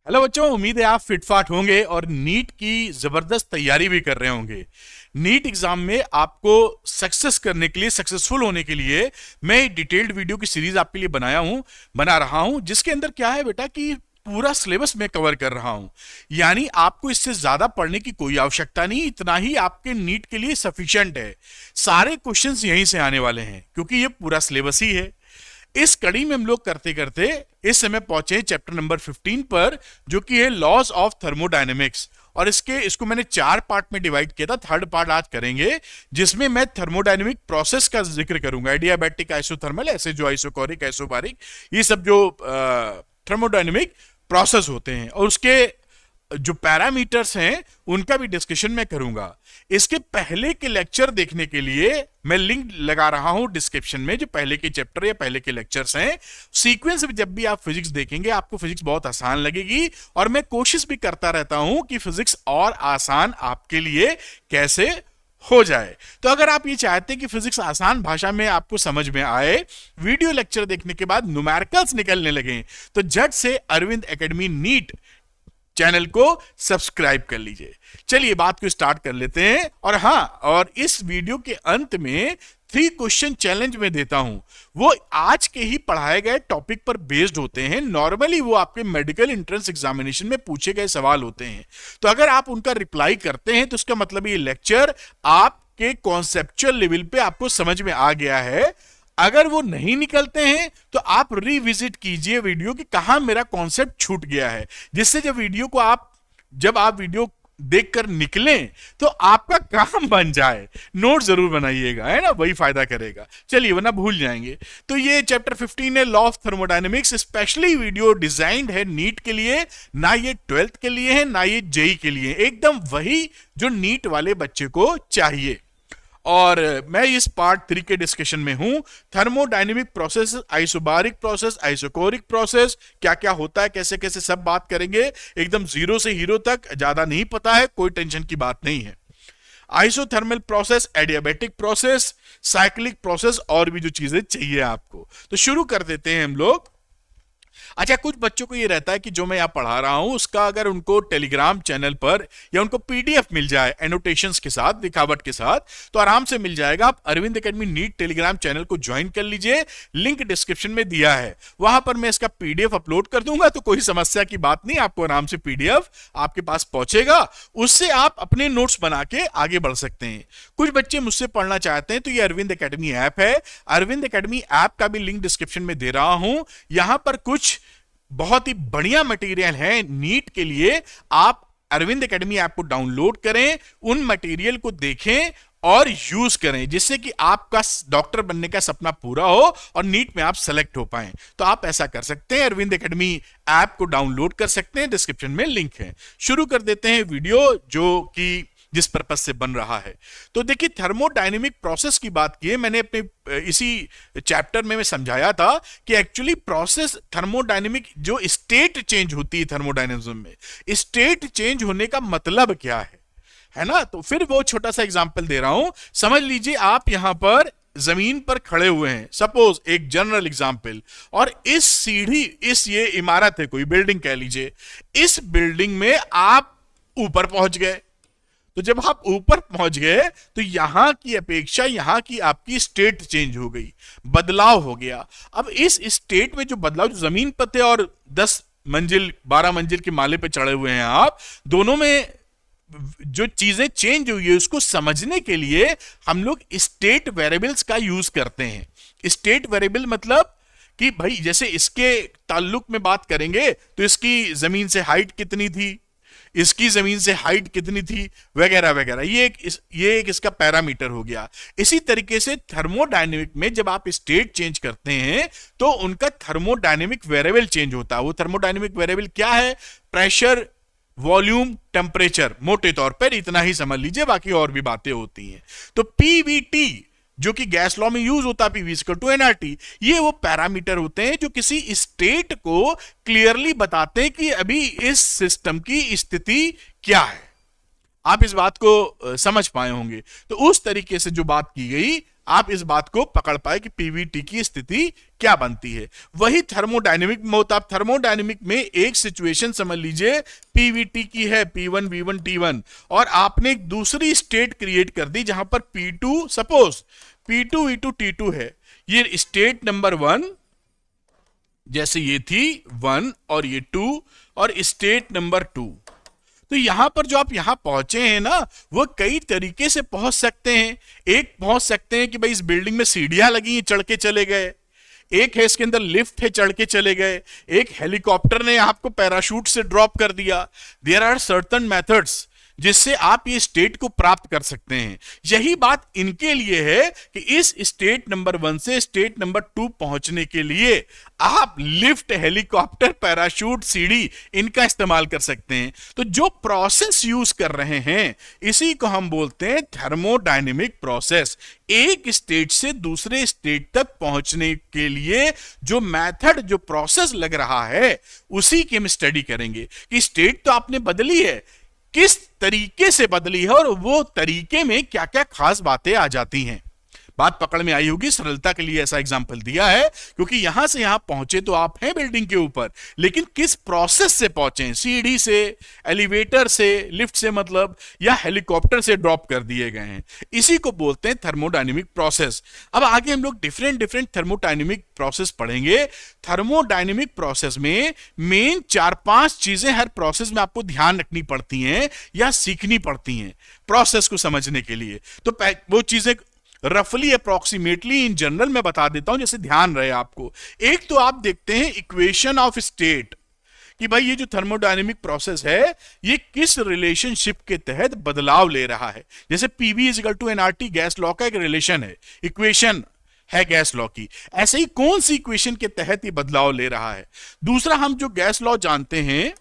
Hello बच्चों, उम्मीद है आप फिटफाट होंगे और नीट की जबरदस्त तैयारी भी कर रहे होंगे। नीट एग्जाम में आपको सक्सेस करने के लिए, सक्सेसफुल होने के लिए मैं डिटेल्ड वीडियो की सीरीज आपके लिए बना रहा हूं, जिसके अंदर क्या है बेटा कि पूरा सिलेबस मैं कवर कर रहा हूं। यानी आपको इससे ज्यादा पढ़ने की कोई आवश्यकता नहीं, इतना ही आपके नीट के लिए सफिशिएंट है। सारे क्वेश्चंस यहीं से आने वाले हैं क्योंकि ये पूरा सिलेबस ही है। इस कड़ी में हम लोग करते करते इस समय पहुंचे चैप्टर नंबर 15 पर, जो कि है लॉज ऑफ थर्मोडायनेमिक्स। और इसको मैंने 4 पार्ट में डिवाइड किया था। थर्ड पार्ट आज करेंगे, जिसमें मैं थर्मोडायनेमिक प्रोसेस का जिक्र करूंगा। एडियाबैटिक, आइसोथर्मल, ऐसे जो आइसोकोरिक, आइसोबारिक, ये सब जो थर्मोडायनेमिक प्रोसेस होते हैं और उसके जो पैरामीटर्स हैं उनका भी डिस्कशन मैं करूंगा। इसके पहले के लेक्चर देखने के लिए मैं लिंक लगा रहा हूं डिस्क्रिप्शन में, जो पहले के चैप्टर या पहले के लेक्चर्स हैं। सीक्वेंस में जब भी आप फिजिक्स देखेंगे आपको फिजिक्स बहुत आसान लगेगी, और मैं कोशिश भी करता रहता हूं कि फिजिक्स और आसान आपके लिए कैसे हो जाए। तो अगर आप ये चाहते हैं कि फिजिक्स आसान भाषा में आपको समझ में आए, वीडियो लेक्चर देखने के बाद न्यूमेरिकल्स निकलने लगे, तो झट से अरविंद एकेडमी नीट चैनल को सब्सक्राइब कर लीजिए। चलिए बात को स्टार्ट कर लेते हैं। और इस वीडियो के अंत में 3 क्वेश्चन चैलेंज में देता हूं। वो आज के ही पढ़ाए गए टॉपिक पर बेस्ड होते हैं। नॉर्मली वो आपके मेडिकल एंट्रेंस एग्जामिनेशन में पूछे गए सवाल होते हैं। तो अगर आप उनका रिप्लाई करते हैं तो उसका मतलब ये लेक्चर आपके कॉन्सेप्चुअल लेवल पे आपको समझ में आ गया है। अगर वो नहीं निकलते हैं तो आप रिविजिट कीजिए वीडियो कि कहां मेरा कॉन्सेप्ट छूट गया है, जिससे जब आप वीडियो देखकर निकलें तो आपका काम बन जाए। नोट जरूर बनाइएगा, है ना, वही फायदा करेगा। चलिए, वरना भूल जाएंगे। तो ये चैप्टर 15 है, law of thermodynamics. Specially video designed है नीट के लिए, ना ये 12th के लिए है ना ये जेई के लिए, एकदम वही जो नीट वाले बच्चे को चाहिए। और मैं इस पार्ट 3 के डिस्कशन में हूं। Thermodynamic process, isobaric process, isochoric process, क्या क्या होता है, कैसे कैसे, सब बात करेंगे। एकदम जीरो से हीरो तक, ज्यादा नहीं पता है, कोई टेंशन की बात नहीं है। Isothermal process, adiabatic process, cyclic process, और भी जो चीजें चाहिए आपको। तो शुरू कर देते हैं हम लोग। अच्छा, कुछ बच्चों को ये रहता है कि जो मैं यहां पढ़ा रहा हूं उसका अगर उनको टेलीग्राम चैनल पर या उनको पीडीएफ मिल जाए एनोटेशंस के साथ, दिखावट के साथ, तो आराम से मिल जाएगा। आप Arvind academy NEET Telegram channel को ज्वाइन कर लीजिए, लिंक डिस्क्रिप्शन में दिया है। वहां पर मैं इसका पीडीएफ अपलोड कर दूंगा, तो कोई समस्या की बात नहीं, आपको आराम से पीडीएफ आपके पास पहुंचेगा। उससे आप अपने नोट्स बना के आगे बढ़ सकते हैं। कुछ बच्चे मुझसे पढ़ना चाहते हैं तो ये अरविंद एकेडमी ऐप है। अरविंद एकेडमी ऐप का भी लिंक डिस्क्रिप्शन में दे रहा हूं। यहां पर कुछ बहुत ही बढ़िया मटेरियल है नीट के लिए। आप अरविंद एकेडमी ऐप को डाउनलोड करें, उन मटेरियल को देखें और यूज करें, जिससे कि आपका डॉक्टर बनने का सपना पूरा हो और नीट में आप सेलेक्ट हो पाएं। तो आप ऐसा कर सकते हैं, अरविंद एकेडमी ऐप को डाउनलोड कर सकते हैं, डिस्क्रिप्शन में लिंक है। शुरू कर देते हैं वीडियो, जो कि जिस पर्पस से बन रहा है। तो देखिए, थर्मोडायनेमिक प्रोसेस की बात की है मैंने अपने इसी चैप्टर में मैं समझाया था कि एक्चुअली प्रोसेस थर्मोडायनेमिक, जो स्टेट चेंज होती है थर्मोडायनेमिज्म में, स्टेट चेंज होने का मतलब क्या है ना। तो फिर वो छोटा सा एग्जांपल दे रहा हूं, समझ लीजिए। आप यहां पर जमीन पर खड़े हुए हैं, सपोज एक जनरल एग्जांपल, और इस सीढ़ी, ये इमारत है, कोई बिल्डिंग कह लीजिए, इस बिल्डिंग में आप ऊपर पहुंच गए। तो जब आप ऊपर पहुंच गए तो यहां की अपेक्षा यहां की आपकी स्टेट चेंज हो गई, बदलाव हो गया। अब इस स्टेट में जो बदलाव, जो जमीन पर थे और 10 मंजिल 12 मंजिल के माले पे चढ़े हुए हैं आप, दोनों में जो चीजें चेंज हुई है उसको समझने के लिए हम लोग स्टेट वेरिएबल्स का यूज करते हैं। स्टेट वेरिएबल मतलब कि भाई, जैसे इसके ताल्लुक में बात करेंगे तो इसकी जमीन से हाइट कितनी थी, इसकी जमीन से हाइट कितनी थी, वगैरह वगैरह। ये एक इसका पैरामीटर हो गया। इसी तरीके से थर्मोडायनेमिक में जब आप स्टेट चेंज करते हैं तो उनका थर्मोडायनेमिक वेरिएबल चेंज होता है। वो थर्मोडायनेमिक वेरिएबल क्या है? Pressure, volume, temperature. मोटे तौर पर इतना ही समझ लीजिए, बाकी और भी बातें होती हैं। तो पीवीटी, जो कि गैस लॉ में यूज होता है, पीवी इक्वल टू एनआरटी, ये वो पैरामीटर होते हैं जो किसी स्टेट को क्लियरली बताते हैं कि अभी इस सिस्टम की स्थिति क्या है। आप इस बात को समझ पाए होंगे। तो उस तरीके से जो बात की गई, आप इस बात को पकड़ पाए कि पीवीटी की स्थिति क्या बनती है। वही थर्मोडायनेमिक में होता है। थर्मोडायनेमिक में एक सिचुएशन समझ लीजिए पीवीटी की है, P1 V1 T1, और आपने एक दूसरी स्टेट क्रिएट कर दी जहां पर P2, suppose P2 V2 T2 है। ये स्टेट नंबर 1 जैसे ये थी 1 और ये 2 और स्टेट नंबर 2। तो यहां पर जो आप यहां पहुंचे हैं ना, वो कई तरीके से पहुंच सकते हैं। एक पहुंच सकते हैं कि भाई इस बिल्डिंग में सीढ़ियां लगी हैं, चढ़ के चले गए। एक है इसके अंदर लिफ्ट है, चढ़ के चले गए। एक हेलीकॉप्टर ने आपको पैराशूट से ड्रॉप कर दिया। देयर आर सर्टेन मेथड्स जिससे आप ये स्टेट को प्राप्त कर सकते हैं। यही बात इनके लिए है कि इस स्टेट नंबर 1 से स्टेट नंबर 2 पहुंचने के लिए आप लिफ्ट, हेलीकॉप्टर, पैराशूट, सीढ़ी इनका इस्तेमाल कर सकते हैं। तो जो प्रोसेस यूज कर रहे हैं इसी को हम बोलते हैं थर्मोडायनेमिक प्रोसेस। एक स्टेट से दूसरे स्टेट तक पहुंचने के लिए जो मेथड, जो प्रोसेस लग रहा है, उसी की हम स्टडी करेंगे कि स्टेट तो आपने बदली है, किस तरीके से बदली है और वो तरीके में क्या क्या खास बातें आ जाती हैं। बात पकड़ में आई होगी। सरलता के लिए ऐसा एग्जांपल दिया है क्योंकि यहां से यहां पहुंचे तो आप हैं बिल्डिंग के ऊपर, लेकिन किस प्रोसेस से पहुंचे, सीढ़ी से, एलिवेटर से, लिफ्ट से मतलब, या हेलीकॉप्टर से ड्रॉप कर दिए गए हैं, इसी को बोलते हैं थर्मोडायनेमिक प्रोसेस। अब आगे हम लोग डिफरेंट डिफरेंट थर्मोडायनेमिक प्रोसेस पढ़ेंगे। थर्मोडायनेमिक प्रोसेस में मेन 4-5 चीजें हर प्रोसेस में आपको ध्यान रखनी पड़ती हैं या सीखनी पड़ती हैं प्रोसेस को समझने के लिए। तो वो चीजें रफली अप्रोक्सीमेटली इन जनरल मैं बता देता हूं, जैसे ध्यान रहे आपको। एक तो आप देखते हैं इक्वेशन ऑफ स्टेट, कि भाई ये जो थर्मोडायनेमिक प्रोसेस है ये किस रिलेशनशिप के तहत बदलाव ले रहा है। जैसे PV is equal to NRT, gas law का एक रिलेशन है, इक्वेशन है गैस लॉ की। ऐसे ही कौन सी इक्वेशन के तहत ये बदलाव ले रहा है। दूसरा, हम जो गैस लॉ जानते हैं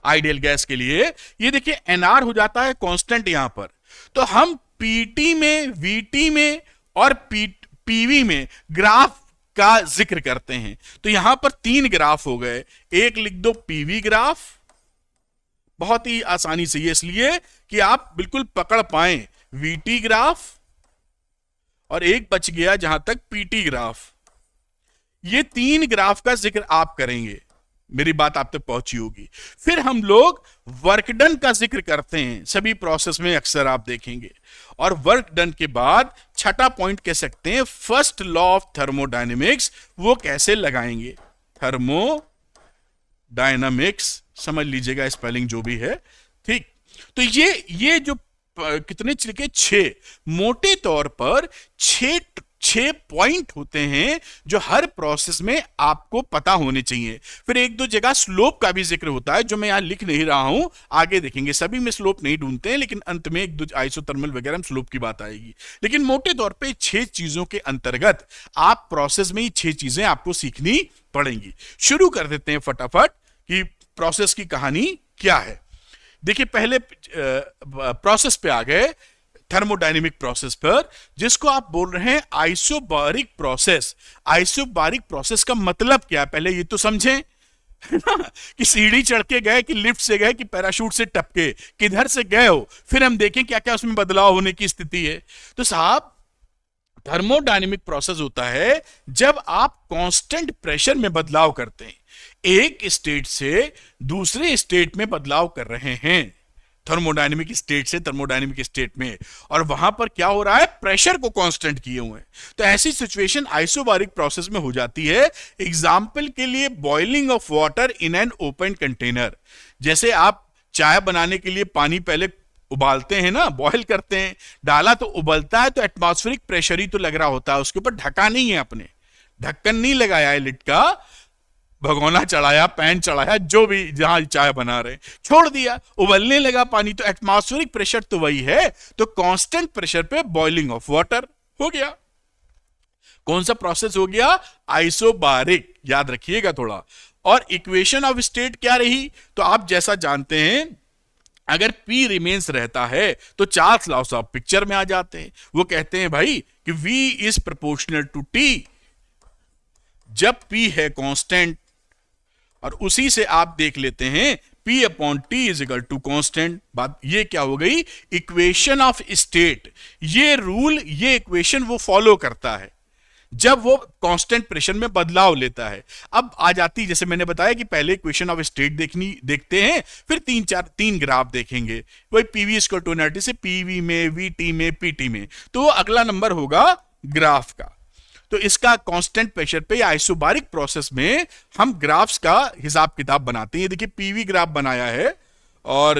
आइडियल गैस के लिए, ये देखिए एनआर हो जाता है कांस्टेंट यहां पर। तो हम पीटी में, वीटी में और पीवी में ग्राफ का जिक्र करते हैं। तो यहां पर 3 ग्राफ हो गए। एक लिख दो पीवी ग्राफ, बहुत ही आसानी से, ये इसलिए कि आप बिल्कुल पकड़ पाए, वीटी ग्राफ, और एक बच गया जहां तक पीटी ग्राफ। ये 3 ग्राफ का जिक्र आप करेंगे, मेरी बात आप तक पहुंची होगी। फिर हम लोग वर्क डन का जिक्र करते हैं, सभी प्रोसेस में अक्सर आप देखेंगे। और वर्क डन के बाद छठा पॉइंट कह सकते हैं फर्स्ट लॉ ऑफ थर्मोडायनेमिक्स, वो कैसे लगाएंगे, थर्मोडायनामिक्स, समझ लीजिएगा स्पेलिंग जो भी है, ठीक। तो ये जो कितने लिखे, 6, मोटे तौर पर 6 पॉइंट होते हैं जो हर प्रोसेस में आपको पता होने चाहिए। फिर एक दो जगह स्लोप का भी जिक्र होता है जो मैं यहां लिख नहीं रहा हूं, आगे देखेंगे। सभी में स्लोप नहीं ढूंढते हैं, लेकिन अंत में एक दो आइसोथर्मल वगैरह में स्लोप की बात आएगी। लेकिन मोटे तौर पे 6 चीजों के अंतर्गत आप प्रोसेस में ही 6 चीजें आपको सीखनी पड़ेंगी। शुरू कर देते हैं फटाफट कि प्रोसेस की कहानी क्या है। देखिए पहले प्रोसेस पे आ गए, थर्मोडायनेमिक प्रोसेस पर, जिसको आप बोल रहे हैं आइसोबारिक प्रोसेस। आइसोबारिक प्रोसेस का मतलब क्या है, पहले ये तो समझें कि सीढ़ी चढ़ के गए, कि लिफ्ट से गए, कि पैराशूट से टपके, किधर से गए हो, फिर हम देखें क्या क्या उसमें बदलाव होने की स्थिति है। तो साहब, थर्मोडायनेमिक प्रोसेस होता है जब आप कांस्टेंट प्रेशर में बदलाव करते हैं, एक स्टेट से दूसरे स्टेट में बदलाव कर रहे हैं, थर्मोडायनेमिक स्टेट से थर्मोडायनेमिक स्टेट में, और वहां पर क्या हो रहा है, प्रेशर को कांस्टेंट किए हुए हैं। तो ऐसी सिचुएशन आइसोबारिक प्रोसेस में हो जाती है। एग्जांपल के लिए, boiling of water in an open container. जैसे आप चाय बनाने के लिए पानी पहले उबालते हैं ना, बॉयल करते हैं, डाला तो उबलता है, तो एटमॉस्फेरिक प्रेशर ही तो लग रहा होता है, उसके ऊपर ढका नहीं है, आपने ढक्कन नहीं लगाया है लिड का, भगोना चढ़ाया, पैन चढ़ाया, जो भी जहां चाय बना रहे, छोड़ दिया, उबलने लगा पानी, तो एटमॉस्फेरिक प्रेशर तो वही है, तो कांस्टेंट प्रेशर पे बॉइलिंग ऑफ वाटर हो गया। कौन सा प्रोसेस हो गया, आइसोबारिक, याद रखिएगा थोड़ा। और इक्वेशन ऑफ स्टेट क्या रही, तो आप जैसा जानते हैं, अगर P रिमेन्स रहता है तो चार्ल्स लॉस ऑफ पिक्चर में आ जाते हैं। वो कहते हैं भाई कि V is proportional to T, जब P है कांस्टेंट, और उसी से आप देख लेते हैं P upon T is equal to constant. बात ये क्या हो गई, इक्वेशन ऑफ स्टेट। ये रूल, ये इक्वेशन वो फॉलो करता है जब वो कांस्टेंट प्रेशर में बदलाव लेता है। अब आ जाती, जैसे मैंने बताया कि पहले इक्वेशन ऑफ स्टेट देखते हैं, फिर तीन ग्राफ देखेंगे। वही पीवी इक्वल टू एनआरटी से पीवी में, वीटी में, पीटी में, तो अगला नंबर होगा ग्राफ का। तो इसका कांस्टेंट प्रेशर पे आइसोबारिक प्रोसेस में हम ग्राफ्स का हिसाब किताब बनाते हैं। ये देखिए पीवी ग्राफ बनाया है और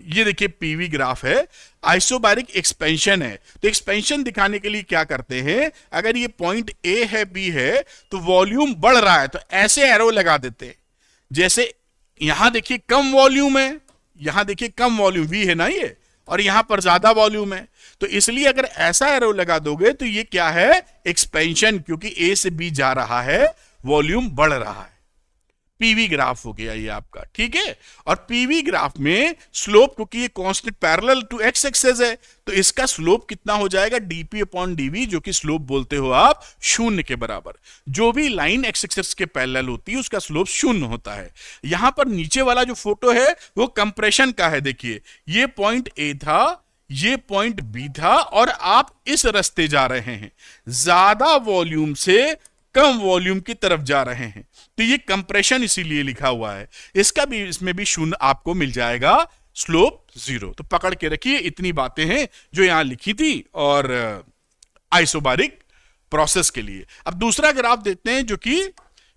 ये देखिए पीवी ग्राफ है, आइसोबारिक एक्सपेंशन है। तो एक्सपेंशन दिखाने के लिए क्या करते हैं, अगर ये पॉइंट ए है, बी है, तो वॉल्यूम बढ़ रहा है तो ऐसे एरो लगा देते हैं। जैसे यहां देखिए कम वॉल्यूम है, यहां देखिए कम वॉल्यूम वी है ना ये, और यहां पर ज्यादा वॉल्यूम है, तो इसलिए अगर ऐसा एरो लगा दोगे तो ये क्या है, एक्सपेंशन, क्योंकि ए से बी जा रहा है, वॉल्यूम बढ़ रहा है। पीवी ग्राफ हो गया ये आपका, ठीक है। और पीवी ग्राफ में स्लोप, क्योंकि ये constant parallel to X axis है, तो इसका स्लोप कितना हो जाएगा, डीपी अपॉन डीवी, जो कि स्लोप बोलते हो आप 0 के बराबर। जो भी लाइन एक्स एक्सिस के पैरेलल होती है उसका स्लोप 0 होता है। यहां पर नीचे वाला जो फोटो है वो कंप्रेशन का है। देखिए ये पॉइंट ए था, ये पॉइंट बी था, और आप इस रास्ते जा रहे हैं, ज्यादा वॉल्यूम से कम वॉल्यूम की तरफ जा रहे हैं, तो ये कंप्रेशन इसीलिए लिखा हुआ है। इसका भी, इसमें भी 0 आपको मिल जाएगा, स्लोप 0। तो पकड़ के रखिए, इतनी बातें हैं जो यहां लिखी थी और आइसोबारिक प्रोसेस के लिए। अब दूसरा ग्राफ देखते हैं जो कि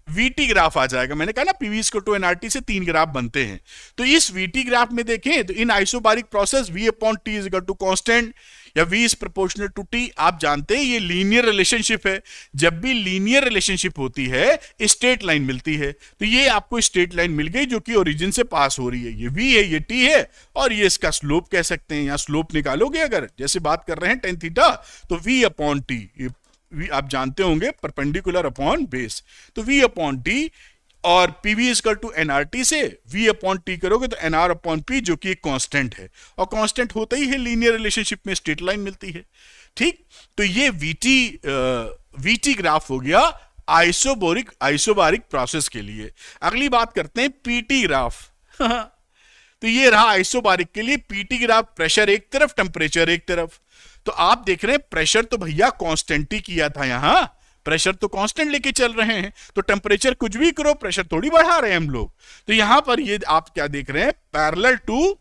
वीटी ग्राफ आ जाएगा। मैंने कहा ना पीवी इक्वल टू एनआरटी से 3 ग्राफ बनते हैं। तो इस वीटी ग्राफ में देखें तो in isobaric process V upon T is equal to constant या v is proportional to T. आप जानते हैं ये लीनियर रिलेशनशिप है। जब भी लीनियर रिलेशनशिप होती है स्ट्रेट लाइन मिलती है। तो ये आपको स्ट्रेट लाइन मिल गई जो कि ओरिजिन से पास हो रही है। ये v है, ये t है, और ये इसका स्लोप कह सकते हैं। यहां स्लोप निकालोगे अगर, जैसे बात कर रहे हैं टेन थीटा, तो v अपॉन टी, आप जानते होंगे परपेंडिकुलर अपॉन बेस, तो v अपॉन टी, और पीवी इक्वल टू एनआरटी से v अपॉन टी करोगे तो एनआर अपॉन पी, जो कि एक कांस्टेंट है, और कांस्टेंट होता ही है लीनियर रिलेशनशिप में, स्ट्रेट लाइन मिलती है। ठीक, तो ये वीटी ग्राफ हो गया आइसोबारिक प्रोसेस के लिए। अगली बात करते हैं पीटी ग्राफ। तो ये रहा आइसोबारिक के लिए पीटी ग्राफ, प्रेशर एक तरफ, टेम्परेचर एक तरफ। तो आप देख रहे हैं प्रेशर तो भैया कांस्टेंट ही किया था, यहां प्रेशर तो कांस्टेंट लेके चल रहे हैं, तो टेम्परेचर कुछ भी करो प्रेशर थोड़ी बढ़ा रहे हैं हम लोग। तो यहां पर ये आप क्या देख रहे हैं, parallel to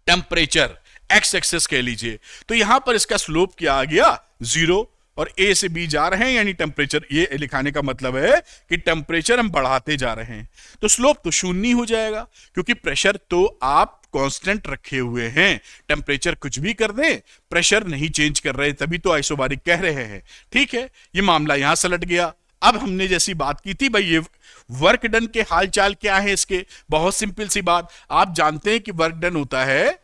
temperature, X axis कह लीजिए। तो यहां पर इसका स्लोप क्या आ गया, 0, और ए से बी जा रहे हैं, यानी टेम्परेचर, ये लिखाने का मतलब है कि टेम्परेचर हम बढ़ाते जा रहे हैं, तो स्लोप तो 0 हो जाएगा, क्योंकि प्रेशर तो आप कांस्टेंट रखे हुए हैं। टेम्परेचर कुछ भी कर दें, प्रेशर नहीं चेंज कर रहे, तभी तो आइसोबारिक कह रहे हैं। ठीक है, ये मामला यहां सलट गया। अब हमने जैसी बात की थी भाई, ये वर्क डन के हाल चाल क्या है इसके, बहुत सिंपल सी बात। आप जानते हैं कि वर्क डन होता है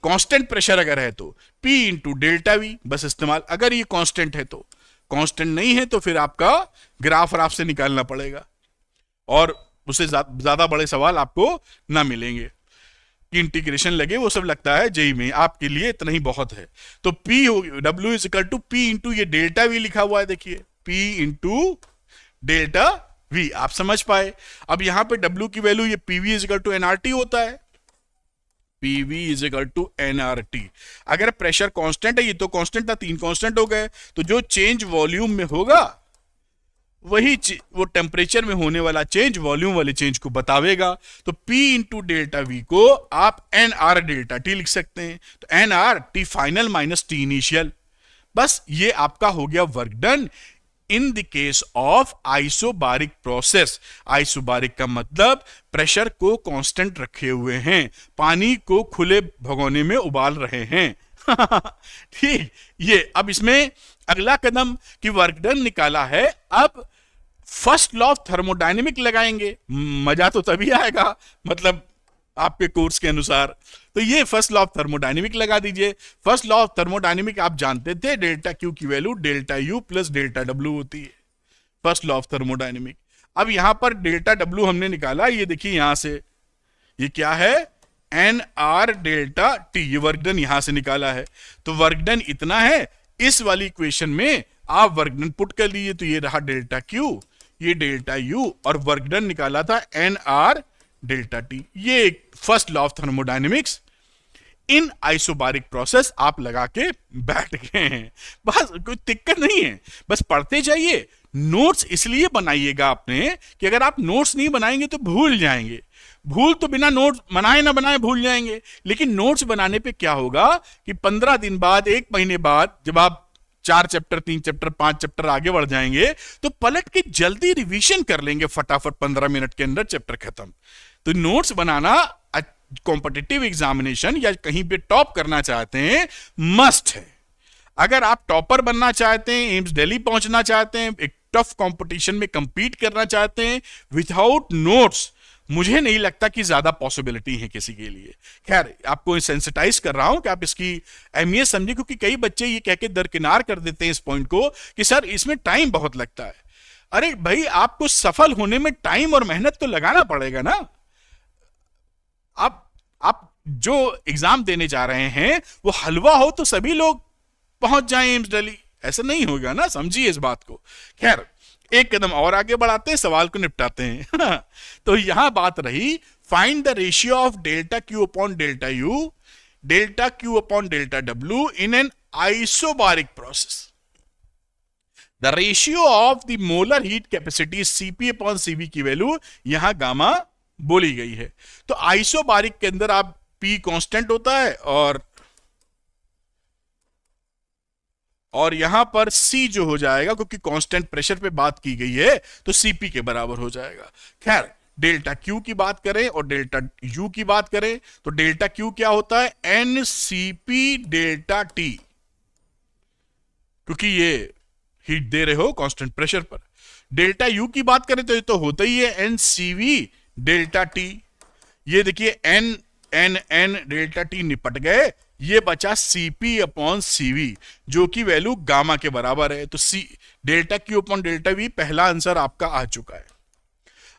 कांस्टेंट प्रेशर अगर है तो P इंटू डेल्टा वी, बस इस्तेमाल। अगर ये कांस्टेंट है तो, कांस्टेंट नहीं है तो फिर आपका ग्राफ और आपसे निकालना पड़ेगा, और उससे ज्यादा बड़े सवाल आपको ना मिलेंगे कि इंटीग्रेशन लगे, वो सब लगता है जेई में, आपके लिए इतना ही बहुत है। तो P हो, W is equal to P into ये डेल्टा वी लिखा हुआ है, देखिए P इंटू डेल्टा वी, आप समझ पाए। अब यहां पे W की वैल्यू, ये PV is equal to NRT होता है, PV is equal to NRT। अगर प्रेशर कांस्टेंट है, ये तो कांस्टेंट था, 3 कांस्टेंट हो गए, तो जो चेंज वॉल्यूम में होगा वही वो टेम्परेचर में होने वाला चेंज वॉल्यूम वाले चेंज को बतावेगा। तो P इंटू डेल्टा वी को आप NR डेल्टा टी लिख सकते हैं, तो NR T final minus T initial. बस ये आपका हो गया work done in the case of isobaric process. Isobaric का मतलब प्रेशर को कांस्टेंट रखे हुए हैं, पानी को खुले भगोने में उबाल रहे हैं। ठीक, ये अब इसमें अगला कदम कि वर्क डन निकाला है, अब फर्स्ट लॉ ऑफ थर्मोडायनेमिक लगाएंगे। मजा तो तभी आएगा, मतलब आपके कोर्स के अनुसार। तो ये फर्स्ट लॉ ऑफ थर्मोडायनेमिक लगा दीजिए। फर्स्ट लॉ ऑफ थर्मोडायनेमिक आप जानते थे, डेल्टा क्यू की value delta U plus delta W होती है, फर्स्ट लॉ ऑफ थर्मोडायनेमिक। अब यहां पर डेल्टा डब्ल्यू हमने निकाला, ये देखिए यहां से, ये क्या है, एन आर डेल्टा टी, ये वर्क डन यहां से निकाला है। तो वर्क डन इतना है, इस वाली इक्वेशन में आप वर्क डन पुट कर लीजिए, तो ये रहा डेल्टा क्यू, ये डेल्टा यू, और वर्क डन निकाला था एन आर डेल्टा टी। ये first law of thermodynamics in isobaric process आप लगा के बैठ गए हैं, बस कोई दिक्कत नहीं है, बस पढ़ते जाइए। नोट्स इसलिए बनाइएगा आपने कि अगर आप नोट्स नहीं बनाएंगे तो भूल जाएंगे। भूल तो बिना नोट्स बनाए ना बनाए भूल जाएंगे, लेकिन नोट्स बनाने पे क्या होगा कि 15 दिन बाद, 1 महीने बाद, जब आप 4 चैप्टर, 3 चैप्टर, 5 चैप्टर आगे बढ़ जाएंगे तो पलट के जल्दी रिवीजन कर लेंगे फटाफट, 15 मिनट के अंदर चैप्टर खत्म। तो नोट्स बनाना कॉम्पिटिटिव एग्जामिनेशन या कहीं पे टॉप करना चाहते हैं, मस्ट है। अगर आप टॉपर बनना चाहते हैं, एम्स दिल्ली पहुंचना चाहते हैं, एक टफ कंपटीशन में कंपीट करना चाहते हैं, विदाउट नोट्स मुझे नहीं लगता कि ज्यादा पॉसिबिलिटी है किसी के लिए। खैर, आपको सेंसिटाइज कर रहा हूं कि आप इसकी अहमियत समझे, क्योंकि कई बच्चे ये कह के दरकिनार कर देते हैं इस पॉइंट को कि सर इसमें टाइम बहुत लगता है। अरे भाई, आपको सफल होने में टाइम और मेहनत तो लगाना पड़ेगा ना। आप जो एग्जाम देने जा रहे हैं वो हलवा हो तो सभी लोग पहुंच जाएं एम्स दिल्ली, ऐसा नहीं होगा ना, समझिए इस बात को। खैर, एक कदम और आगे बढ़ाते हैं, सवाल को निपटाते हैं। तो यहां बात रही, find the ratio of delta Q upon delta U, delta Q upon delta W in an isobaric process. The ratio of the molar heat capacity CP upon CV की वैल्यू यहां गामा बोली गई है। तो आइसोबारिक के अंदर आप P constant होता है और यहां पर सी जो हो जाएगा, क्योंकि कांस्टेंट प्रेशर पे बात की गई है तो सीपी के बराबर हो जाएगा। खैर, डेल्टा क्यू की बात करें और डेल्टा यू की बात करें तो डेल्टा क्यू क्या होता है, एन सीपी डेल्टा टी, क्योंकि ये हीट दे रहे हो कांस्टेंट प्रेशर पर। डेल्टा यू की बात करें तो ये तो होता ही है एन सीवी डेल्टा टी। ये देखिए N N N delta T निपट गए, ये बचा सीपी अपॉन सीवी जो कि वैल्यू गामा के बराबर है। तो C delta Q upon delta V पहला आंसर आपका आ चुका है,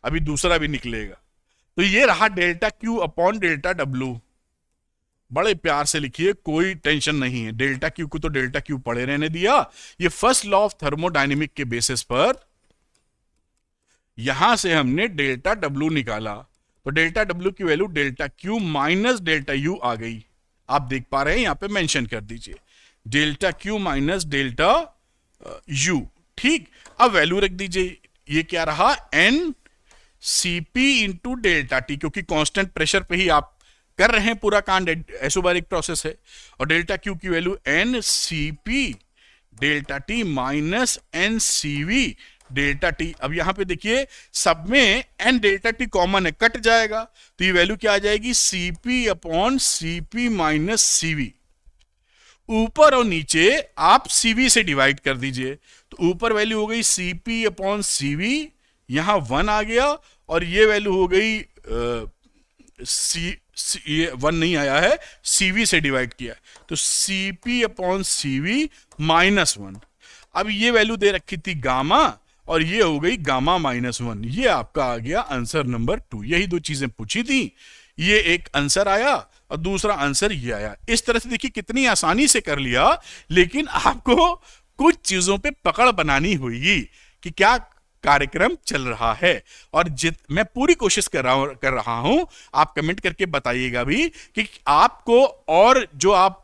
अभी दूसरा भी निकलेगा। तो ये रहा delta Q upon delta W. बड़े प्यार से लिखिए, कोई टेंशन नहीं है, डेल्टा क्यू को तो डेल्टा क्यू पड़े रहने दिया। ये फर्स्ट लॉ ऑफ थर्मोडायनेमिक के बेसिस पर यहां से हमने डेल्टा डब्ल्यू निकाला, तो डेल्टा डब्ल्यू की value delta Q minus delta U आ गई। आप देख पा रहे हैं, यहां पे मेंशन कर दीजिए delta Q minus delta U. ठीक, अब वैल्यू रख दीजिए, ये क्या रहा, N CP into delta T, क्योंकि कांस्टेंट प्रेशर पे ही आप कर रहे हैं पूरा कांड, आइसोबारिक प्रोसेस है। और डेल्टा क्यू की value N CP delta T minus N CV delta T. अब यहां पे देखिए सब में एन डेल्टा टी कॉमन है, कट जाएगा, तो ये वैल्यू क्या आ जाएगी, CP upon CP minus CV. ऊपर और नीचे आप सीवी से डिवाइड कर दीजिए, तो ऊपर वैल्यू हो गई सीपी अपॉन सीवी, यहां 1 आ गया, और ये वैल्यू हो गई ये 1 नहीं आया है, सीवी से डिवाइड किया, तो सीपी अपॉन सीवी माइनस 1। अब ये वैल्यू दे रखी थी गामा, और ये हो गई गामा माइनस 1। ये आपका आ गया आंसर नंबर 2। यही दो चीजें पूछी थी, ये एक आंसर आया और दूसरा आंसर ये आया। इस तरह से देखिए कितनी आसानी से कर लिया, लेकिन आपको कुछ चीजों पे पकड़ बनानी होगी कि क्या कार्यक्रम चल रहा है। और मैं पूरी कोशिश कर रहा हूं, आप कमेंट करके बताइएगा भी कि आपको और जो आप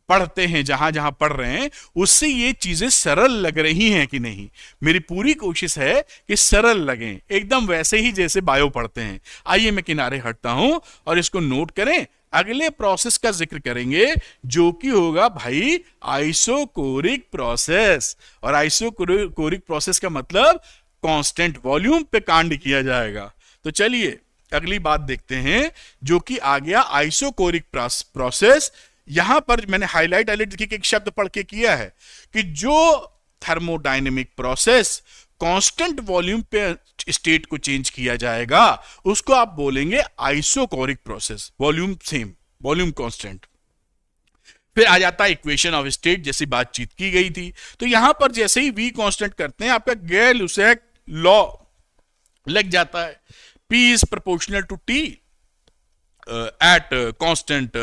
पढ़ते हैं, जहां जहां पढ़ रहे हैं, उससे ये चीजें सरल लग रही हैं कि नहीं। मेरी पूरी कोशिश है कि सरल लगें, एकदम वैसे ही जैसे बायो पढ़ते हैं। आइए मैं किनारे हटता हूं और इसको नोट करें, अगले प्रोसेस का जिक्र करेंगे जो कि होगा भाई आइसोकोरिक प्रोसेस। और आइसोकोरिक प्रोसेस का मतलब कांस्टेंट वॉल्यूम पे कांड किया जाएगा। तो चलिए अगली बात देखते हैं, जो कि आ गया आइसोकोरिक प्रोसेस। यहां पर मैंने हाईलाइट देखिए एक शब्द पढ़ के किया है कि जो थर्मोडायनेमिक प्रोसेस कांस्टेंट वॉल्यूम पे स्टेट को चेंज किया जाएगा उसको आप बोलेंगे isochoric process. Volume same, volume constant. फिर आ जाता है इक्वेशन ऑफ स्टेट, जैसी बातचीत की गई थी। तो यहां पर जैसे ही v कांस्टेंट करते हैं, आपका गैर-लुसैक लॉ लग जाता है, p is proportional to t at constant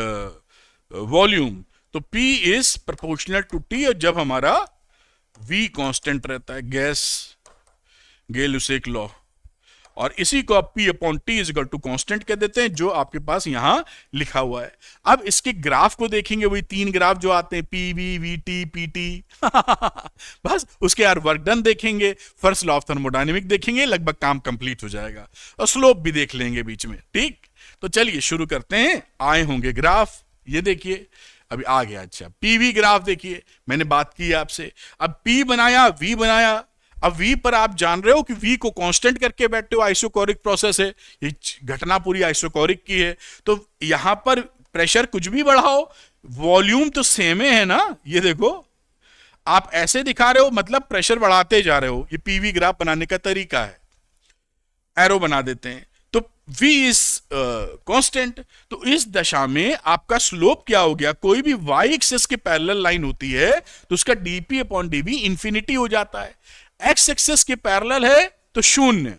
volume. तो P is proportional to T, और जब हमारा V कांस्टेंट रहता है, गैर-लुसैक लॉ। और इसी को आप P upon T is equal to constant कह देते हैं, जो आपके पास यहां लिखा हुआ है। अब इसके ग्राफ को देखेंगे, वही 3 ग्राफ जो आते हैं PV VT PT बस उसके यार वर्क डन देखेंगे, फर्स्ट लॉ ऑफ थर्मोडायनेमिक देखेंगे, लगभग काम कंप्लीट हो जाएगा, और स्लोप भी देख लेंगे बीच में। ठीक, तो चलिए शुरू करते हैं। आए होंगे ग्राफ, ये देखिए अभी आ गया। अच्छा, पीवी ग्राफ देखिए, मैंने बात की आपसे। अब P बनाया, V बनाया। अब V पर आप जान रहे हो कि V को कांस्टेंट करके बैठे हो, आइसोकोरिक प्रोसेस है, ये घटना पूरी आइसोकोरिक की है। तो यहां पर प्रेशर कुछ भी बढ़ाओ, वॉल्यूम तो सेम है ना। ये देखो आप ऐसे दिखा रहे हो, मतलब प्रेशर बढ़ाते जा रहे हो। ये पीवी ग्राफ बनाने का तरीका है। एरो बना देते हैं, तो V इज कांस्टेंट। तो इस दशा में आपका स्लोप क्या हो गया, कोई भी y एक्सिस के पैरेलल लाइन होती है तो उसका dp अपॉन dv इंफिनिटी हो जाता है। x एक्सिस के पैरेलल है तो शून्य।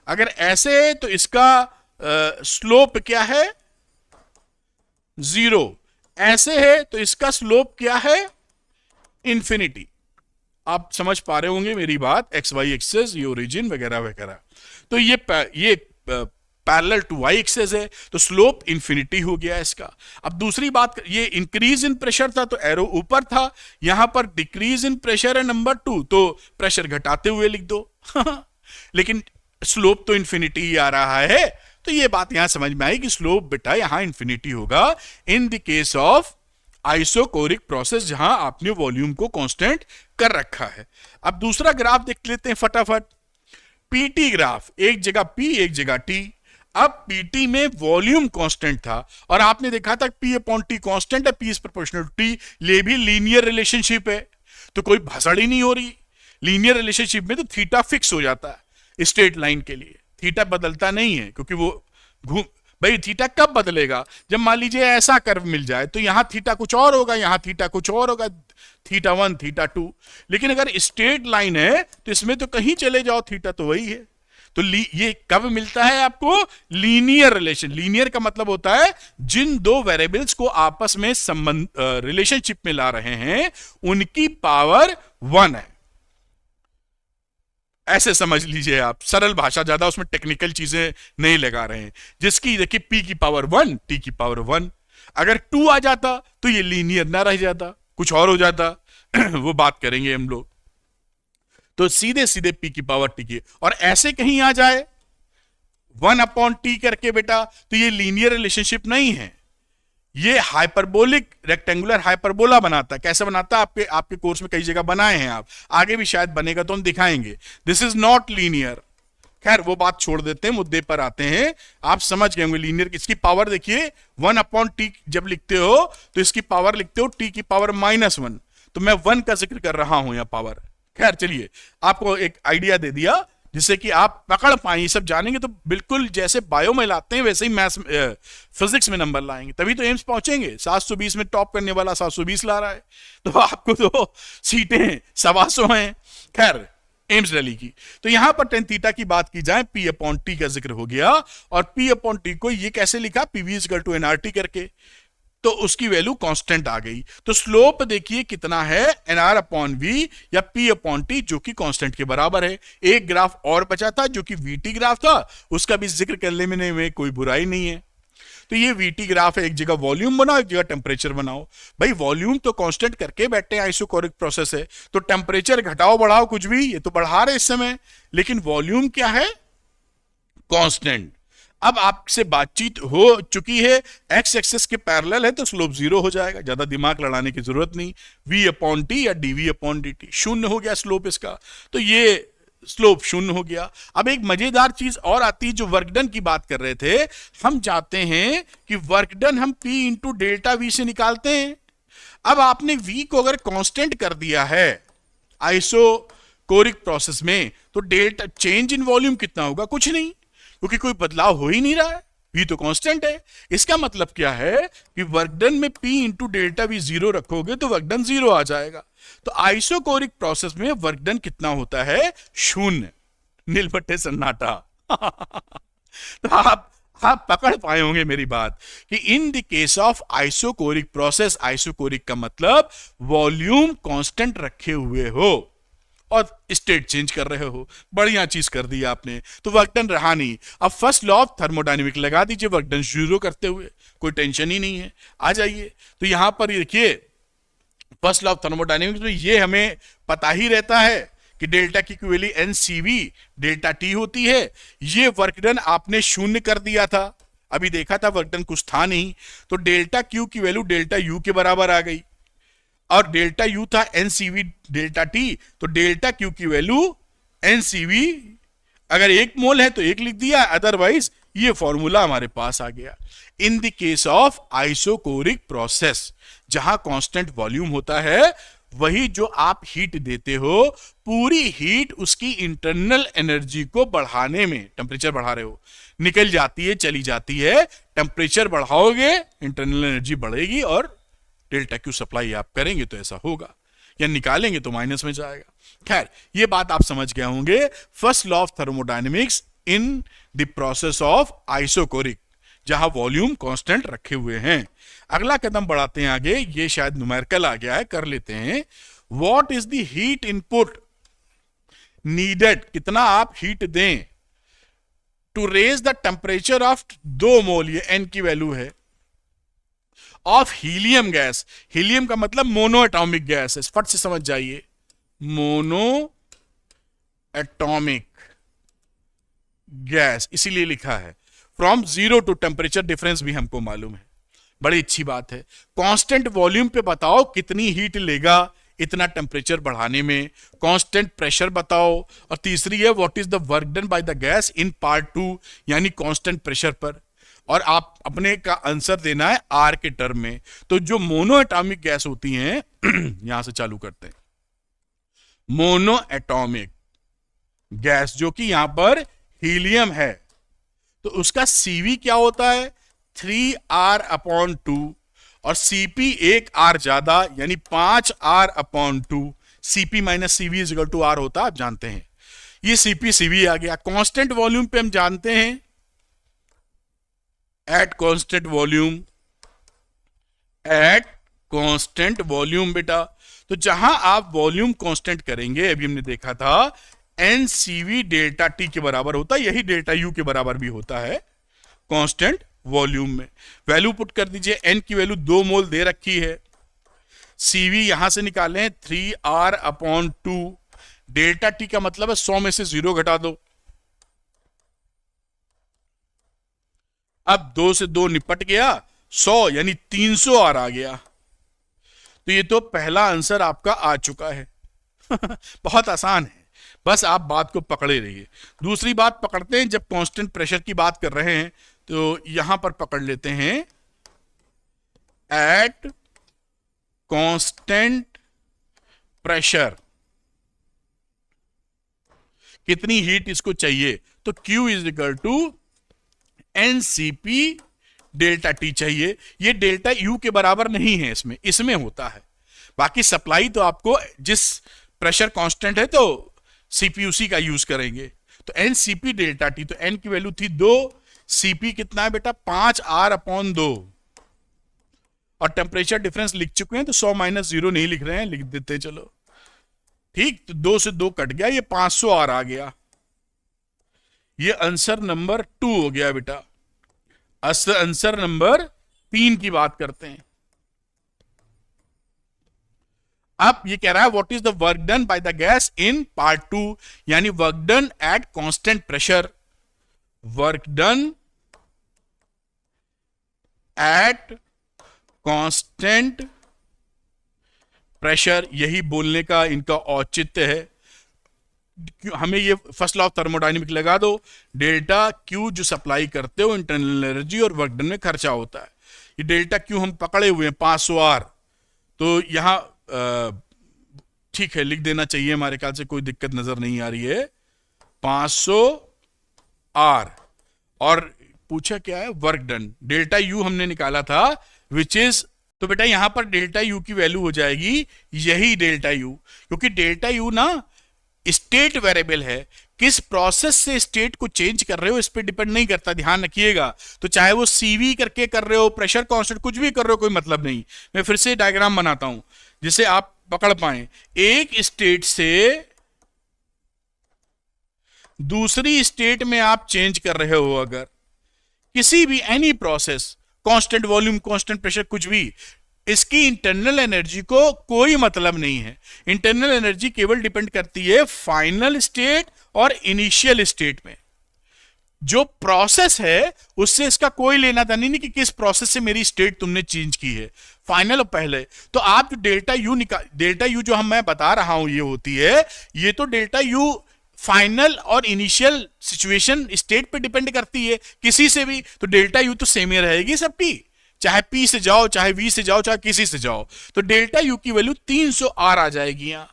अगर ऐसे है तो इसका स्लोप क्या है, 0। ऐसे है तो इसका स्लोप क्या है, इंफिनिटी। आप समझ पा रहे होंगे मेरी बात, एक्स वाई एक्सेस, ये ओरिजिन वगैरह वगैरह। तो ये पैरेलल टू वाई एक्सेस है, तो स्लोप इंफिनिटी हो गया इसका। अब दूसरी बात, ये इंक्रीज इन प्रेशर था तो एरो ऊपर था, यहां पर डिक्रीज इन प्रेशर है नंबर 2, तो प्रेशर घटाते हुए लिख दो लेकिन स्लोप तो इंफिनिटी ही आ रहा है, तो ये बात यहां समझ में आई कि स्लोप बेटा यहां इंफिनिटी होगा in the case of isochoric process, जहां आपने वॉल्यूम को कांस्टेंट कर रखा है। अब दूसरा ग्राफ देख लेते हैं फटाफट। पीटी ग्राफ, एक जगह P एक जगह T। अब पीटी में वॉल्यूम कांस्टेंट था और आपने देखा था P अपॉन T कांस्टेंट है, P is proportional to T। ये भी लीनियर रिलेशनशिप है, तो कोई भसड़ ही नहीं हो रही। लीनियर रिलेशनशिप में तो थीटा फिक्स हो जाता है स्ट्रेट लाइन के लिए, थीटा बदलता नहीं है, क्योंकि वो घूम भाई थीटा कब बदलेगा, जब मान लीजिए ऐसा कर्व मिल जाए तो यहां थीटा कुछ और होगा, यहां थीटा कुछ और होगा, थीटा 1 थीटा 2। लेकिन अगर स्ट्रेट लाइन है तो इसमें तो कहीं चले जाओ थीटा तो वही है। तो ये कब मिलता है आपको, लीनियर रिलेशन। लीनियर का मतलब होता है जिन दो वेरिएबल्स को आपस में संबंध रिलेशनशिप में ला रहे हैं उनकी पावर 1 है, ऐसे समझ लीजिए आप, सरल भाषा, ज्यादा उसमें टेक्निकल चीजें नहीं लगा रहे हैं। जिसकी देखिए P की पावर 1 T की पावर 1, अगर 2 आ जाता तो ये लीनियर ना रह जाता, कुछ और हो जाता वो बात करेंगे हम लोग। तो सीधे सीधे P की पावर T की, और ऐसे कहीं आ जाए 1 अपॉन T करके बेटा, तो ये लीनियर रिलेशनशिप नहीं है, ये हाइपरबोलिक रेक्टेंगुलर हाइपरबोला बनाता है। कैसे बनाता है, आपके कोर्स में कई जगह बनाए हैं आप, आगे भी शायद बनेगा तो हम दिखाएंगे। This is not linear. खैर वो बात छोड़ देते हैं, मुद्दे पर आते हैं। आप समझ गए होंगे लीनियर की, इसकी पावर देखिए 1 अपॉन T जब लिखते हो तो इसकी पावर लिखते हो T की पावर -1, तो मैं 1 का जिक्र कर रहा हूं यहां पावर। खैर चलिए, आपको एक आइडिया दे दिया जिससे कि आप पकड़ पाए। ये सब जानेंगे तो बिल्कुल जैसे बायो में लाते हैं वैसे ही मैथ्स फिजिक्स में नंबर लाएंगे, तभी तो एम्स पहुंचेंगे। 720 में टॉप करने वाला 720 ला रहा है, तो आपको तो सीटें 125 हैं। खैर एम्स दिल्ली की, तो यहां पर टेन थीटा की बात की जाए, P अपॉन T का जिक्र हो गया, और P अपॉन T को ये कैसे लिखा, PV इक्वल टू NRT करके, तो उसकी वैल्यू कांस्टेंट आ गई। तो स्लोप देखिए कितना है, NR अपॉन V या P अपॉन T, जो कि कांस्टेंट के बराबर है। एक ग्राफ और बचा था जो कि VT ग्राफ था, उसका भी जिक्र करने में कोई बुराई नहीं है। तो ये VT ग्राफ है, एक जगह वॉल्यूम बनाओ एक जगह टेम्परेचर बनाओ। भाई वॉल्यूम तो कांस्टेंट करके बैठे हैं, आइसोकोरिक प्रोसेस है, तो टेम्परेचर घटाओ बढ़ाओ कुछ भी, ये तो बढ़ा रहे इस समय, लेकिन वॉल्यूम क्या है, कांस्टेंट। अब आपसे बातचीत हो चुकी है, एक्स एक्सिस के पैरेलल है तो स्लोप 0 हो जाएगा, ज्यादा दिमाग लड़ाने की जरूरत नहीं। V अपॉन T या dV अपॉन dt, शून्य हो गया स्लोप इसका, तो ये स्लोप शून्य हो गया। अब एक मजेदार चीज और आती है, जो वर्क डन की बात कर रहे थे, हम चाहते हैं कि वर्क डन हम P इंटू डेल्टा V से निकालते हैं। अब आपने V को अगर कांस्टेंट कर दिया है आइसोकोरिक प्रोसेस में, तो डेल्टा चेंज इन वॉल्यूम कितना होगा, कुछ नहीं, क्योंकि कोई बदलाव हो ही नहीं रहा है, V तो कांस्टेंट है। इसका मतलब क्या है कि वर्क डन में P इंटू डेल्टा V 0 रखोगे तो वर्क डन 0 आ जाएगा। तो आइसोकोरिक प्रोसेस में वर्क डन कितना होता है, 0, नीलपट्टे सन्नाटा तो आप पकड़ पाए होंगे मेरी बात कि in the case of isochoric process, isochoric का मतलब वॉल्यूम कांस्टेंट रखे हुए हो, और स्टेट चेंज कर रहे हो, बढ़िया चीज कर दी आपने, तो वर्क डन रहा नहीं। अब फर्स्ट लॉ ऑफ थर्मोडायनेमिक लगा दीजिए वर्क डन 0 करते हुए, कोई टेंशन ही नहीं है। आ जाइए, तो यहां पर देखिए फर्स्ट लॉ ऑफ थर्मोडायनेमिक्स में ये हमें पता ही रहता है कि डेल्टा की value N C V delta T होती है। ये वर्क डन आपने शून्य कर दिया था, अभी देखा था वर्क डन कुछ था नहीं, तो डेल्टा क्यू की वैल्यू डेल्टा यू के बराबर आ गई, और डेल्टा यू था N C V delta T, तो डेल्टा क्यू की वैल्यू एन सी वी, अगर 1 मोल है तो 1 लिख दिया, अदरवाइज ये फॉर्मूला हमारे पास आ गया। In the case of isochoric process, जहां कांस्टेंट वॉल्यूम होता है, वही जो आप हीट देते हो, पूरी हीट उसकी इंटरनल एनर्जी को बढ़ाने में, टेम्परेचर बढ़ा रहे हो, निकल जाती है, चली जाती है। टेम्परेचर बढ़ाओगे इंटरनल एनर्जी बढ़ेगी, और डेल्टा क्यू सप्लाई आप करेंगे तो ऐसा होगा, या निकालेंगे तो माइनस में जाएगा। खैर, ये बात आप समझ गए होंगे, first law of thermodynamics in the process of isochoric, जहां वॉल्यूम कांस्टेंट रखे हुए हैं। अगला कदम बढ़ाते हैं आगे, ये शायद न्यूमेरिकल आ गया है, कर लेते हैं। What is the heat input needed, कितना आप हीट दें to raise the temperature of 2 mole, ये एन की वैल्यू है, ऑफ हीलियम गैस। हीलियम का मतलब मोनो एटॉमिक गैस है, फट से समझ जाइए, मोनो एटॉमिक गैस इसीलिए लिखा है। फ्रॉम 0 टू टेम्परेचर डिफरेंस भी हमको मालूम है, बड़ी अच्छी बात है। कांस्टेंट वॉल्यूम पे बताओ कितनी हीट लेगा इतना टेम्परेचर बढ़ाने में, कांस्टेंट प्रेशर बताओ, और तीसरी है what is the work done by the gas in part 2, यानी कांस्टेंट प्रेशर पर, और आप अपने का आंसर देना है आर के टर्म में। तो जो मोनो एटॉमिक गैस होती हैं यहां से चालू करते हैं, मोनो एटॉमिक गैस जो कि यहां पर हीलियम है, तो उसका सीवी क्या होता है 3R/2, और सीपी 1R ज्यादा यानी 5R/2, CP minus CV is equal to R होता है, आप जानते हैं। ये सीपी सीवी आ गया। कांस्टेंट वॉल्यूम पे हम जानते हैं at constant volume, eight constant volume बेटा, तो जहां आप वॉल्यूम कांस्टेंट करेंगे, अभी हमने देखा था एन सीवी डेल्टा टी के बराबर होता है, यही डेल्टा यू के बराबर भी होता है कांस्टेंट वॉल्यूम में। वैल्यू पुट कर दीजिए, एन की वैल्यू 2 मोल दे रखी है, सीवी यहां से निकालें 3R/2, डेल्टा टी का मतलब है 100 में से 0 घटा दो, अब 2 से 2 निपट गया, 100 यानी 300 आर आ गया। तो ये तो पहला आंसर आपका आ चुका है बहुत आसान है, बस आप बात को पकड़े रहिए। दूसरी बात पकड़ते हैं, जब कांस्टेंट प्रेशर की बात कर रहे हैं तो यहां पर पकड़ लेते हैं एट कांस्टेंट प्रेशर कितनी हीट इसको चाहिए, तो Q is equal to NCP delta T चाहिए। ये डेल्टा यू के बराबर नहीं है, इसमें होता है। बाकी सप्लाई तो आपको जिस प्रेशर कांस्टेंट है तो सीपीयूसी का यूज करेंगे, तो एनसीपी डेल्टा टी, तो एन की वैल्यू थी 2, सीपी कितना है बेटा 5R/2, और टेम्परेचर डिफरेंस लिख चुके हैं तो 100 माइनस 0 नहीं लिख रहे हैं, लिख देते हैं चलो, ठीक। तो 2 से 2 कट गया, ये 500 आर आ गया। ये आंसर नंबर 2 हो गया बेटा। आंसर नंबर 3 की बात करते हैं। अब ये कह रहा है what is the work done by the gas in part 2, यानी work done at constant pressure, work done at constant pressure, यही बोलने का इनका औचित्य है। हमें ये फर्स्ट लॉ ऑफ थर्मोडायनेमिक लगा दो, डेल्टा क्यू जो सप्लाई करते हो इंटरनल एनर्जी और वर्क डन में खर्चा होता है, ये डेल्टा क्यू हम पकड़े हुए हैं 500 आर, तो यहां ठीक है लिख देना चाहिए, हमारे ख्याल से कोई दिक्कत नजर नहीं आ रही है, 500 आर। और पूछा क्या है वर्क डन, डेल्टा यू हमने निकाला था विच इज, तो बेटा यहां पर डेल्टा यू की वैल्यू हो जाएगी यही डेल्टा यू, क्योंकि डेल्टा यू ना स्टेट वेरिएबल है, किस प्रोसेस से स्टेट को चेंज कर रहे हो इस पे डिपेंड नहीं करता, ध्यान रखिएगा। तो चाहे वो सीवी करके कर रहे हो, प्रेशर कांस्टेंट कुछ भी कर रहे हो, कोई मतलब नहीं। मैं फिर से डायग्राम बनाता हूं जिसे आप पकड़ पाए। एक स्टेट से दूसरी स्टेट में आप चेंज कर रहे हो, अगर किसी भी any process, constant volume, constant pressure, कुछ भी, इसकी इंटरनल एनर्जी को कोई मतलब नहीं है। इंटरनल एनर्जी केवल डिपेंड करती है फाइनल स्टेट और इनिशियल स्टेट में। जो प्रोसेस है उससे इसका कोई लेना देना नहीं कि किस प्रोसेस से मेरी स्टेट तुमने चेंज की है, फाइनल और पहले। तो आप जो डेल्टा यू जो मैं बता रहा हूं ये होती है, ये तो डेल्टा यू फाइनल और इनिशियल सिचुएशन स्टेट पे डिपेंड करती है किसी से भी। तो डेल्टा यू तो सेम ही रहेगी सबकी, चाहे पी से जाओ, चाहे वी से जाओ, चाहे किसी से जाओ। तो डेल्टा यू की वैल्यू 300 आर आ जाएगी यहां।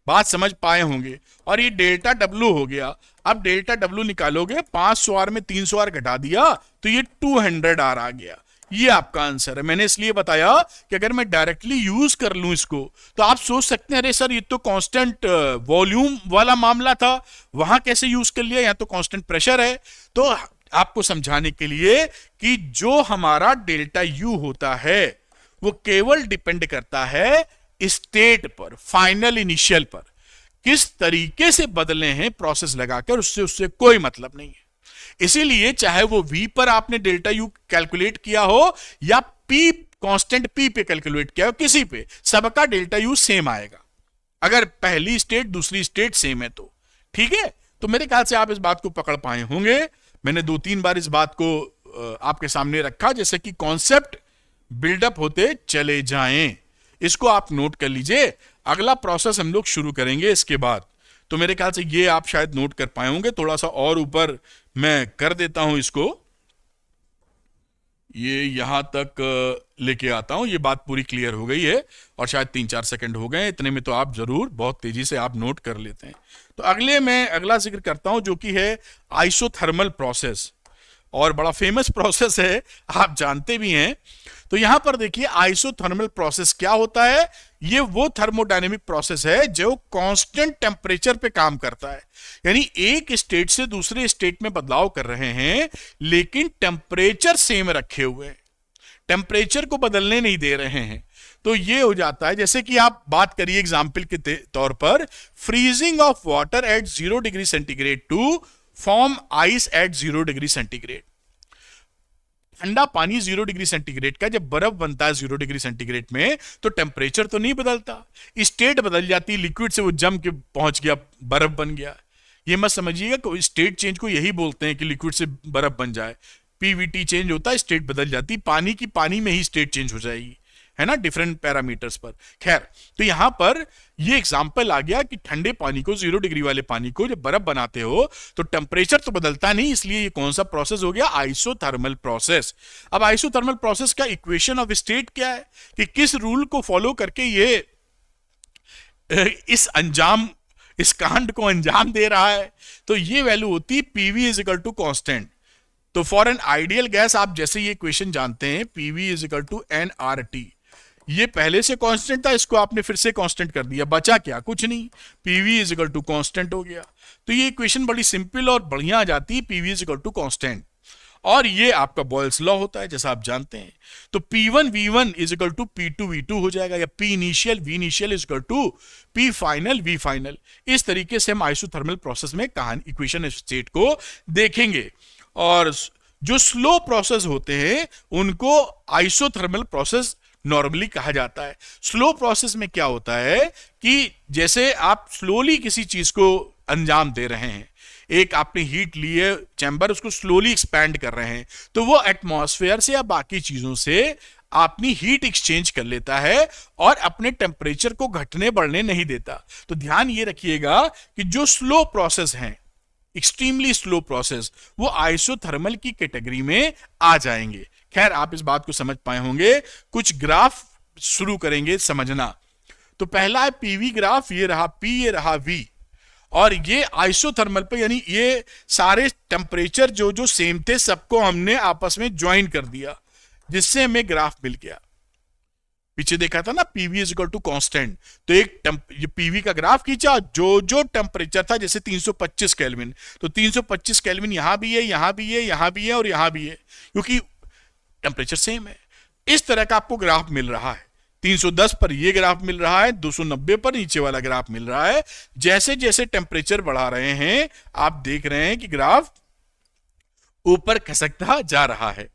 बात समझ पाए होंगे। और ये डेल्टा डब्ल्यू हो गया। अब डेल्टा डब्ल्यू निकालोगे, 500 आर में 300 आर घटा दिया तो ये 200 आर आ गया। ये आपका आंसर है। मैंने इसलिए बताया कि अगर मैं डायरेक्टली यूज कर लूं इसको तो आप सोच सकते हैं अरे सर ये तो कांस्टेंट वॉल्यूम वाला मामला था, वहां कैसे यूज कर लिया, यहां तो कांस्टेंट प्रेशर है। तो आपको समझाने के लिए कि जो हमारा डेल्टा यू होता है वो केवल डिपेंड करता है स्टेट पर, फाइनल इनिशियल पर। किस तरीके से बदले हैं प्रोसेस लगाकर, उससे कोई मतलब नहीं है। इसीलिए चाहे वो v पर आपने डेल्टा यू कैलकुलेट किया हो या p कांस्टेंट p पे कैलकुलेट किया हो, किसी पे, सबका डेल्टा यू सेम आएगा अगर पहली स्टेट दूसरी स्टेट सेम है तो। ठीक है, तो मेरे ख्याल से आप इस बात को पकड़ पाए होंगे। मैंने 2-3 बार इस बात को आपके सामने रखा जैसे कि कॉन्सेप्ट बिल्डअप होते चले जाएं। इसको आप नोट कर लीजिए। अगला प्रोसेस हम लोग शुरू करेंगे इसके बाद। तो मेरे ख्याल से ये आप शायद नोट कर पाए होंगे। थोड़ा सा और ऊपर मैं कर देता हूं इसको, ये यहां तक लेके आता हूं। ये बात पूरी क्लियर हो गई है और शायद 3-4 सेकंड हो गए, इतने में तो आप जरूर बहुत तेजी से आप नोट कर लेते हैं। तो अगला जिक्र करता हूं जो कि है आइसोथर्मल प्रोसेस, और बड़ा फेमस प्रोसेस है, आप जानते भी हैं। तो यहां पर देखिए आइसोथर्मल प्रोसेस क्या होता है। ये वो थर्मोडायनेमिक प्रोसेस है जो कांस्टेंट टेम्परेचर पे काम करता है, यानी एक स्टेट से दूसरे स्टेट में बदलाव कर रहे हैं लेकिन टेम्परेचर सेम रखे हुए हैं, टेम्परेचर को बदलने नहीं दे रहे हैं। तो ये हो जाता है, जैसे कि आप बात करिए एग्जाम्पल के तौर पर, freezing of water at 0 degree centigrade to form ice at 0 degree centigrade. ठंडा पानी 0 डिग्री सेंटीग्रेड का जब बर्फ बनता है 0 डिग्री सेंटीग्रेड में तो टेम्परेचर तो नहीं बदलता, स्टेट बदल जाती, लिक्विड से वो जम के पहुंच गया, बर्फ बन गया। ये मत समझिएगा कि स्टेट चेंज को यही बोलते हैं कि लिक्विड से बर्फ बन जाए। पीवीटी चेंज होता है, स्टेट बदल जाती, पानी की पानी में ही स्टेट चेंज हो जाएगी, है ना, डिफरेंट पैरामीटर्स पर। खैर, तो यहां पर ये एग्जांपल आ गया कि ठंडे पानी को, 0 डिग्री वाले पानी को जब बर्फ बनाते हो तो टेम्परेचर तो बदलता नहीं, इसलिए ये कौन सा प्रोसेस हो गया, आइसोथर्मल प्रोसेस। अब आइसोथर्मल प्रोसेस का इक्वेशन ऑफ स्टेट क्या है कि किस रूल को फॉलो करके ये इस कांड को अंजाम दे रहा है। तो ये वैल्यू होती है PV is equal to constant. तो फॉर एन आइडियल गैस आप जैसे ये इक्वेशन जानते हैं, PV is equal to NRT. ये पहले से कांस्टेंट था, इसको आपने फिर से कांस्टेंट कर दिया, बचा क्या, कुछ नहीं, PV is equal to constant हो गया। तो ये इक्वेशन बड़ी सिंपल और बढ़िया आ जाती है, PV is equal to constant. और ये आपका बॉयल्स लॉ होता है जैसा आप जानते हैं। तो P1 V1 is equal to P2 V2 हो जाएगा, या P initial V initial is equal to P final V final. इस तरीके से हम आइसोथर्मल प्रोसेस में कहानी इक्वेशन स्टेट को देखेंगे। और जो स्लो प्रोसेस होते हैं उनको आइसोथर्मल प्रोसेस नॉर्मली कहा जाता है। स्लो प्रोसेस में क्या होता है कि जैसे आप स्लोली किसी चीज को अंजाम दे रहे हैं, एक आपने हीट लिए चैम्बर, उसको स्लोली एक्सपैंड कर रहे हैं, तो वो एटमॉस्फेयर से या बाकी चीजों से अपनी हीट एक्सचेंज कर लेता है और अपने टेम्परेचर को घटने बढ़ने नहीं देता। तो ध्यान ये रखिएगा कि जो स्लो प्रोसेस हैं, एक्सट्रीमली स्लो प्रोसेस, वो आइसोथर्मल की कैटेगरी में आ जाएंगे। खैर, आप इस बात को समझ पाए होंगे। कुछ ग्राफ शुरू करेंगे समझना। तो पहला है पीवी ग्राफ, ये रहा पी, ये रहा वी, और ये आइसोथर्मल पे, यानी ये सारे टेम्परेचर जो जो सेम थे सबको हमने आपस में ज्वाइन कर दिया जिससे हमें ग्राफ मिल गया। पीछे देखा था ना PV is equal to constant, तो ये पीवी का ग्राफ खींचा, जो जो टेम्परेचर था, जैसे 325 केल्विन, तो 325 केल्विन यहां भी है, यहां भी है, यहां भी है और यहां भी है, क्योंकि टेम्परेचर सेम है। इस तरह का आपको ग्राफ मिल रहा है। 310 पर ये ग्राफ मिल रहा है, 290 पर नीचे वाला ग्राफ मिल रहा है। जैसे जैसे टेम्परेचर बढ़ा रहे हैं आप देख रहे हैं कि ग्राफ ऊपर खसकता जा रहा है।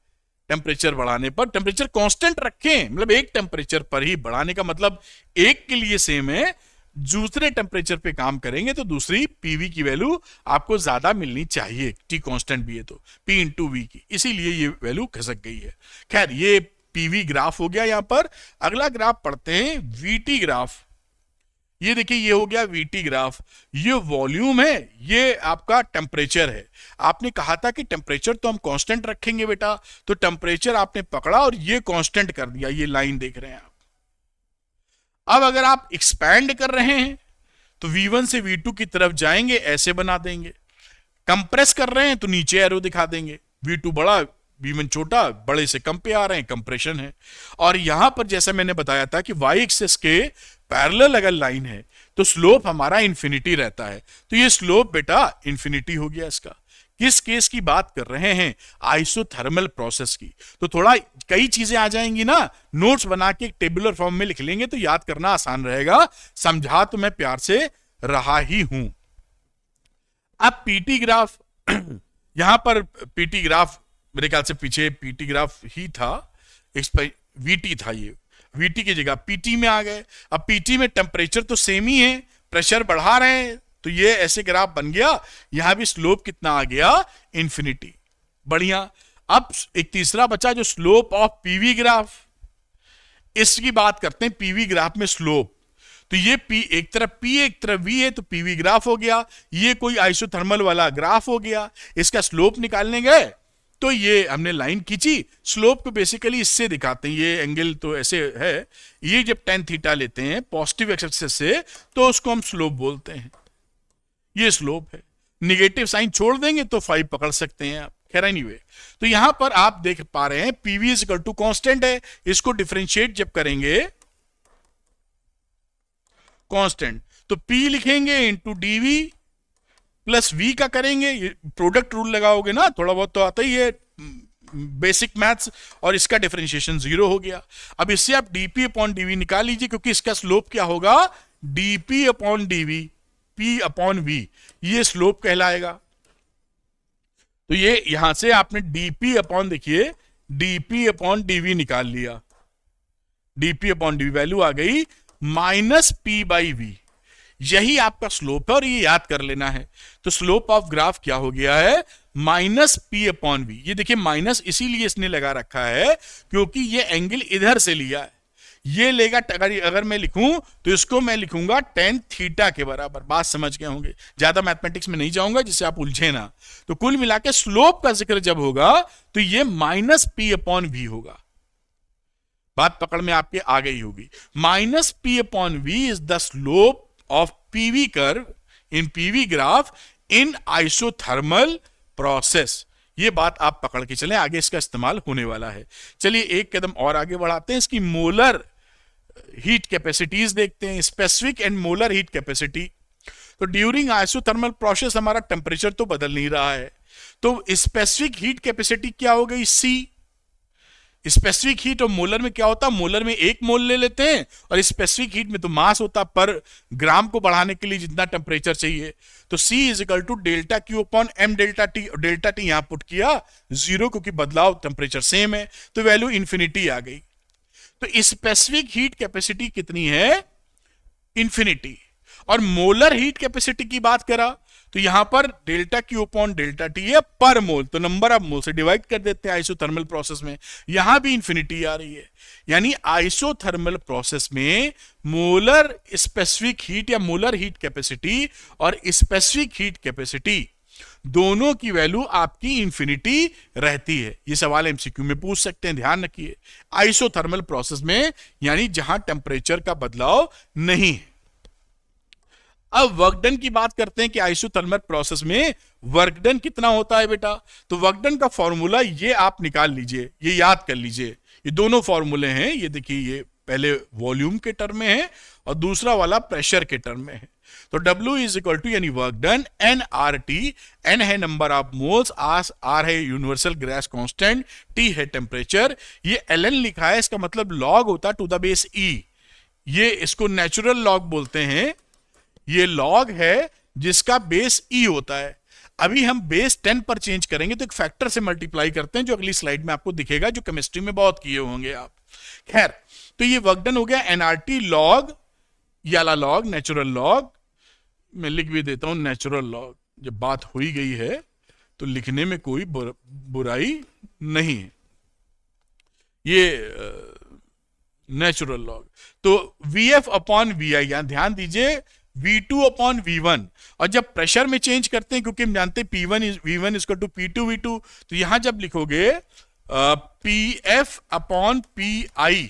टेम्परेचर बढ़ाने पर, टेम्परेचर कांस्टेंट रखें, मतलब एक टेम्परेचर पर ही बढ़ाने का मतलब एक के लिए सेम है, दूसरे टेम्परेचर पे काम करेंगे तो दूसरी पीवी की वैल्यू आपको ज्यादा मिलनी चाहिए, टी कांस्टेंट भी है तो पी इंटू वी की, इसीलिए ये वैल्यू खसक गई है। खैर ये पीवी ग्राफ हो गया। यहां पर अगला ग्राफ पढ़ते हैं वीटी ग्राफ। ये देखिए ये हो गया वीटी ग्राफ, ये वॉल्यूम है, ये आपका टेम्परेचर है। आपने कहा था कि टेम्परेचर तो हम कांस्टेंट रखेंगे बेटा, तो टेम्परेचर आपने पकड़ा और ये कांस्टेंट कर दिया, ये लाइन देख रहे हैं आप। अब अगर आप एक्सपैंड कर रहे हैं तो V1 से V2 की तरफ जाएंगे, ऐसे बना देंगे। कंप्रेस कर रहे हैं तो नीचे एरो दिखा देंगे, V2 बड़ा V1 छोटा, बड़े से कम पे आ रहे हैं, कंप्रेशन है। और यहां पर जैसा मैंने बताया था कि y एक्सिस के पैरेलल अगर लाइन है तो स्लोप हमारा इंफिनिटी रहता है, तो ये स्लोप बेटा इंफिनिटी हो गया इसका। किस केस की बात कर रहे हैं? आइसोथर्मल प्रोसेस की। तो थोड़ा कई चीजें आ जाएंगी ना, नोट्स बना के टेबुलर फॉर्म में लिख लेंगे तो याद करना आसान रहेगा। समझा तो मैं प्यार से रहा ही हूं। अब पीटी ग्राफ यहां पर पीटी ग्राफ मेरे ख्याल से पीछे पीटी ग्राफ ही था, वीटी था, ये वीटी की जगह पीटी में आ गए। अब पीटी में टेम्परेचर तो सेम ही है, प्रेशर बढ़ा रहे हैं तो ये ऐसे ग्राफ बन गया। यहां भी स्लोप कितना आ गया? इंफिनिटी। बढ़िया। अब एक तीसरा बचा जो स्लोप ऑफ पीवी ग्राफ, इसकी बात करते हैं। पीवी ग्राफ में स्लोप, तो ये पी एक तरफ पी एक तरफ वी है तो पीवी ग्राफ हो गया। ये कोई आइसोथर्मल वाला ग्राफ हो गया। इसका स्लोप निकालने गए तो ये हमने लाइन खींची। स्लोप को बेसिकली इससे दिखाते हैं, ये एंगल तो ऐसे है, ये जब tan थीटा लेते हैं पॉजिटिव एक्सिस से तो उसको हम स्लोप बोलते हैं। ये स्लोप है। निगेटिव साइन छोड़ देंगे तो 5 पकड़ सकते हैं आप। खैर एनीवे, तो यहां पर आप देख पा रहे हैं PV is equal to constant है। इसको डिफरेंशिएट जब करेंगे कांस्टेंट तो P लिखेंगे इंटू डीवी प्लस V का करेंगे, प्रोडक्ट रूल लगाओगे ना, थोड़ा बहुत तो आता ही है बेसिक मैथ्स, और इसका डिफरेंशिएशन 0 हो गया। अब इससे आप dP अपॉन dV निकाल लीजिए, क्योंकि इसका स्लोप क्या होगा? dP upon dV, P upon V, ये स्लोप कहलाएगा। तो ये यहां से आपने dP अपॉन, देखिए dP अपॉन dV निकाल लिया। dP अपॉन dV वैल्यू आ गई माइनस P बाई V, यही आपका स्लोप है और ये याद कर लेना है। तो स्लोप ऑफ ग्राफ क्या हो गया है? Minus P upon V। ये देखिए माइनस इसीलिए इसने लगा रखा है क्योंकि ये एंगल इधर से लिया है। ये लेगा, अगर मैं लिखूं तो इसको मैं लिखूंगा tan थीटा के बराबर। बात समझ गए होंगे, ज्यादा मैथमेटिक्स में नहीं जाऊंगा जिससे आप उलझे ना। तो कुल मिला के स्लोप का जिक्र जब होगा तो ये माइनस P अपॉन V होगा। बात पकड़ में आपके आ गई होगी। Minus P upon V is the slope of PV curve in PV graph in isothermal process। ये बात आप पकड़ के चलें, आगे इसका इस्तेमाल होने वाला है। चलिए एक कदम और आगे बढ़ाते हैं, इसकी मोलर हीट कैपेसिटीज देखते हैं, specific and molar heat capacity. तो ड्यूरिंग आइसोथर्मल प्रोसेस हमारा टेम्परेचर तो बदल नहीं रहा है, तो स्पेसिफिक हीट कैपेसिटी क्या हो गई? C। स्पेसिफिक हीट और मोलर में क्या होता है? मोलर में 1 मोल ले लेते हैं और स्पेसिफिक हीट में तो मास होता पर ग्राम को बढ़ाने के लिए जितना टेम्परेचर चाहिए। तो C is equal to delta Q upon m delta T, और डेल्टा टी यहां पुट किया 0 क्योंकि बदलाव टेम्परेचर सेम है, तो वैल्यू इंफिनिटी आ गई। तो स्पेसिफिक हीट कैपेसिटी कितनी है? इंफिनिटी। और मोलर हीट कैपेसिटी की बात करा तो यहां पर delta Q upon delta T है पर मोल, तो नंबर ऑफ मोल से डिवाइड कर देते हैं आइसोथर्मल प्रोसेस में। यहां भी इंफिनिटी आ रही है, यानी आइसोथर्मल प्रोसेस में मोलर स्पेसिफिक हीट या मोलर हीट कैपेसिटी और स्पेसिफिक हीट कैपेसिटी दोनों की वैल्यू आपकी इंफिनिटी रहती है। ये सवाल एमसीक्यू में पूछ सकते हैं, ध्यान रखिए। आइसोथर्मल प्रोसेस में यानी जहां टेम्परेचर का बदलाव नहीं है। अब वर्क डन की बात करते हैं कि आइसोथर्मल प्रोसेस में वर्क डन कितना होता है बेटा। तो वर्क डन का फॉर्मूला ये आप निकाल लीजिए, ये याद कर लीजिए। ये दोनों फॉर्मूले हैं, ये देखिए, ये पहले वॉल्यूम के टर्म में है और दूसरा वाला प्रेशर के टर्म में है। तो W इज इक्वल टू यानी work done N R T, N है नंबर ऑफ मोल्स, आर है यूनिवर्सल गैस कांस्टेंट, टी है टेम्परेचर। ये ln लिखा है, इसका मतलब लॉग होता है टू द बेस e, ये इसको नेचुरल लॉग बोलते हैं। ये लॉग है जिसका बेस e होता है। अभी हम बेस 10 पर चेंज करेंगे तो एक फैक्टर से मल्टीप्लाई करते हैं, जो अगली स्लाइड में आपको दिखेगा, जो केमिस्ट्री में बहुत किए होंगे आप। खैर, तो ये वर्क डन हो गया एनआरटी लॉग, ये वाला लॉग नेचुरल लॉग, मैं लिख भी देता हूं नेचुरल लॉग। जब बात हुई गई है तो लिखने में कोई बुराई नहीं है। ये नेचुरल लॉग, तो VF अपॉन VI, यहां ध्यान दीजिए V2 अपॉन V1, और जब प्रेशर में चेंज करते हैं, क्योंकि हम जानते हैं P1 V1 is to P2 V2, तो यहां जब लिखोगे PF अपॉन PI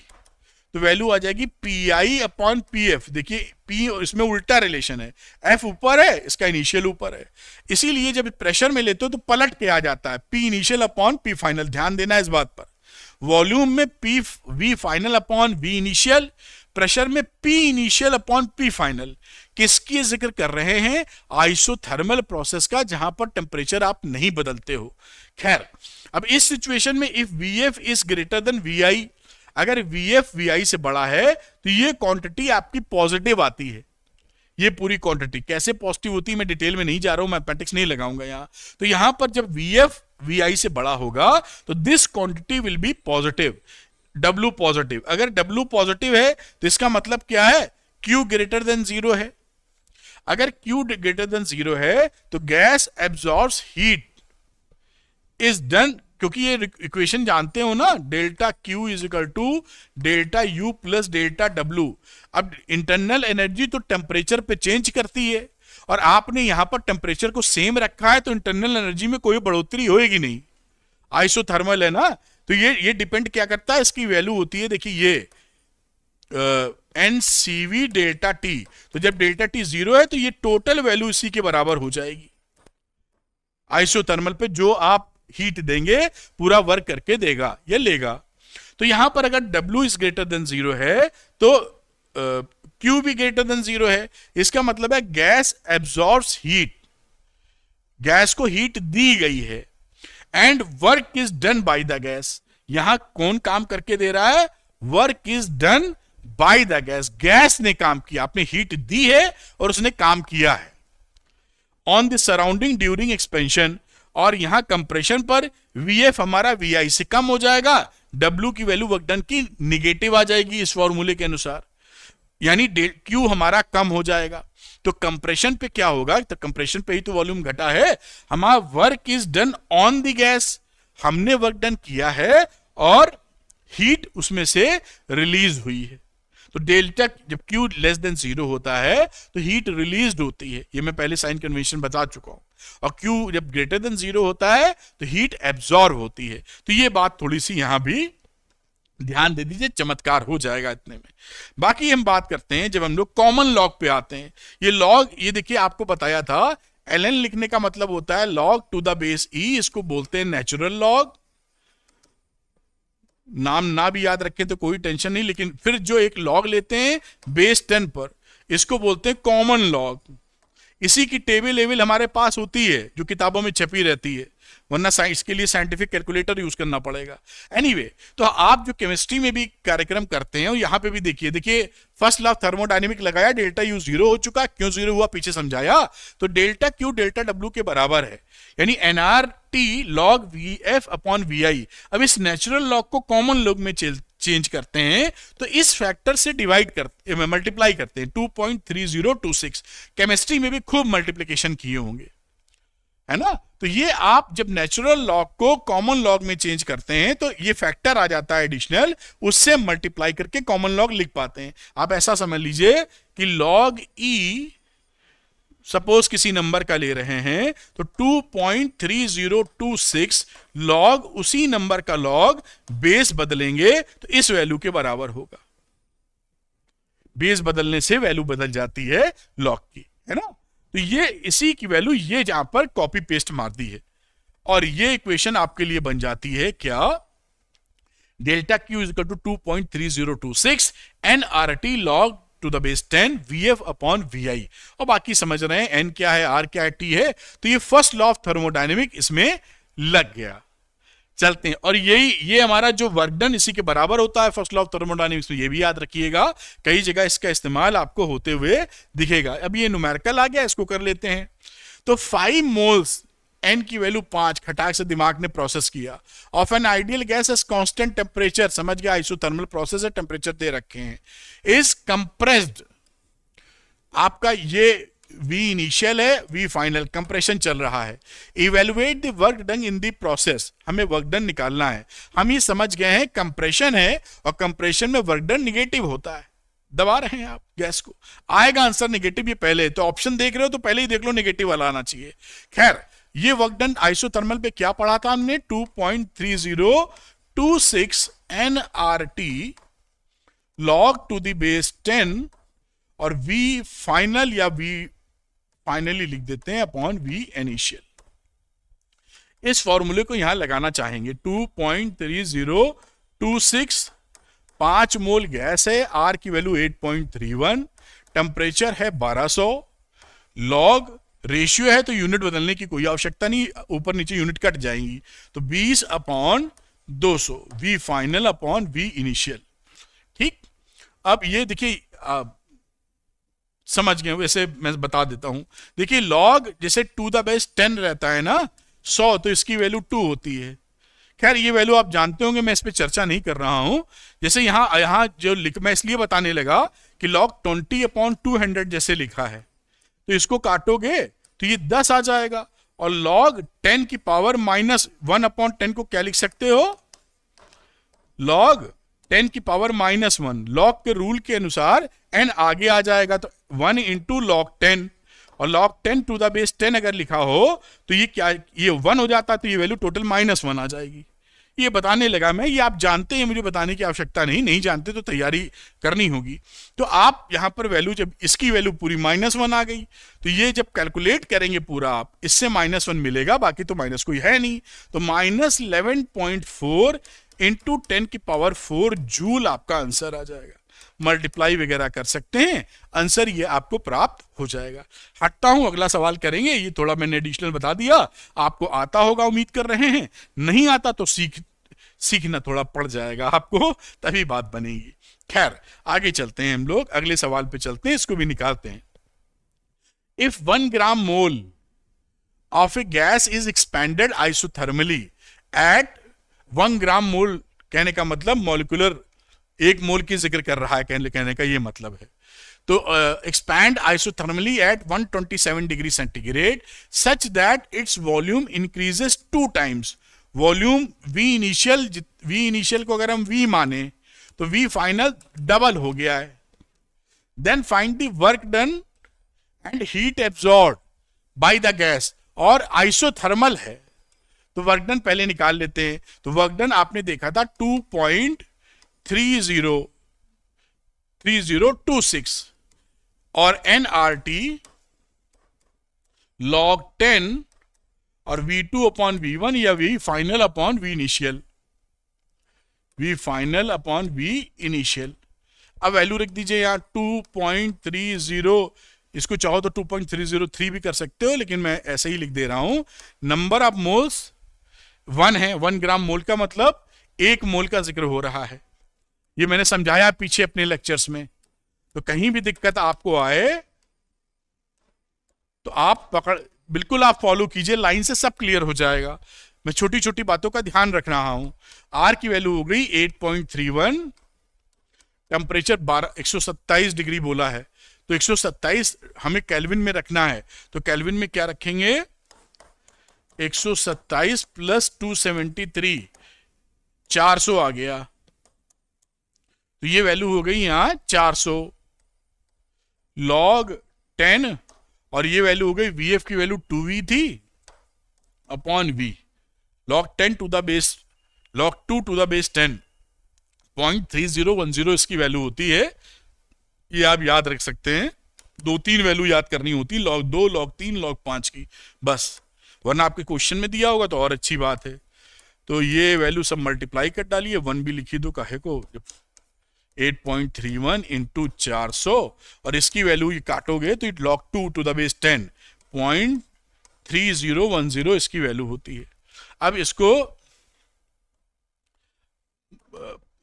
तो वैल्यू आ जाएगी PI अपॉन PF। देखिए P इसमें उल्टा रिलेशन है, F ऊपर है, इसका इनिशियल ऊपर है, इसीलिए जब प्रेशर में लेते हो तो पलट के आ जाता है P initial upon P final. ध्यान देना इस बात पर। वॉल्यूम में V final upon V initial, pressure में P initial upon P final. किसकी जिक्र कर रहे हैं? आइसोथर्मल प्रोसेस का, जहां पर टेम्परेचर आप नहीं बदलते हो। खैर, अब इस सिचुएशन में if VF is greater than VI, अगर VF VI से बड़ा है तो ये क्वांटिटी आपकी पॉजिटिव आती है। ये पूरी क्वांटिटी कैसे पॉजिटिव होती है मैं डिटेल में नहीं जा रहा हूं, मैथमेटिक्स नहीं लगाऊंगा यहां। तो यहां पर जब VF VI से बड़ा होगा तो this quantity will be positive, W positive. अगर W पॉजिटिव है तो इसका मतलब क्या है? Q ग्रेटर देन 0 है। अगर Q ग्रेटर देन 0 है तो gas absorbs heat is done, क्योंकि ये इक्वेशन जानते हो ना, delta Q is equal to delta U plus delta W। अब इंटरनल एनर्जी तो टेम्परेचर पे चेंज करती है, और आपने यहां पर टेम्परेचर को सेम रखा है, तो इंटरनल एनर्जी में कोई बढ़ोतरी होएगी नहीं, आइसोथर्मल है ना। तो ये डिपेंड क्या करता है, इसकी वैल्यू होती है, देखिए ये NCV डेल्टा T। तो जब डेल्टा T 0 है तो ये टोटल वैल्यू इसी के बराबर हो जाएगी। आइसोथर्मल पे जो आप हीट देंगे पूरा वर्क करके देगा या लेगा। तो यहां पर अगर W इज ग्रेटर देन 0 है तो Q भी ग्रेटर देन 0 है, इसका मतलब है गैस एब्जॉर्ब्स हीट, गैस को हीट दी गई है, and work is done by the gas. यहां कौन काम करके दे रहा है? Work is done by the gas, gas ने काम किया, आपने हीट दी है और उसने काम किया है। On the surrounding during expansion, और यहां कंप्रेशन पर VF हमारा VI से कम हो जाएगा, W की वैल्यू वर्क डन की निगेटिव आ जाएगी इस फॉर्मूले के अनुसार, यानी Q हमारा कम हो जाएगा। तो कंप्रेशन पे क्या होगा? तो कंप्रेशन पे ही तो वॉल्यूम घटा है, हमारा work is done on the gas, हमने वर्क डन किया है और हीट उसमें से रिलीज हुई है। तो डेल्टा जब Q लेस देन 0 होता है तो हीट रिलीज होती है, ये मैं पहले साइन कन्वेंशन बता चुका हूं, और Q जब ग्रेटर देन 0 होता है तो हीट एब्जॉर्ब होती है। तो ये बात थोड़ी सी यहां भी ध्यान दे दीजिए, चमत्कार हो जाएगा इतने में। बाकी हम बात करते हैं जब हम लोग कॉमन लॉग पे आते हैं। ये लॉग, ये देखिए आपको बताया था ln लिखने का मतलब होता है log to the base E, इसको बोलते हैं नेचुरल लॉग। नाम ना भी याद रखें तो कोई टेंशन नहीं, लेकिन फिर जो एक लॉग लेते हैं बेस 10 पर, इसको बोलते हैं कॉमन लॉग। इसी की टेबल हमारे पास होती है जो किताबों में छपी रहती है, वरना इसके लिए साइंटिफिक कैलकुलेटर यूज करना पड़ेगा। एनीवे, तो आप जो केमिस्ट्री में भी कार्यक्रम करते हैं, यहां पे भी देखिए फर्स्ट लॉ थर्मोडायनेमिक लगाया, डेल्टा U 0 हो चुका, क्यों 0 हुआ पीछे समझाया, तो डेल्टा Q डेल्टा W के बराबर है, यानी NRT log VF upon VI। अब इस नेचुरल लॉग को कॉमन लॉग में चेंज करते हैं तो इस फैक्टर से डिवाइड करते, मल्टीप्लाई करते हैं, 2.3026। केमिस्ट्री में भी खूब मल्टीप्लिकेशन किए होंगे, है ना। तो ये आप जब नेचुरल लॉग को कॉमन लॉग में चेंज करते हैं तो ये फैक्टर आ जाता है एडिशनल, उससे मल्टीप्लाई करके कॉमन लॉग लिख पाते हैं। आप ऐसा समझ लीजिए कि लॉग E सपोज किसी नंबर का ले रहे हैं तो 2.3026 लॉग उसी नंबर का लॉग, बेस बदलेंगे तो इस वैल्यू के बराबर होगा। बेस बदलने से वैल्यू बदल जाती है लॉग की, है ना। तो ये इसी की वैल्यू ये जहां पर कॉपी पेस्ट मार दी है, और ये इक्वेशन आपके लिए बन जाती है क्या? Delta Q is equal to 2.3026 NRT log to the base 10 VF upon VI, और बाकी समझ रहे हैं N क्या है, R क्या है, T है, तो ये फर्स्ट लॉ ऑफ थर्मोडायनेमिक इसमें लग गया। चलते हैं, और ये हमारा जो वर्क डन इसी के बराबर होता है फर्स्ट लॉ ऑफ थर्मोडायनेमिक्स में, ये भी याद रखिएगा, कई जगह इसका इस्तेमाल आपको होते हुए दिखेगा। अब ये न्यूमेरिकल आ गया, इसको कर लेते हैं। तो 5 मोल्स N की वैल्यू 5 खटाक से दिमाग ने प्रोसेस किया of an ideal gas as constant temperature, समझ गया आइसोथर्मल प्रोसेस है, टेम्परेचर दे रखे हैं, इज कंप्रेस्ड, आपका ये V इनिशियल है, V फाइनल, कंप्रेशन चल रहा है। Evaluate the work done in the process, हमें वर्क डन निकालना है। हम ये समझ गए हैं कंप्रेशन है, और कंप्रेशन में वर्क डन निगेटिव होता है, दबा रहे हैं आप गैस को, आएगा आंसर निगेटिव। ये पहले तो ऑप्शन देख रहे हो तो पहले ही देख लो निगेटिव वाला आना चाहिए। खैर, ये वर्क डन आइसोथर्मल पे क्या पढ़ा था हमने, 2.3026 nRT log to the base 10, और V फाइनल या V फाइनली लिख देते हैं अपॉन V इनिशियल। इस फॉर्मूले को यहां लगाना चाहेंगे, 2.3026, 5 मोल गैस है, R की वैल्यू 8.31, टेम्परेचर है 1200, लॉग रेशियो है तो यूनिट बदलने की कोई आवश्यकता नहीं, ऊपर नीचे यूनिट कट जाएंगी, तो 20 upon 200, V final upon V initial. ठीक, अब ये देखिए समझ गए, वैसे मैं बता देता हूं। देखिए लॉग जैसे टू द बेस 10 रहता है ना 100, तो इसकी वैल्यू 2 होती है। खैर ये वैल्यू आप जानते होंगे, मैं इस पर चर्चा नहीं कर रहा हूं। जैसे यहां जो मैं इसलिए बताने लगा कि लॉग 20 अपॉन 200 जैसे लिखा है, तो इसको काटोगे तो ये 10 आ जाएगा, और लॉग 10 की पावर -1 अपॉन 10 को क्या लिख सकते हो, लॉग 10 की पावर -1, लॉग के रूल के अनुसार n आगे आ जाएगा, तो 1 इंटू लॉग 10, और लॉग 10 टू द बेस 10 अगर लिखा हो तो ये क्या, ये 1 हो जाता, तो ये वैल्यू टोटल -1 आ जाएगी। ये बताने लगा मैं, ये आप जानते हैं, मुझे बताने की आवश्यकता नहीं जानते तो तैयारी करनी होगी। तो आप यहां पर वैल्यू, जब इसकी वैल्यू पूरी -1 आ गई, तो ये जब कैलकुलेट करेंगे पूरा आप, इससे -1 मिलेगा, बाकी तो माइनस कोई है नहीं, तो -11.4 इंटू 10 की पावर 4 जूल आपका आंसर आ जाएगा। मल्टीप्लाई वगैरह कर सकते हैं, आंसर ये आपको प्राप्त हो जाएगा। हटता हूं, अगला सवाल करेंगे। ये थोड़ा मैंने एडिशनल बता दिया, आपको आता होगा उम्मीद कर रहे हैं, नहीं आता तो सीखना थोड़ा पड़ जाएगा आपको, तभी बात बनेगी। खैर आगे चलते हैं, हम लोग अगले सवाल पे चलते हैं, इसको भी निकालते हैं। If 1 gram mole of a gas is expanded isothermally at 1 gram mole, कहने का मतलब मॉलिक्यूलर 1 मोल की जिक्र कर रहा है, कहने का ये मतलब है। तो expand isothermally at 127 degree centigrade such that its volume increases 2 times. Volume V initial को अगर हम V माने तो V फाइनल डबल हो गया है। Then find the work done and heat absorb by the gas, और आइसोथर्मल है तो वर्क डन पहले निकाल लेते हैं। तो वर्क डन आपने देखा था 2.3026, और nRT log 10 और V2 अपॉन V1 या V final upon V initial, V final upon V initial. अब वैल्यू रख दीजिए यहाँ 2.30, इसको चाहो तो 2.303 भी कर सकते हो, लेकिन मैं ऐसे ही लिख दे रहा हूं। नंबर ऑफ मोल्स 1 है, 1 ग्राम मोल का मतलब 1 मोल का जिक्र हो रहा है। ये मैंने समझाया पीछे अपने लेक्चर्स में, तो कहीं भी दिक्कत आपको आए तो आप बिल्कुल आप फॉलो कीजिए, लाइन से सब क्लियर हो जाएगा। मैं छोटी छोटी बातों का ध्यान रख रहा हूं। आर की वैल्यू हो गई 8.31, टेम्परेचर 127 डिग्री बोला है, तो 127 हमें केल्विन में रखना है, तो केल्विन में क्या रखेंगे, 127 प्लस 273, 400 आ गया, तो ये वैल्यू हो गई यहां 400 लॉग 10, और ये वैल्यू हो गई VF की वैल्यू 2V थी upon V, log 10 to the base, log 2 to the base 10, 0.3010 इसकी वैल्यू होती है। ये आप याद रख सकते हैं, 2-3 वैल्यू याद करनी होती, लॉग 2, लॉग 3, लॉग 5 की बस, वरना आपके क्वेश्चन में दिया होगा तो और अच्छी बात है। तो ये वैल्यू सब मल्टीप्लाई कर डालिए, 1 भी लिखी दो, काहे को, 8.31 इंटू 400 और इसकी वैल्यू ये काटोगे तो it log 2 to the base 10 0.3010 इसकी वैल्यू होती है। अब इसको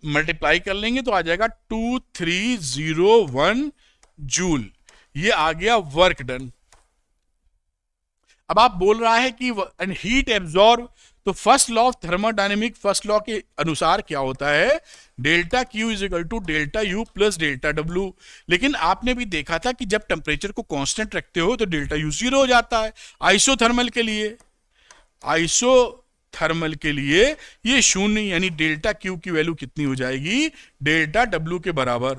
मल्टीप्लाई कर लेंगे तो आ जाएगा 2301 जूल। ये आ गया वर्क डन। अब आप बोल रहा है कि हीट एब्जॉर्ब, तो first law of thermodynamic first law के अनुसार क्या होता है, delta Q is equal to delta U plus delta W. लेकिन आपने भी देखा था कि जब टेम्परेचर को कांस्टेंट रखते हो तो डेल्टा यू 0 हो जाता है। आइसोथर्मल के लिए ये शून्य, यानी डेल्टा क्यू की वैल्यू कितनी हो जाएगी, डेल्टा डब्ल्यू के बराबर।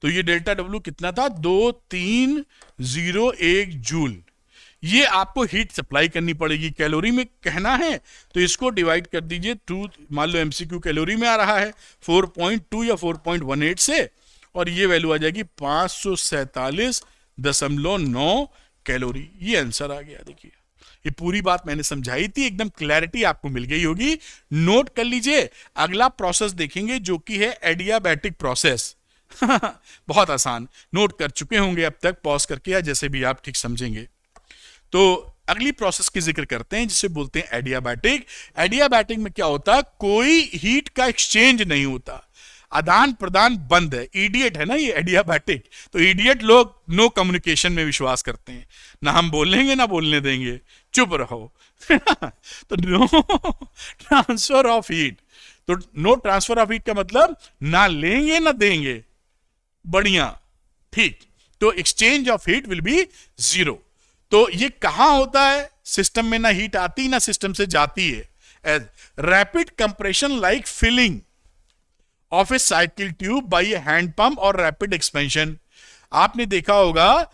तो ये डेल्टा डब्ल्यू कितना था, 2301 जूल। ये आपको हीट सप्लाई करनी पड़ेगी, कैलोरी में कहना है तो इसको डिवाइड कर दीजिए 2, मान लो एमसीक्यू कैलोरी में आ रहा है 4.2 या 4.18 से, और ये वैल्यू आ जाएगी 547.9 कैलोरी। ये आंसर आ गया। देखिए ये पूरी बात मैंने समझाई थी, एकदम क्लैरिटी आपको मिल गई होगी। नोट कर लीजिए, अगला प्रोसेस देखेंगे जो कि है एडियाबैटिक प्रोसेस। बहुत आसान, नोट कर चुके होंगे अब तक, पॉज करके या जैसे भी आप ठीक समझेंगे। तो अगली प्रोसेस की जिक्र करते हैं जिसे बोलते हैं एडियाबैटिक। एडियाबैटिक में क्या होता है, कोई हीट का एक्सचेंज नहीं होता, आदान प्रदान बंद है। इडियट है ना ये एडियाबैटिक, तो इडियट लोग नो कम्युनिकेशन में विश्वास करते हैं, ना हम बोलेंगे ना बोलने देंगे, चुप रहो। तो नो ट्रांसफर ऑफ हीट, तो नो ट्रांसफर ऑफ हीट का मतलब ना लेंगे ना देंगे, बढ़िया, ठीक। तो exchange of heat will be 0। तो ये कहां होता है, सिस्टम में ना हीट आती ना सिस्टम से जाती है। As rapid compression like filling of a cycle tube by a hand pump और रैपिड एक्सपेंशन। आपने देखा होगा,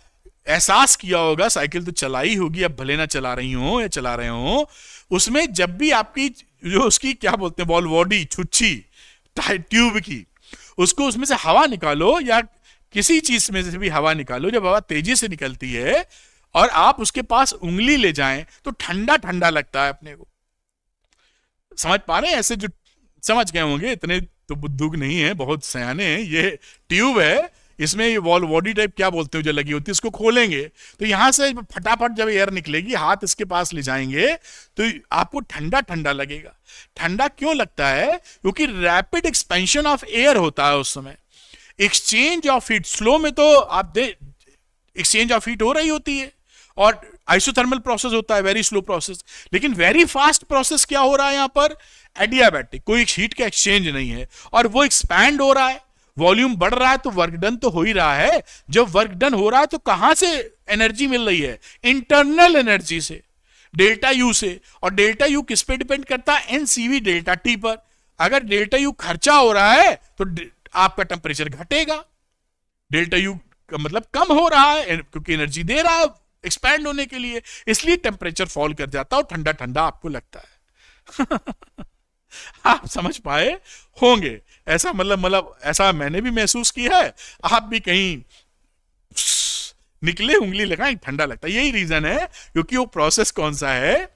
एहसास किया होगा, साइकिल तो चलाई होगी, अब भले ना चला रही हो या चला रहे हो, उसमें जब भी आपकी जो उसकी क्या बोलते हैं बॉल बॉडी छुच्छी ट्यूब की, उसको उसमें से हवा निकालो या किसी चीज में से भी हवा निकालो, जब हवा तेजी से निकलती है और आप उसके पास उंगली ले जाएं तो ठंडा ठंडा लगता है अपने को। समझ पा रहे हैं? ऐसे जो समझ गए होंगे, इतने तो बुद्धूक नहीं है, बहुत सयाने हैं। ये ट्यूब है, इसमें ये वॉल बॉडी टाइप क्या बोलते हो जो लगी होती है, इसको खोलेंगे तो यहां से फटाफट जब एयर निकलेगी, हाथ इसके पास ले जाएंगे तो आपको ठंडा ठंडा लगेगा। ठंडा क्यों लगता है, क्योंकि रैपिड एक्सपेंशन ऑफ एयर होता है उस समय। एक्सचेंज ऑफ हीट स्लो में तो आप एक्सचेंज ऑफ हीट हो रही होती है और आइसोथर्मल प्रोसेस होता है, वेरी स्लो प्रोसेस। लेकिन वेरी फास्ट प्रोसेस क्या हो रहा है यहां पर, एडियाबैटिक, कोई हीट का एक्सचेंज नहीं है और वो एक्सपैंड हो रहा है, वॉल्यूम बढ़ रहा है, तो वर्क डन तो हो ही रहा है। जब वर्क डन हो रहा है तो कहां से एनर्जी मिल रही है, इंटरनल एनर्जी से, डेल्टा यू से। और डेल्टा यू किस पे डिपेंड करता है, एनसीवी डेल्टा टी पर। अगर डेल्टा यू खर्चा हो रहा है तो आपका टेम्परेचर घटेगा, डेल्टा यू का मतलब कम हो रहा है क्योंकि एनर्जी दे रहा है एक्सपैंड होने के लिए, इसलिए टेम्परेचर फॉल कर जाता है और ठंडा ठंडा आपको लगता है। आप समझ पाए होंगे, ऐसा मतलब ऐसा मैंने भी महसूस किया है, आप भी कहीं निकले उंगली लगाएं ठंडा लगता है। यही रीजन है क्योंकि वो प्रोसेस कौन सा है,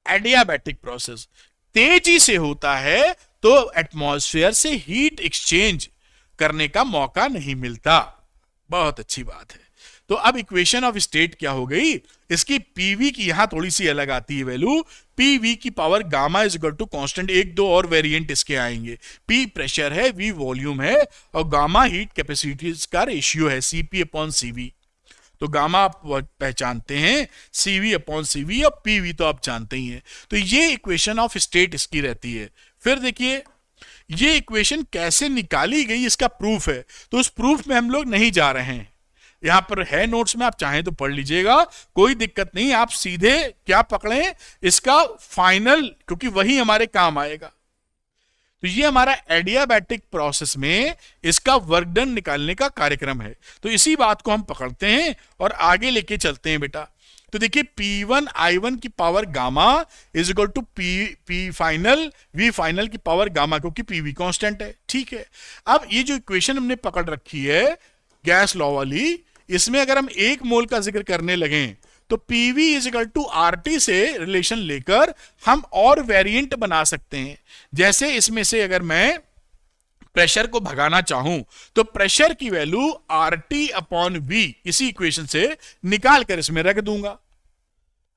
एडियाबैटिक प्रोसेस। तेजी से होता है तो एटमॉस्फेयर से हीट एक्सचेंज करने का मौका नहीं मिलता। बहुत अच्छी बात है। तो अब इक्वेशन ऑफ स्टेट क्या हो गई, इसकी पीवी की यहां थोड़ी सी अलग आती है वैल्यू, पीवी की power gamma is equal to constant. एक दो और वेरिएंट इसके आएंगे, पी प्रेशर है, वी वॉल्यूम है और गामा हीट कैपेसिटी का रेशियो है, सीपी अपॉन सीवी। तो गामा आप पहचानते हैं, सीवी अपॉन सीवी, और पीवी तो आप जानते ही हैं। तो ये इक्वेशन ऑफ स्टेट इसकी रहती है। फिर देखिए ये इक्वेशन कैसे निकाली गई, इसका प्रूफ है। तो उस प्रूफ में हम लोग नहीं जा रहे हैं, यहां पर है नोट्स में, आप चाहें तो पढ़ लीजिएगा, कोई दिक्कत नहीं। आप सीधे क्या पकड़ें, इसका फाइनल, क्योंकि वही हमारे काम आएगा। तो ये हमारा एडियाबैटिक प्रोसेस में इसका वर्क डन निकालने का कार्यक्रम है। तो इसी बात को हम पकड़ते हैं और आगे लेके चलते हैं बेटा। तो देखिए P1 I1 की power gamma is equal to P final V final की पावर गामा, क्योंकि पीवी कांस्टेंट है, ठीक है। अब ये जो इक्वेशन हमने पकड़ रखी है गैस लॉ वाली, इसमें अगर हम 1 मोल का जिक्र करने लगे तो PV is equal to RT से रिलेशन लेकर हम और वेरिएंट बना सकते हैं। जैसे इसमें से अगर मैं प्रेशर को भगाना चाहूं तो प्रेशर की वैल्यू RT अपॉन V इसी इक्वेशन से निकाल कर इसमें रख दूंगा,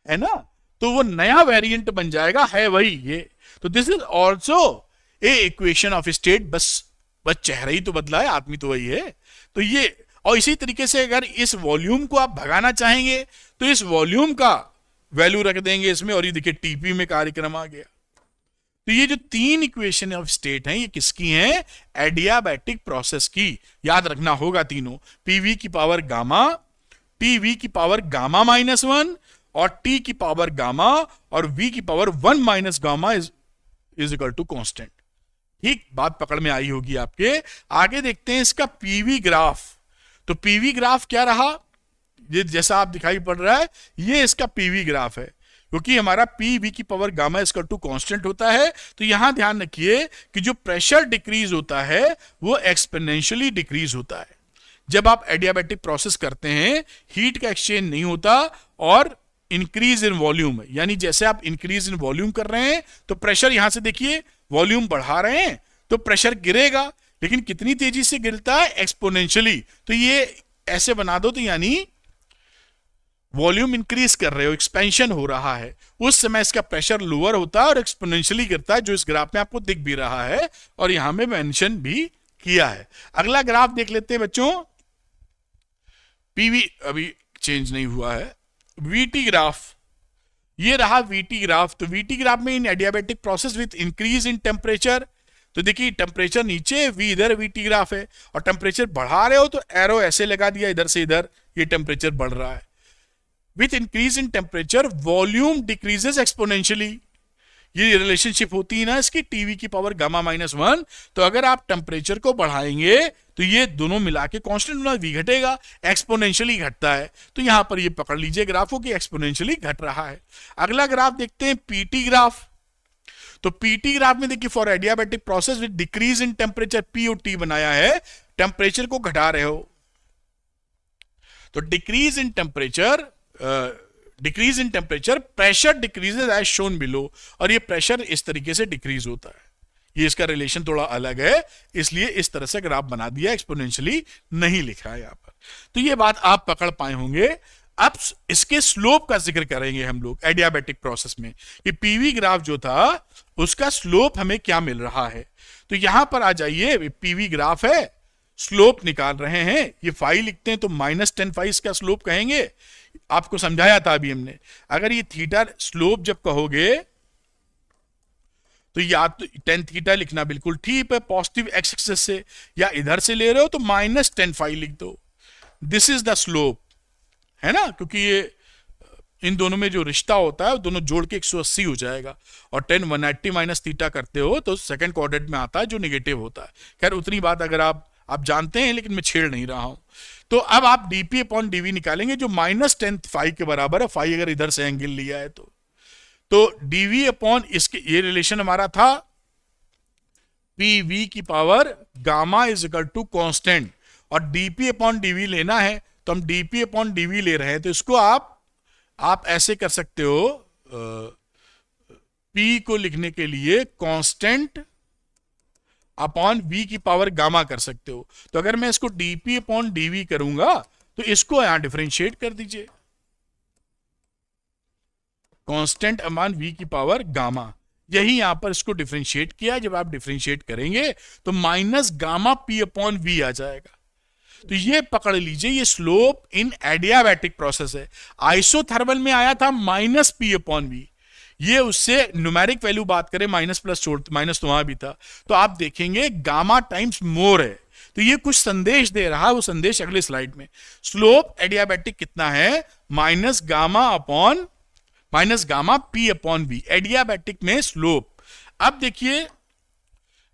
है ना। तो वो नया वेरिएंट बन जाएगा, है वही ये। तो this is also a equation of state, बस चेहरा ही तो बदला है, आदमी तो वही है। तो ये, और इसी तरीके से अगर इस वॉल्यूम को आप भगाना चाहेंगे तो इस वॉल्यूम का वैल्यू रख देंगे इसमें, और ये देखिए टीपी में कार्यक्रम आ गया। तो ये जो तीन इक्वेशन ऑफ स्टेट हैं ये किसकी हैं? एडियाबैटिक प्रोसेस की। याद रखना होगा तीनों, पीवी की पावर गामा, टीवी की पावर गामा -1 और टी की पावर गामा और वी की power 1 minus gamma is equal to constant. ठीक, बात पकड़ में आई होगी आपके। आगे देखते हैं इसका पीवी ग्राफ। तो पीवी ग्राफ क्या रहा? ये जैसा आप दिखाई पड़ रहा है, ये इसका पीवी ग्राफ है, क्योंकि हमारा पीवी की power gamma equal to constant होता है। तो यहां ध्यान रखिए कि जो प्रेशर डिक्रीज होता है वो एक्सपोनेंशियली डिक्रीज होता है। जब आप एडियाबैटिक प्रोसेस करते हैं हीट का एक्सचेंज नहीं होता और इंक्रीज इन वॉल्यूम, यानी जैसे आप इंक्रीज इन वॉल्यूम कर रहे हैं तो प्रेशर, यहां से देखिए वॉल्यूम बढ़ा रहे हैं तो प्रेशर गिरेगा, लेकिन कितनी तेजी से गिरता है? एक्सपोनेंशियली। तो ये ऐसे बना दो, तो यानी वॉल्यूम इंक्रीज कर रहे हो, एक्सपेंशन हो रहा है, उस समय इसका प्रेशर लोअर होता है और एक्सपोनेंशियली गिरता है, जो इस ग्राफ में आपको दिख भी रहा है और यहां में मेंशन भी किया है। अगला ग्राफ देख लेते हैं बच्चों, पीवी अभी चेंज नहीं हुआ है, वीटी ग्राफ। ये रहा वीटी ग्राफ। तो वीटी ग्राफ में in adiabatic process with increase in temperature, तो देखिए टेम्परेचर नीचे, वी इधर, वीटी ग्राफ है, और टेम्परेचर बढ़ा रहे हो तो एरो ऐसे लगा दिया इधर से इधर, ये टेम्परेचर बढ़ रहा है। With increase in temperature volume decreases exponentially, ये रिलेशनशिप होती है ना इसकी, टीवी की पावर गामा -1। तो अगर आप टेम्परेचर को बढ़ाएंगे तो ये दोनों मिला के कांस्टेंट होना, वी घटेगा, एक्सपोनेंशियली घटता है। तो यहां पर ये पकड़ लीजिए ग्राफ को कि एक्सपोनेंशियली घट रहा है। अगला ग्राफ देखते हैं पीटी ग्राफ। तो पीटी ग्राफ में देखिए for adiabatic process with decrease in temperature, P और टी बनाया है, टेम्परेचर को घटा रहे हो तो decrease in temperature pressure decreases as shown below, और ये प्रेशर इस तरीके से डिक्रीज होता है। ये इसका रिलेशन थोड़ा अलग है, इसलिए इस तरह से ग्राफ बना दिया, एक्सपोनेंशियली नहीं लिखा है यहां पर। तो ये बात आप पकड़ पाए होंगे। अब इसके स्लोप का जिक्र करेंगे हम लोग एडियाबैटिक प्रोसेस में, कि पीवी ग्राफ जो था उसका स्लोप हमें क्या मिल रहा है। तो यहां पर आ जाइए, पीवी ग्राफ है, स्लोप निकाल रहे हैं, ये फाई लिखते हैं तो -10 फाई इसका स्लोप कहेंगे। आपको समझाया था अभी हमने, अगर ये थीटा स्लोप जब कहोगे तो या तो tan थीटा लिखना बिल्कुल ठीक है पॉजिटिव एक्स एक्सिस से, या इधर से ले रहे हो तो -10 फाई लिख दो। दिस इज द स्लोप, है ना, क्योंकि ये इन दोनों में जो रिश्ता होता है दोनों जोड़ के 180 हो जाएगा, और tan 180 माइनस थीटा करते हो तो सेकंड क्वाड्रेंट में आता है जो नेगेटिव होता है। खैर उतनी बात अगर आप जानते हैं, लेकिन मैं छेड़ नहीं रहा हूं। तो अब आप dp अपॉन dv निकालेंगे जो -10 फाई के बराबर है, फाई अगर इधर से एंगल लिया है तो dv अपॉन इसके, ये रिलेशन हमारा था pv की power gamma is equal to constant, और dp अपॉन dv लेना है तो हम dp अपॉन dv ले रहे हैं। तो इसको आप ऐसे कर सकते हो, p को लिखने के लिए कांस्टेंट अपॉन v की पावर गामा कर सकते हो। तो अगर मैं इसको dp अपॉन dv करूंगा तो इसको यहां डिफरेंशिएट कर दीजिए, कांस्टेंट अपॉन v की पावर गामा, यही यहां पर इसको डिफरेंशिएट किया। जब आप डिफरेंशिएट करेंगे तो minus gamma p upon v आ जाएगा। तो ये पकड़ लीजिए, ये स्लोप इन एडियाबैटिक प्रोसेस है। आइसोथर्मल में आया था -p अपॉन v, ये उससे न्यूमेरिक वैल्यू बात करें माइनस प्लस छोड़, माइनस तो वहां भी था, तो आप देखेंगे गामा टाइम्स मोर है। तो ये कुछ संदेश दे रहा है, वो संदेश अगले स्लाइड में। स्लोप एडियाबैटिक कितना है? Minus gamma p upon v, adiabatic में स्लोप। अब देखिए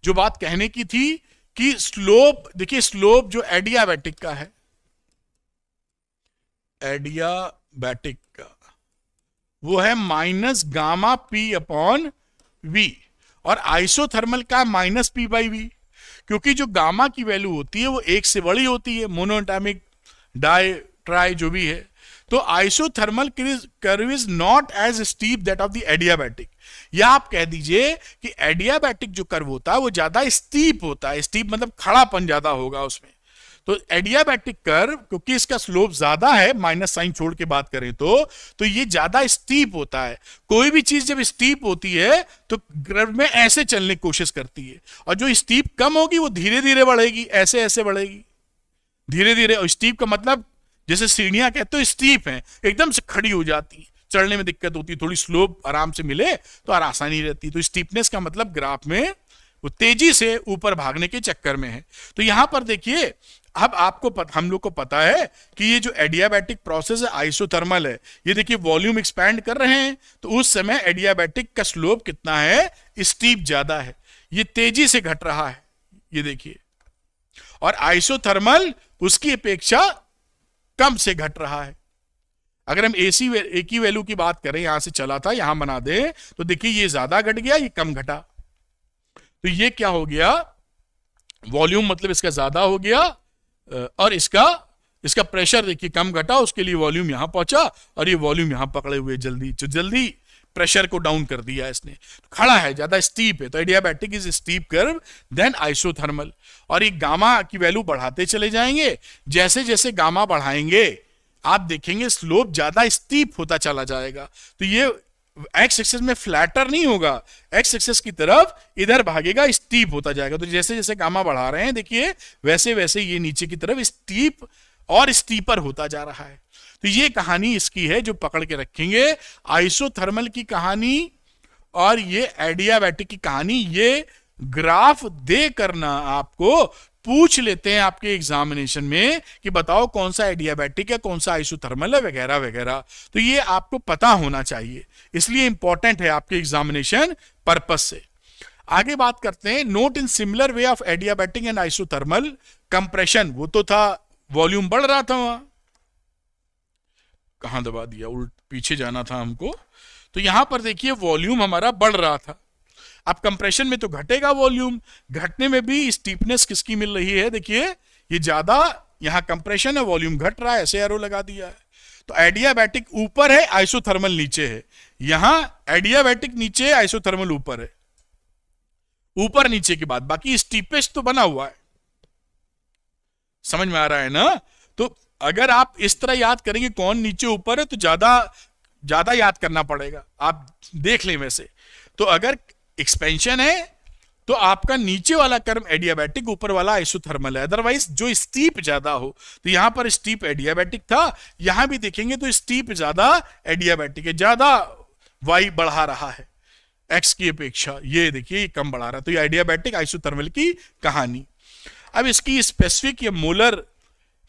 जो बात कहने की थी कि स्लोप, देखिए स्लोप जो एडियाबैटिक का है, एडियाबैटिक का वो है -गामा p अपॉन v, और आइसोथर्मल का -p/v, क्योंकि जो गामा की वैल्यू होती है वो 1 से बड़ी होती है, मोनोएटॉमिक, डाई, ट्राई जो भी है। तो isothermal curve is not as steep that of the adiabatic, या आप कह दीजिए कि एडियाबैटिक जो कर्व होता है वो ज्यादा स्टीप होता है, स्टीप मतलब खड़ापन ज्यादा होगा उसमें। तो एडियाबैटिक कर्व क्योंकि इसका स्लोप ज्यादा है, माइनस साइन छोड़ के बात करें तो ये ज्यादा स्टीप होता है। कोई भी चीज जब स्टीप होती है तो कर्व में ऐसे चलने की कोशिश करती है, और जो स्टीप कम होगी वो धीरे धीरे बढ़ेगी, ऐसे ऐसे बढ़ेगी धीरे धीरे। और स्टीप का मतलब जैसे सीढ़ियां कहते हो स्टीप है, एकदम से खड़ी हो जाती है, चढ़ने में दिक्कत होती है, थोड़ी स्लोप आराम से मिले तो आसानी रहती है। तो स्टीपनेस का मतलब ग्राफ में वो तेजी से ऊपर भागने के चक्कर में है। तो यहां पर देखिए, अब आपको हम लोग को पता है कि ये जो एडियाबैटिक प्रोसेस है आइसोथर्मल है। ये देखिए वॉल्यूम एक्सपैंड कर रहे हैं तो उस समय एडियाबैटिक का स्लोप कितना है, स्टीप ज्यादा है, ये तेजी से घट रहा है, ये देखिए। और आइसोथर्मल उसकी अपेक्षा कम से घट रहा है। अगर हम ए की वैल्यू की बात करें, यहां से चला था यहां बना दे तो देखिए ये ज्यादा घट गया, ये कम घटा। तो ये क्या हो गया, वॉल्यूम मतलब इसका ज्यादा हो गया, और इसका प्रेशर देखिए कम घटा, उसके लिए वॉल्यूम यहां पहुंचा और ये वॉल्यूम यहां पकड़े हुए जल्दी प्रेशर को डाउन कर दिया इसने, खड़ा है, ज्यादा स्टीप है। तो adiabatic is steep curve then isothermal. और ये गामा की वैल्यू बढ़ाते चले जाएंगे, जैसे जैसे गामा बढ़ाएंगे आप देखेंगे स्लोप ज्यादा स्टीप होता चला जाएगा। तो ये एक्स एक्सिस में फ्लैटर नहीं होगा, एक्स एक्सिस की तरफ इधर भागेगा, स्टीप होता जाएगा। तो जैसे जैसे गामा बढ़ा रहे हैं देखिए वैसे वैसे ये नीचे की तरफ स्टीप और स्टीपर होता जा रहा है। तो ये कहानी इसकी है जो पकड़ के रखेंगे, आइसोथर्मल की कहानी और ये एडियाबैटिक की कहानी। ये ग्राफ दे करना आपको पूछ लेते हैं आपके एग्जामिनेशन में कि बताओ कौन सा एडियाबैटिक है, कौन सा आइसोथर्मल है, वगैरह वगैरह। तो ये आपको पता होना चाहिए, इसलिए इंपॉर्टेंट है आपके एग्जामिनेशन पर्पस से। आगे बात करते हैं, note in similar way of adiabatic and isothermal compression. वो तो था वॉल्यूम बढ़ रहा था, वहां कहां दबा दिया, उल्ट पीछे जाना था हमको। तो यहां पर देखिए वॉल्यूम हमारा बढ़ रहा था। अब कंप्रेशन में तो घटेगा वॉल्यूम, घटने में भी स्टीपनेस किसकी मिल रही है, देखिए ये ज्यादा, यहां कंप्रेशन है वॉल्यूम घट रहा है, ऐसे एरो लगा दिया है। तो एडियाबैटिक ऊपर है, आइसोथर्मल नीचे है। यहां एडियाबैटिक नीचे है, आइसोथर्मल ऊपर है। ऊपर नीचे की बात, बाकी स्टीपेस्ट तो बना हुआ है, समझ में आ रहा है ना। तो अगर आप इस तरह याद करेंगे कौन नीचे ऊपर है तो ज्यादा याद करना पड़ेगा, आप देख लें वैसे। तो अगर एक्सपेंशन है तो आपका नीचे वाला कर्व एडियाबैटिक, ऊपर वाला आइसोथर्मल है। अदरवाइज जो स्टीप ज्यादा हो, तो यहां पर स्टीप एडियाबैटिक था, यहां भी देखेंगे तो स्टीप ज्यादा एडियाबैटिक है, ज्यादा वाई बढ़ा रहा है एक्स की अपेक्षा, ये देखिए ये कम बढ़ा रहा है। तो ये एडियाबैटिक आइसोथर्मल की कहानी। अब इसकी स्पेसिफिक या मोलर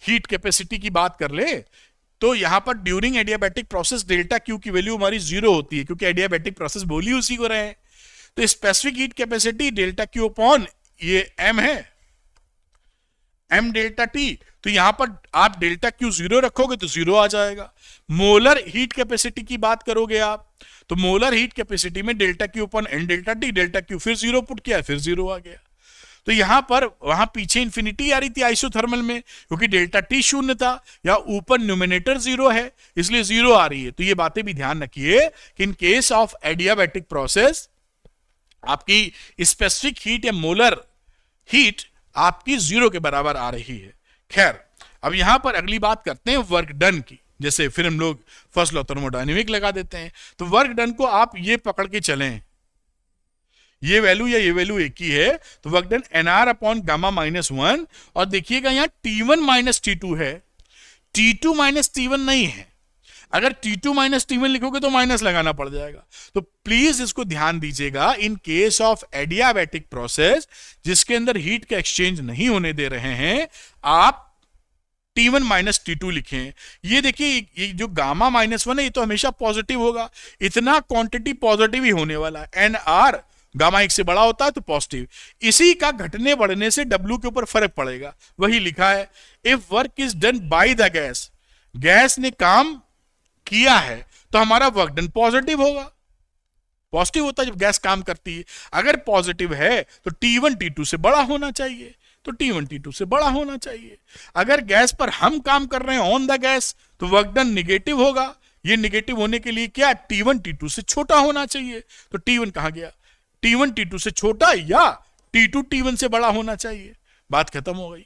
हीट कैपेसिटी की बात कर ले तो यहां पर during adiabatic process delta Q की वैल्यू हमारी 0 होती है, क्योंकि एडियाबैटिक प्रोसेस बोली उसी को रहे हैं। तो specific heat capacity delta Q upon ये एम है, एम डेल्टा टी। तो यहां पर आप डेल्टा क्यू 0 रखोगे तो 0 आ जाएगा। मोलर हीट कैपेसिटी की बात करोगे आप तो मोलर हीट कैपेसिटी में delta Q upon N delta T, delta Q फिर 0 पुट किया, फिर 0 आ गया। तो यहां पर वहां पीछे इंफिनिटी आ रही थी आइसोथर्मल में, क्योंकि डेल्टा टी शून्य था, या ऊपर न्यूमिनेटर 0 है इसलिए 0 आ रही है। तो ये बातें भी ध्यान रखिए कि in case of adiabatic process आपकी स्पेसिफिक हीट या मोलर हीट आपकी 0 के बराबर आ रही है। खैर, अब यहां पर अगली बात करते हैं वर्क डन की। जैसे फिर हम लोग फर्स्ट लॉ थर्मोडायनेमिक लगा देते हैं, तो वर्क डन को आप ये पकड़ के चलें, ये वैल्यू या ये वैल्यू एक ही है, तो work done NR upon gamma -1। और देखिएगा यहां T1 माइनस T2 है, T2 माइनस T1 नहीं है। अगर T2 माइनस T1 लिखोगे तो माइनस लगाना पड़ जाएगा। तो प्लीज इसको ध्यान दीजिएगा, in case of adiabatic process जिसके अंदर हीट का एक्सचेंज नहीं होने दे रहे हैं, आप T1 माइनस T2 लिखें। ये देखिए ये जो गामा -1 है ये तो हमेशा पॉजिटिव होगा, इतना क्वांटिटी पॉजिटिव ही होने वाला है। एनआर गामा 1 से बड़ा होता है तो पॉजिटिव, इसी का घटने बढ़ने से W के ऊपर फर्क पड़ेगा, वही लिखा है। If work is done by the gas, gas ने काम किया है तो हमारा वर्क डन पॉजिटिव होगा, पॉजिटिव होता है जब गैस काम करती है। अगर पॉजिटिव है तो T1 T2 से बड़ा होना चाहिए, तो T1 T2 से बड़ा होना चाहिए। अगर गैस पर हम काम कर रहे हैं ऑन द गैस, तो वर्क डन निगेटिव होगा। ये निगेटिव होने के लिए क्या, T1 T2 से छोटा होना चाहिए। तो T1 कहां गया, T1 T2 से छोटा या T2 T1 से बड़ा होना चाहिए। बात खत्म हो गई।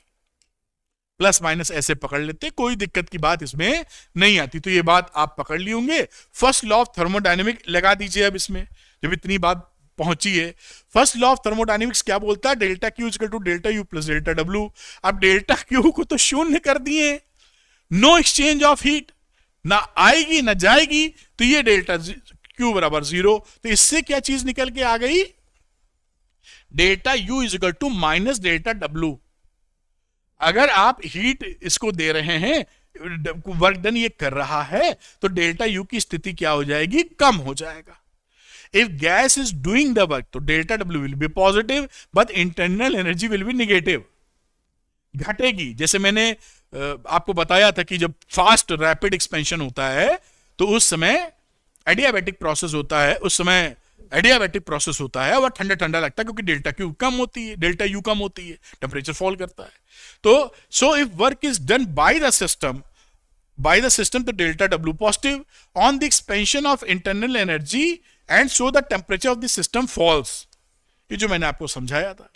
प्लस माइनस ऐसे पकड़ लेते, कोई दिक्कत की बात इसमें नहीं आती। तो ये बात आप पकड़ लिए होंगे। फर्स्ट लॉ ऑफ थर्मोडायनेमिक लगा दीजिए अब इसमें, जब इतनी बात पहुंची है। फर्स्ट लॉ ऑफ थर्मोडायनेमिक्स क्या बोलता है, delta Q equal to delta U plus delta W. अब डेल्टा क्यू को तो शून्य कर दिए, नो एक्सचेंज ऑफ हीट, ना आएगी ना जाएगी, तो ये डेल्टा क्यू बराबर 0। तो इससे क्या चीज निकल के आ गई, delta U is equal to minus delta W. अगर आप हीट इसको दे रहे हैं, वर्क डन ये कर रहा है, तो डेल्टा यू की स्थिति क्या हो जाएगी, कम हो जाएगा। If gas is doing the work, तो delta W will be positive but internal energy will be negative, घटेगी। जैसे मैंने आपको बताया था कि जब फास्ट रैपिड एक्सपेंशन होता है तो उस समय एडियाबैटिक प्रोसेस होता है, उस समय एडियाबैटिक प्रोसेस होता है और ठंडा ठंडा लगता है, क्योंकि डेल्टा क्यू कम होती है, डेल्टा यू कम होती है, टेम्परेचर फॉल करता है। तो so if work is done by the system, तो delta W positive on the expansion of internal energy and so the temperature of the system falls. ये जो मैंने आपको समझाया था।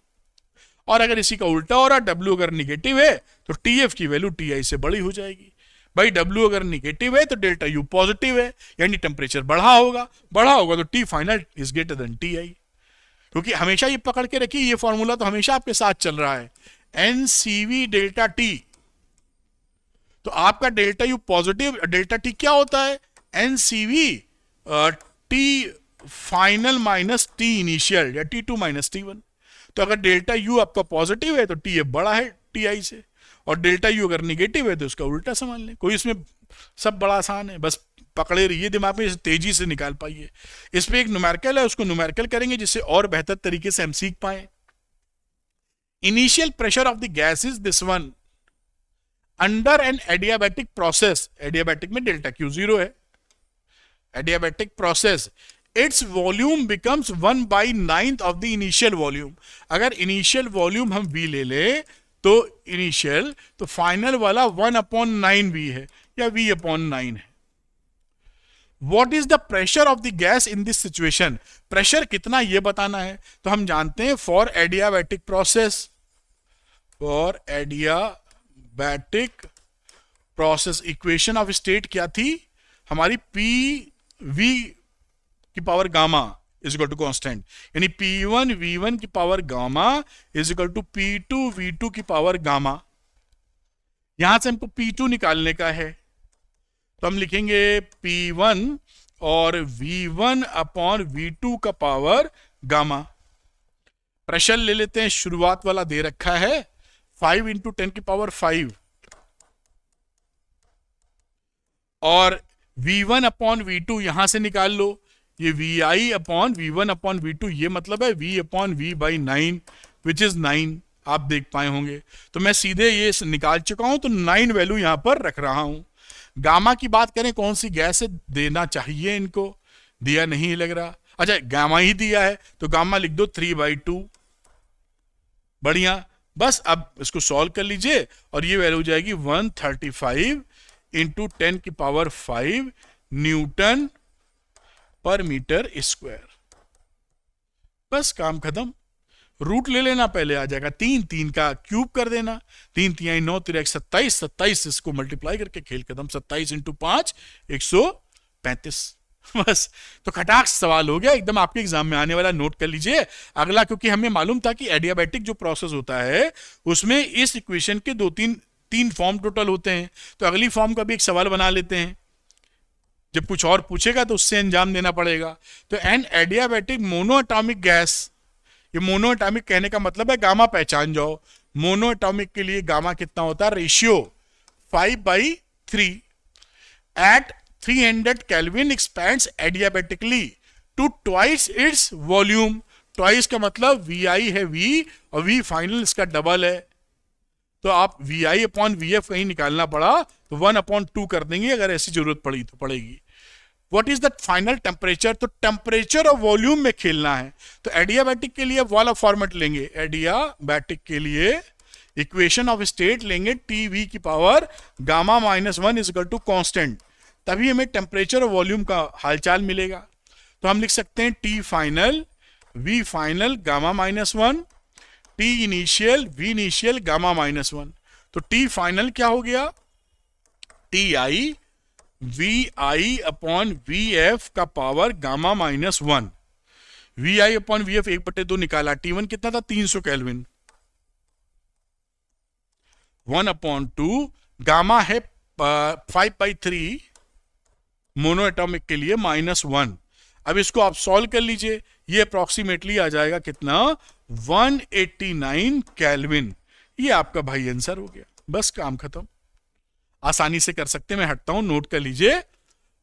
और अगर इसी का उल्टा हो रहा, डब्ल्यू अगर निगेटिव है तो टीएफ की वैल्यू टीआई से बड़ी हो जाएगी। भाई डब्ल्यू अगर निगेटिव है तो डेल्टा यू पॉजिटिव है, यानी टेम्परेचर बढ़ा होगा तो T final is greater than T I. क्योंकि हमेशा ये पकड़ के रखिए, ये फॉर्मूला तो हमेशा आपके साथ चल रहा है, एनसीवी डेल्टा टी। तो आपका delta U positive, delta T क्या होता है, NCV T final minus T initial या T2 माइनस T1। तो अगर डेल्टा यू आपका पॉजिटिव है तो टी एफ बड़ा है टी आई से, और डेल्टा यू अगर निगेटिव है तो उसका उल्टा समझ लें। कोई इसमें सब बड़ा आसान है, बस पकड़े रहिए दिमाग में, इसे तेजी से निकाल पाइए। इस पे एक न्यूमेरिकल है, उसको न्यूमेरिकल करेंगे जिससे और बेहतर तरीके से हम सीख पाए। Initial pressure of the gas is this one under an adiabatic process. Adiabatic में डेल्टा क्यू 0 है। Adiabatic process, its volume becomes 1/9 of the initial volume. अगर इनिशियल वॉल्यूम हम V ले ले तो इनिशियल, तो फाइनल वाला 1/9 V है या V/9 है। What is the pressure of the gas in this situation, pressure कितना ये बताना है। तो हम जानते हैं for adiabatic process, equation of state क्या थी हमारी, PV की power gamma is equal to constant, यानी P1 V1 की power gamma is equal to P2 V2 की पावर गामा। यहां से हमको P2 निकालने का है, तो हम लिखेंगे P1 और V1 अपॉन V2 का पावर गामा। प्रेशर ले लेते हैं, शुरुआत वाला दे रखा है 5 इंटू 10 की पावर 5, और V1 अपॉन V2 यहां से निकाल लो, ये VI upon V1 upon V2, ये मतलब है V upon V/9 which is 9। आप देख पाए होंगे, तो मैं सीधे ये निकाल चुका हूं, तो 9 वैल्यू यहां पर रख रहा हूं। गामा की बात करें, कौन सी गैस से देना चाहिए इनको, दिया नहीं लग रहा, अच्छा गामा ही दिया है तो गामा लिख दो 3/2। बढ़िया, बस अब इसको सॉल्व कर लीजिए और ये वैल्यू हो जाएगी 135 इंटू 10 की पावर 5 न्यूटन पर मीटर स्क्वायर। बस काम खत्म। रूट ले लेना, पहले आ जाएगा 3 का क्यूब कर देना, 3 3 9 3 27, 27 इसको मल्टीप्लाई करके खेल खत्म, 27 इंटू 5 135। बस, तो खटाक सवाल हो गया एकदम, आपके एग्जाम में आने वाला, नोट कर लीजिए। अगला, क्योंकि हमें मालूम था कि एडियाबैटिक जो प्रोसेस होता है उसमें इस इक्वेशन के 2-3 फॉर्म टोटल होते हैं, तो अगली फॉर्म का भी एक सवाल बना लेते हैं, जब कुछ और पूछेगा तो उससे अंजाम देना पड़ेगा। तो एन एडियाबैटिक मोनोएटॉमिक गैस, ये मोनोएटॉमिक कहने का मतलब है गामा पहचान जाओ, मोनोएटॉमिक के लिए गामा कितना होता है, ratio 5/3 at 300 kelvin expands adiabatically to twice its volume. Twice का मतलब VI है V, और V फाइनल इसका डबल है, तो आप VI अपॉन VF कहीं निकालना पड़ा तो 1/2 कर देंगे, अगर ऐसी जरूरत पड़ी तो पड़ेगी। What is the final temperature, तो टेम्परेचर और वॉल्यूम में खेलना है। तो एडियाबैटिक के लिए वाला फॉर्मेट लेंगे, एडियाबैटिक के लिए इक्वेशन ऑफ स्टेट लेंगे टी वी की power gamma minus one is equal to constant, तभी हमें टेम्परेचर और वॉल्यूम का हालचाल मिलेगा। तो हम लिख सकते हैं T final V final gamma minus one, T initial V initial gamma minus one. तो टी फाइनल क्या हो गया, T I V I upon V F का power gamma minus one, V I upon V F 1/2 निकाला, T one कितना था 300 kelvin, 1/2 gamma है 5/3 mono atomic के लिए -1। अब इसको आप सॉल्व कर लीजिए, ये अप्रोक्सीमेटली आ जाएगा कितना 189 केल्विन। ये आपका भाई आंसर हो गया, बस काम खत्म, आसानी से कर सकते हैं। मैं हटता हूं, नोट कर लीजिए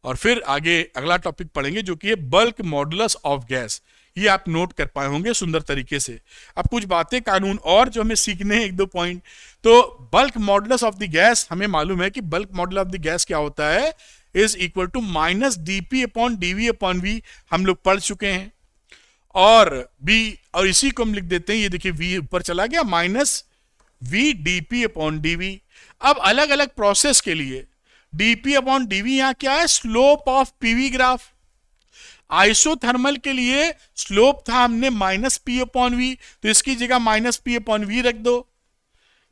और फिर आगे अगला टॉपिक पढ़ेंगे जो कि है बल्क मॉडुलस ऑफ गैस। ये आप नोट कर पाए होंगे सुंदर तरीके से। अब कुछ बातें कानून और जो हमें सीखने हैं, 1-2 पॉइंट। तो bulk modulus of the gas, हमें मालूम है कि bulk modulus of the gas क्या होता है, is equal to minus dp upon dv upon v, हम लोग पढ़ चुके हैं। और b, और इसी को हम लिख देते हैं, ये देखिए v ऊपर चला गया, minus v dp upon dv। अब अलग अलग प्रोसेस के लिए dp अपॉन dv यहां क्या है, slope of PV graph. Isothermal के लिए स्लोप था हमने माइनस पी अपॉन वी, तो इसकी जगह माइनस पी अपॉन वी रख दो।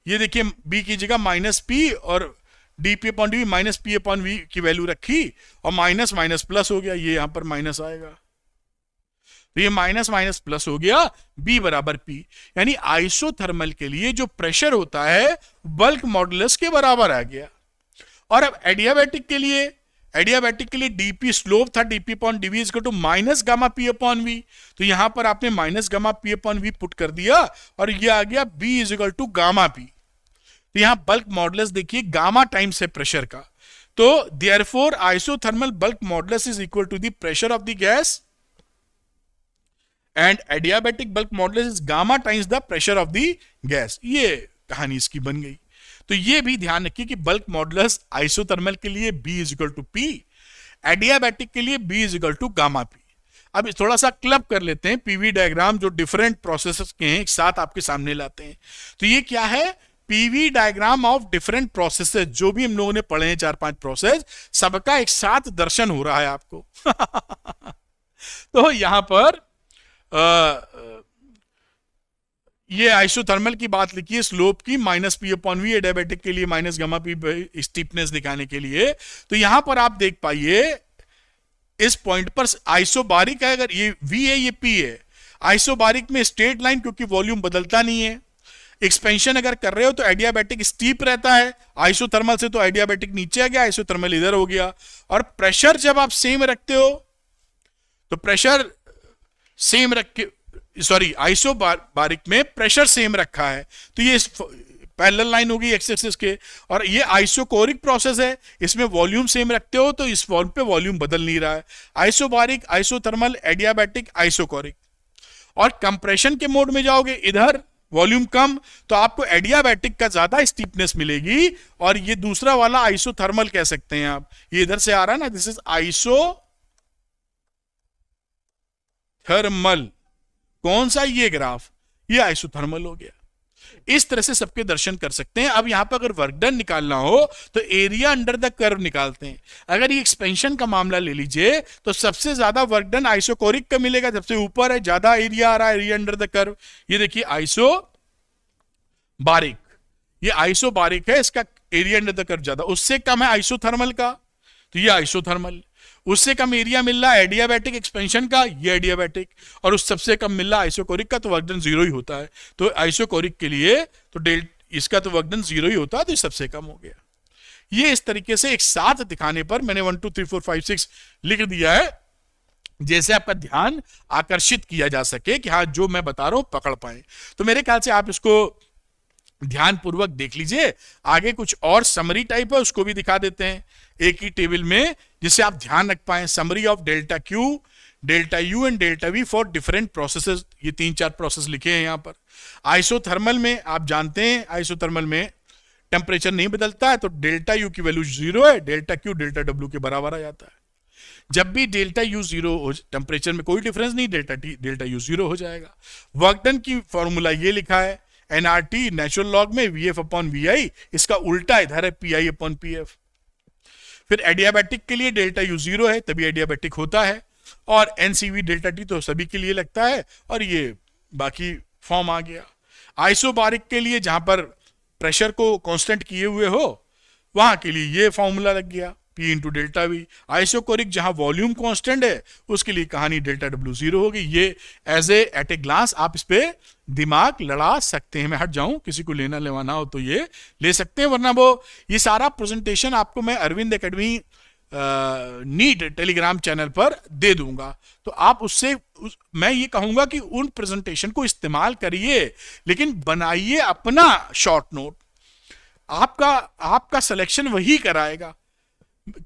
ये देखिए बी की जगह माइनस पी और DP upon D minus P upon V की वैल्यू रखी और माइनस माइनस प्लस हो गया, ये यहां पर माइनस आएगा, तो ये माइनस माइनस प्लस हो गया, बी बराबर पी। यानी आइसोथर्मल के लिए जो प्रेशर होता है बल्क मॉडुलस के बराबर आ गया। और अब एडियाबैटिक के लिए, एडियाबैटिक के लिए डीपी स्लोप था DP upon DV is equal to minus gamma P upon V, तो यहां पर आपने minus gamma P upon V put कर दिया और ये आ गया B is equal to gamma P. तो यहां बल्क मॉडुलस देखिए गामा टाइम्स है प्रेशर का, तो therefore isothermal bulk modulus is equal to the pressure of the gas and adiabatic bulk modulus is gamma times the pressure of the gas. ये कहानी इसकी बन गई। तो ये भी ध्यान रखिए कि बल्क मॉडुलस आइसोथर्मल के लिए B is equal to P, adiabatic के लिए B is equal to gamma P. अब थोड़ा सा क्लब कर लेते हैं, पीवी डायग्राम जो डिफरेंट प्रोसेसेस के हैं एक साथ आपके सामने लाते हैं। तो ये क्या है, PV diagram of different processes, जो भी हम लोगों ने पढ़े हैं 4-5 प्रोसेस, सबका एक साथ दर्शन हो रहा है आपको। तो यहां पर ये आइसोथर्मल की बात लिखी है, स्लोप की minus P upon V, adiabatic के लिए माइनस गामा पी स्टीपनेस दिखाने के लिए। तो यहां पर आप देख पाइए इस पॉइंट पर आइसोबारिक है, अगर ये वी है ये पी है, आइसोबारिक में स्ट्रेट लाइन क्योंकि वॉल्यूम बदलता नहीं है। एक्सपेंशन अगर कर रहे हो तो एडियाबैटिक स्टीप रहता है, आइसोथर्मल से तो एडियाबैटिक नीचे आ गया, आइसोथर्मल इधर हो गया। और प्रेशर जब आप सेम रखते हो तो प्रेशर सेम रख के, सॉरी आइसोबारिक में प्रेशर सेम रखा है, तो ये पैरेलल लाइन होगी एक्स एक्सिस के। और ये आइसोकोरिक प्रोसेस है, इसमें वॉल्यूम सेम रखते हो तो इस वॉल्यूम पे वॉल्यूम बदल नहीं रहा है। Isobaric, isothermal, adiabatic, isochoric. और कंप्रेशन के मोड में जाओगे, इधर वॉल्यूम कम, तो आपको एडियाबैटिक का ज्यादा स्टीपनेस मिलेगी, और ये दूसरा वाला आइसोथर्मल कह सकते हैं आप, ये इधर से आ रहा है ना, दिस इज आइसोथर्मल। कौन सा, ये ग्राफ, ये आइसोथर्मल हो गया। इस तरह से सबके दर्शन कर सकते हैं। अब यहां पर अगर वर्क डन निकालना हो तो एरिया अंडर द कर्व निकालते हैं। अगर ये एक्सपेंशन का मामला ले लीजिए तो सबसे ज्यादा वर्क डन आइसोकोरिक का मिलेगा, सबसे ऊपर है, ज्यादा एरिया आ रहा है, एरिया अंडर द कर्व। ये देखिए आइसोबारिक, ये आइसोबारिक है, इसका एरिया अंडर द कर्व ज्यादा, उससे कम है आइसोथर्मल का, तो ये आइसोथर्मल। उससे कम एरिया मिल रहा है एडियाबैटिक एक्सपेंशन का, ये एडियाबैटिक। और उस सबसे कम मिल रहा है आइसोकोरिक का, तो वर्क डन 0 ही होता है। तो आइसोकोरिक के लिए तो इसका तो वर्क डन 0 ही होता है, तो सबसे कम हो गया। ये इस तरीके से एक साथ दिखाने पर मैंने 1 2 3 4 5 6 लिख दिया है, जैसे आपका ध्यान आकर्षित किया जा सके कि हाँ जो मैं बता रहा हूं पकड़ पाए। तो मेरे ख्याल से आप इसको ध्यान पूर्वक देख लीजिए। आगे कुछ और समरी टाइप है, उसको भी दिखा देते हैं एक ही टेबल में, जिससे आप ध्यान रख पाए। Summary of delta Q, delta U and delta we for different processes, ये 3-4 प्रोसेस लिखे हैं यहां पर। आइसोथर्मल में आप जानते हैं, आइसोथर्मल में टेम्परेचर नहीं बदलता है, तो डेल्टा यू की वैल्यू 0 है, डेल्टा क्यू डेल्टा डब्ल्यू के बराबर आ जाता है। जब भी डेल्टा यू 0 हो, टेम्परेचर में कोई डिफरेंस नहीं, डेल्टा यू 0 हो जाएगा। वर्क डन की फॉर्मूला ये लिखा है, एनआरटी नेचुरल लॉग में वीएफ अपॉन वीआई, इसका उल्टा इधर है पीआई अपॉन पीएफ। फिर एडियाबैटिक के लिए डेल्टा यू 0 है तभी एडियाबैटिक होता है, और एनसीवी डेल्टा टी तो सभी के लिए लगता है, और ये बाकी फॉर्म आ गया। आइसोबारिक के लिए जहां पर प्रेशर को कांस्टेंट किए हुए हो वहां के लिए ये फॉर्मूला लग गया P into delta we. Isochoric जहां वॉल्यूम कांस्टेंट है उसके लिए कहानी डेल्टा डब्ल्यू 0 होगी। ये एज एट ए ग्लांस आप इस पे दिमाग लड़ा सकते हैं। मैं हट जाऊं, किसी को लेना लेवाना हो तो ये ले सकते हैं, वरना वो ये सारा प्रेजेंटेशन आपको मैं Arvind academy NEET Telegram channel पर दे दूंगा, तो आप उससे मैं ये कहूंगा कि उन प्रेजेंटेशन को इस्तेमाल करिए, लेकिन बनाइए अपना शॉर्ट नोट। आपका सिलेक्शन वही कराएगा।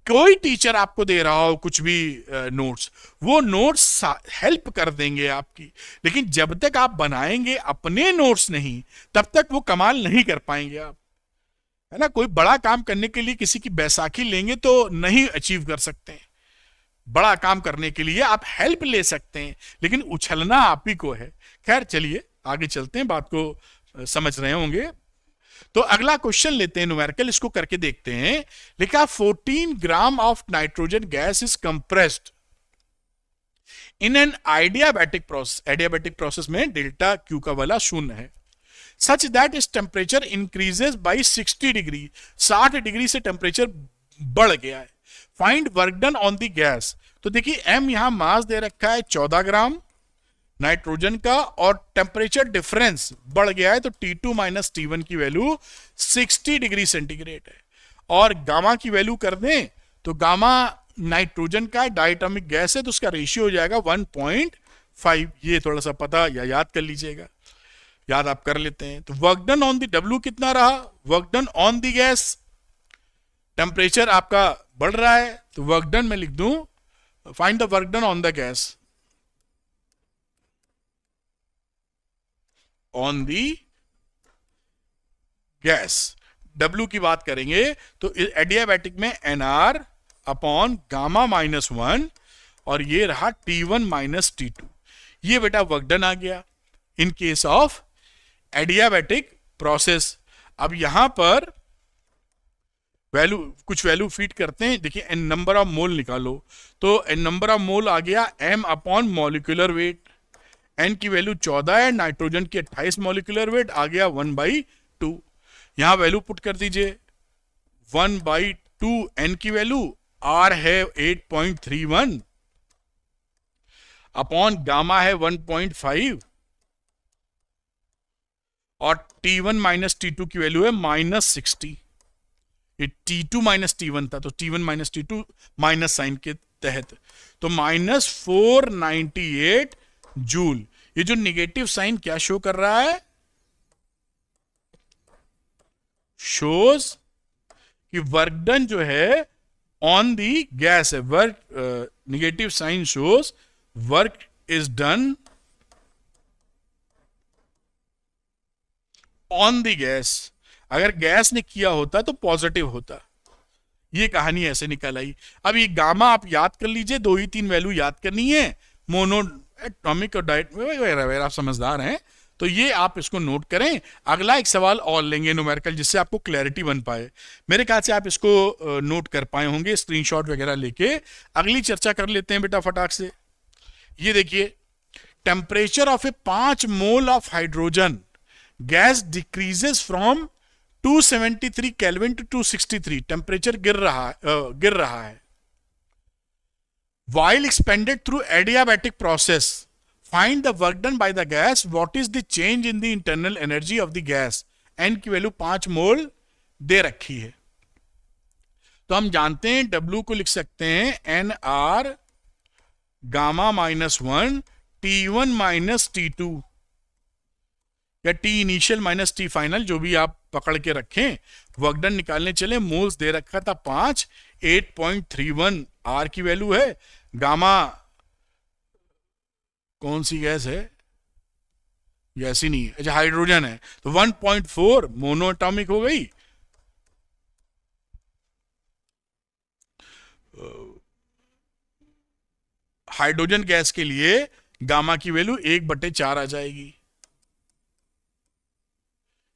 कोई टीचर आपको दे रहा हो कुछ भी नोट्स, वो नोट्स हेल्प कर देंगे आपकी, लेकिन जब तक आप बनाएंगे अपने नोट्स नहीं, तब तक वो कमाल नहीं कर पाएंगे आप, है ना। कोई बड़ा काम करने के लिए किसी की बैसाखी लेंगे तो नहीं अचीव कर सकते हैं। बड़ा काम करने के लिए आप हेल्प ले सकते हैं, लेकिन उछलना आप ही को है। खैर चलिए आगे चलते हैं, बात को समझ रहे होंगे। तो अगला क्वेश्चन लेते हैं न्यूमेरिकल, इसको करके देखते हैं। लिखा 14 gram of nitrogen gas is compressed in an adiabatic process. Adiabatic process में डेल्टा क्यू का वाला शून्य है। Such that is temperature increases by 60 degree, 60 degree से टेम्परेचर बढ़ गया है। Find work done on the gas. तो देखिए एम यहां मास दे रखा है 14 ग्राम नाइट्रोजन का, और टेम्परेचर डिफरेंस बढ़ गया है, तो T2 माइनस T1 की वैल्यू 60 डिग्री सेंटीग्रेड है। और गामा की वैल्यू कर दें तो गामा नाइट्रोजन का डायटोमिक गैस है, तो उसका रेशियो हो जाएगा 1.5। ये थोड़ा सा पता या याद कर लीजिएगा, याद आप कर लेते हैं। तो work done on the W कितना रहा, work done on the gas, temperature आपका बढ़ रहा है, तो वर्क डन में लिख दूं, find the work done on the gas, on the gas. W की बात करेंगे तो एडियाबैटिक में NR अपॉन गामा माइनस 1, और ये रहा T1 माइनस T2। ये बेटा वर्क डन आ गया in case of adiabatic process. अब यहां पर वैल्यू, कुछ वैल्यू फीड करते हैं। देखिए एन नंबर ऑफ मोल निकालो, तो एन नंबर ऑफ मोल आ गया m upon molecular weight. N की वैल्यू 14 है, नाइट्रोजन की 28 मॉलिक्यूलर वेट आ गया 1/2। यहां वैल्यू पुट कर दीजिए 1/2 एन की वैल्यू, आर है 8.31 अपॉन गामा है 1.5, और T1 माइनस T2 की वैल्यू है -60। ये T2 माइनस T1 था, तो T1 minus T2 minus sign के तहत, तो -498 जूल। ये जो निगेटिव साइन क्या शो कर रहा है, शोज कि वर्क डन जो है ऑन दी गैस है। Work negative sign shows work is done on the gas. अगर गैस ने किया होता तो पॉजिटिव होता। ये कहानी ऐसे निकल आई। अब ये गामा आप याद कर लीजिए, 2 ही 3 वैल्यू याद करनी है, मोनो एटॉमिक और डाइट वगैरह, आप समझदार हैं तो ये आप इसको नोट करें। अगला एक सवाल और लेंगे न्यूमेरिकल, जिससे आपको क्लैरिटी बन पाए। मेरे ख्याल से आप इसको नोट कर पाए होंगे, स्क्रीनशॉट वगैरह लेके। अगली चर्चा कर लेते हैं बेटा फटाक से। ये देखिए, temperature of a 5 mole of hydrogen gas decreases from 273 kelvin to 263। Temperature गिर रहा है while expanded through adiabatic process. Find the work done by the gas. What is the change in the internal energy of the gas? N की value 5 मोल दे रखी है, तो हम जानते हैं W को लिख सकते हैं NR gamma -1 T1 minus T2, या T initial minus T final, जो भी आप पकड़ के रखें। वर्क डन निकालने चले, मोल्स दे रखा था 5, 8.31 R की वैल्यू है। गामा कौन सी गैस है, गैस ही नहीं है, अच्छा हाइड्रोजन है, तो 1.4 मोनो एटॉमिक हो गई। हाइड्रोजन गैस के लिए गामा की वैल्यू 1/4 आ जाएगी।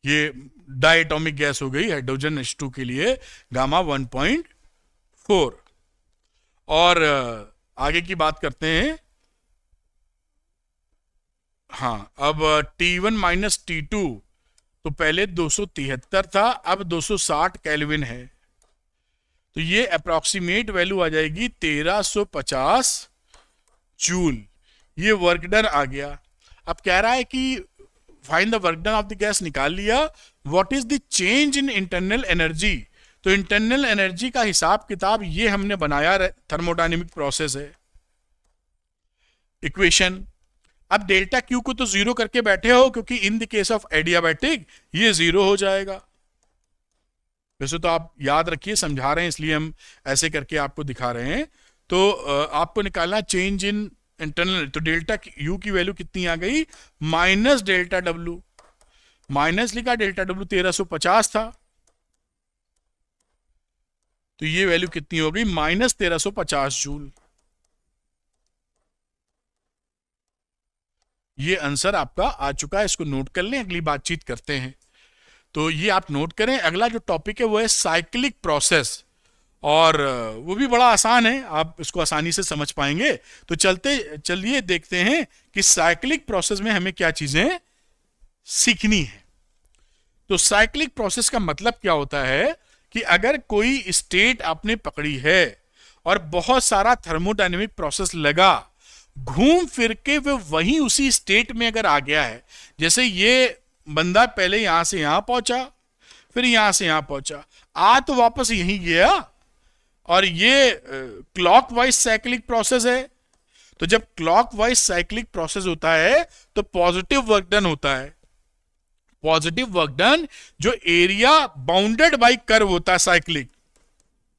ये डायटोमिक गैस हो गई हाइड्रोजन H2 के लिए गामा 1.4। और आगे की बात करते हैं। हाँ, अब T1 माइनस T2 तो पहले 273 था, अब 260 केल्विन है, तो ये अप्रोक्सीमेट वैल्यू आ जाएगी 1350 जूल। ये वर्क डन आ गया। अब कह रहा है कि find the work done of the gas, निकाल लिया। What is the change in internal energy, तो इंटरनल एनर्जी का हिसाब किताब ये हमने बनाया, थर्मोडायनेमिक प्रोसेस है इक्वेशन। अब डेल्टा क्यू को तो जीरो करके बैठे हो, क्योंकि in the case of adiabatic ये जीरो हो जाएगा। वैसे तो आप याद रखिए, समझा रहे हैं इसलिए हम ऐसे करके आपको दिखा रहे हैं। तो आपको निकालना चेंज इन इंटरनल, तो डेल्टा यू की वैल्यू कितनी आ गई, माइनस डेल्टा डब्ल्यू, माइनस लिखा, डेल्टा डब्ल्यू 1350 था, तो ये वैल्यू कितनी हो गई, माइनस 1350 जूल। ये आंसर आपका आ चुका है, इसको नोट कर लें, अगली बातचीत करते हैं। तो ये आप नोट करें। अगला जो टॉपिक है वो है साइक्लिक प्रोसेस, और वो भी बड़ा आसान है, आप इसको आसानी से समझ पाएंगे। तो चलिए देखते हैं कि साइक्लिक प्रोसेस में हमें क्या चीजें सीखनी है। तो साइक्लिक प्रोसेस का मतलब क्या होता है कि अगर कोई स्टेट आपने पकड़ी है और बहुत सारा थर्मोडायनेमिक प्रोसेस लगा, घूम फिर के वो वहीं उसी स्टेट में अगर आ गया है, जैसे ये बंदा पहले यहां से यहां पहुंचा, फिर यहां से यहां पहुंचा, आ तो वापस यहीं गया, और ये क्लॉकवाइज साइक्लिक प्रोसेस है। तो जब क्लॉकवाइज साइक्लिक प्रोसेस होता है तो पॉजिटिव वर्क डन होता है। पॉजिटिव वर्क डन जो एरिया बाउंडेड बाय कर्व होता है साइक्लिक,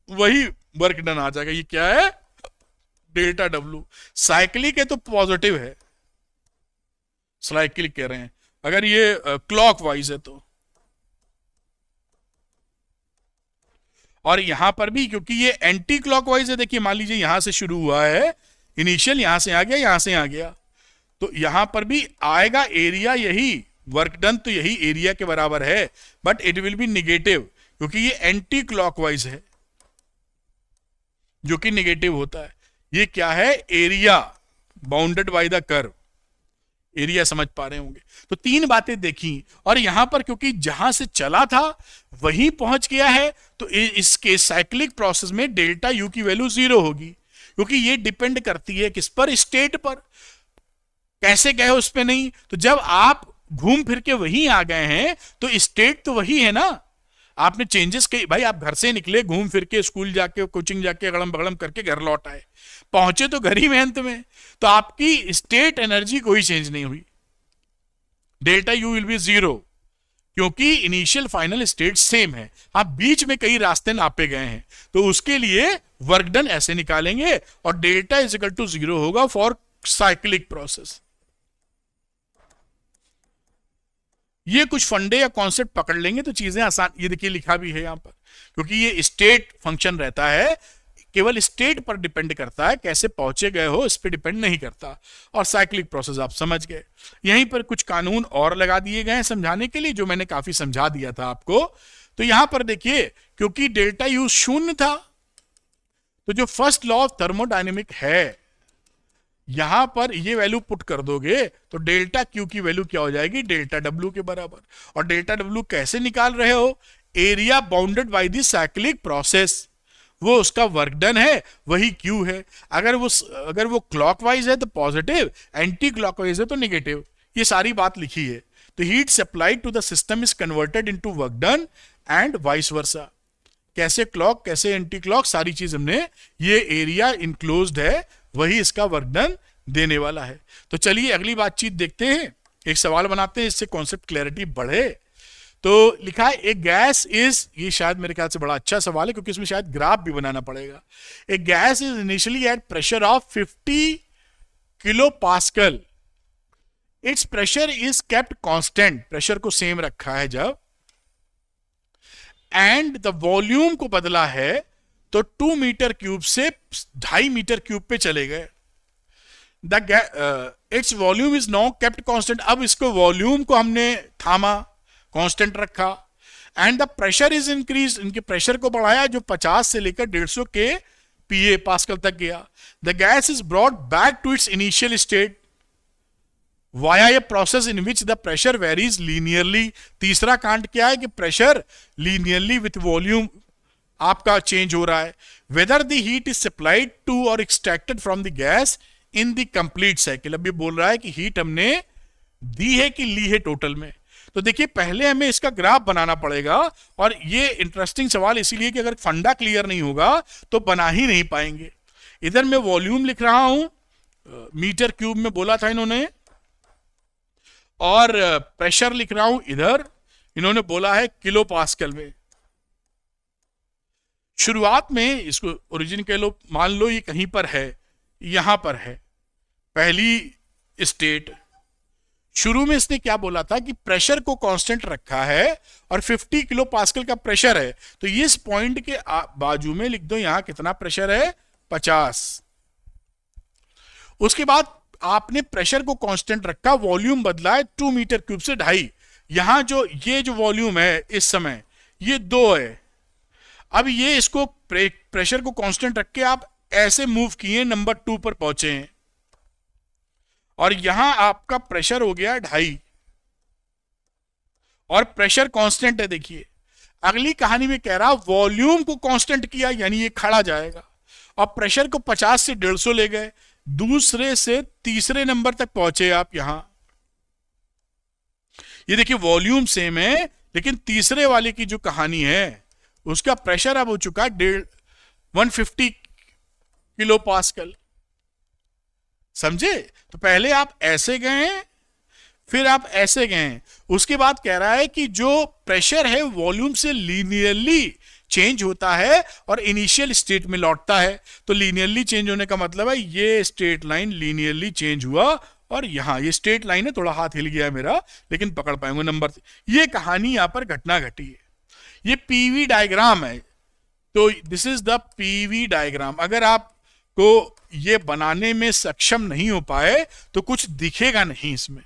वही वर्क डन आ जाएगा। ये क्या है, डेल्टा डब्ल्यू। साइक्लिक है तो पॉजिटिव है, साइक्लिक कह रहे हैं। अगर ये क्लॉकवाइज है तो, और यहां पर भी क्योंकि ये एंटी क्लॉकवाइज है, देखिए मान लीजिए यहां से शुरू हुआ है, इनिशियल यहां से आ गया, यहां से आ गया, तो यहां पर भी आएगा एरिया, यही वर्क डन तो यही एरिया के बराबर है, but it will be negative, क्योंकि ये एंटी क्लॉकवाइज है जो कि निगेटिव होता है। ये क्या है, area bounded by the curve, area समझ पा रहे होंगे। तो तीन बातें देखी, और यहां पर क्योंकि जहां से चला था वहीं पहुंच गया है, तो इसके साइक्लिक प्रोसेस में डेल्टा यू की वैल्यू जीरो होगी, क्योंकि ये डिपेंड करती है किस पर, स्टेट पर। कैसे गए उस पर नहीं, तो जब आप घूम फिर के वहीं आ गए हैं तो स्टेट तो वही है ना। आपने चेंजेस कही, भाई आप घर से निकले, घूम फिर के स्कूल जाके, कोचिंग जाके, अगड़म बगड़म करके घर लौट आए, पहुंचे तो घर ही में अंत में, तो आपकी स्टेट एनर्जी कोई चेंज नहीं हुई, delta U will be zero, क्योंकि इनिशियल फाइनल स्टेट सेम है। आप बीच में कई रास्ते नापे गए हैं, तो उसके लिए वर्क डन ऐसे निकालेंगे, और delta is equal to zero होगा फॉर साइक्लिक प्रोसेस। ये कुछ फंडे या कॉन्सेप्ट पकड़ लेंगे तो चीजें आसान। ये देखिए लिखा भी है यहां पर, क्योंकि ये स्टेट फंक्शन रहता है, केवल स्टेट पर डिपेंड करता है, कैसे पहुंचे गए हो इस पर डिपेंड नहीं करता। और साइक्लिक प्रोसेस आप समझ गए। यहीं पर कुछ कानून और लगा दिए गए हैं समझाने के लिए, जो मैंने काफी समझा दिया था आपको। तो यहां पर देखिए, क्योंकि डेल्टा यू शून्य था, तो जो फर्स्ट लॉ ऑफ थर्मोडायनेमिक है, यहां पर ये वैल्यू पुट कर दोगे तो डेल्टा क्यू की वैल्यू क्या हो जाएगी, डेल्टा डब्ल्यू के बराबर। और डेल्टा डब्ल्यू कैसे निकाल रहे हो, area bounded by the cyclic process, वो उसका वर्क डन है, वही क्यू है। अगर वो क्लॉकवाइज है तो पॉजिटिव, एंटी क्लॉकवाइज है तो नेगेटिव। ये सारी बात लिखी है। तो heat supplied to the system is converted into work done and vice versa. कैसे क्लॉक, कैसे एंटी क्लॉक, सारी चीज हमने, ये एरिया इनक्लोज्ड है, वही इसका वर्क डन देने वाला है। तो चलिए अगली बातचीत देखते हैं, एक सवाल बनाते हैं, इससे कॉन्सेप्ट क्लैरिटी बढ़े। तो लिखा है ए गैस इज, ये शायद मेरे ख्याल से बड़ा अच्छा सवाल है, क्योंकि इसमें शायद ग्राफ भी बनाना पड़ेगा। A gas is initially at pressure of 50 kilo pascal, its pressure is kept constant, pressure को सेम रखा है जब, एंड द वॉल्यूम को बदला है तो 2 मीटर क्यूब से 2.5 मीटर क्यूब पे चले गए। Its volume is now kept constant, अब इसको वॉल्यूम को हमने थामा, कांस्टेंट रखा, and the pressure is increase, इनके प्रेशर को बढ़ाया जो 50 से लेकर 150 के पीए पास्कल तक गया। The gas is brought back to its initial state via a process in which the pressure varies linearly. तीसरा कांड क्या है कि प्रेशर लीनियरली विथ वॉल्यूम आपका चेंज हो रहा है। Whether the heat is supplied to और extracted from the gas in the complete cycle. अब ये बोल रहा है कि हीट हमने दी है कि ली है टोटल में। तो देखिए पहले हमें इसका ग्राफ बनाना पड़ेगा, और ये इंटरेस्टिंग सवाल इसीलिए कि अगर फंडा क्लियर नहीं होगा तो बना ही नहीं पाएंगे। इधर मैं वॉल्यूम लिख रहा हूं, मीटर क्यूब में बोला था इन्होंने, और प्रेशर लिख रहा हूं इधर, इन्होंने बोला है किलो पास्कल में। शुरुआत में इसको ओरिजिन कह लो, मान लो ये कहीं पर है, यहां पर है पहली स्टेट। शुरू में इसने क्या बोला था कि प्रेशर को कांस्टेंट रखा है और 50 किलो पास्कल का प्रेशर है, तो ये इस पॉइंट के बाजू में लिख दो यहां कितना प्रेशर है, 50। उसके बाद आपने प्रेशर को कांस्टेंट रखा, वॉल्यूम बदला है 2 मीटर क्यूब से 2.5। यहां जो ये जो वॉल्यूम है इस समय ये 2 है। अब ये इसको प्रेशर को कांस्टेंट रख के आप ऐसे मूव किए, नंबर 2 पर पहुंचे हैं, और यहां आपका प्रेशर हो गया 2.5 और प्रेशर कांस्टेंट है। देखिए अगली कहानी में कह रहा वॉल्यूम को कांस्टेंट किया, यानी ये खड़ा जाएगा, और प्रेशर को 50 से 150 ले गए, दूसरे से तीसरे नंबर तक पहुंचे आप यहां। ये देखिए वॉल्यूम सेम है, लेकिन तीसरे वाले की जो कहानी है उसका प्रेशर अब हो चुका है 150 किलो पास्कल। समझे? तो पहले आप ऐसे गए, फिर आप ऐसे गए, उसके बाद कह रहा है कि जो प्रेशर है वॉल्यूम से लीनियरली चेंज होता है और इनिशियल स्टेट में लौटता है। तो लीनियरली चेंज होने का मतलब है ये स्ट्रेट लाइन लीनियरली चेंज हुआ, और यहां ये स्ट्रेट लाइन है, थोड़ा हाथ हिल गया मेरा लेकिन पकड़ पाएंगे नंबर। ये कहानी यहां पर घटना घटी है। ये पीवी डायग्राम है, तो this is the PV diagram. अगर आपको ये बनाने में सक्षम नहीं हो पाए तो कुछ दिखेगा नहीं इसमें।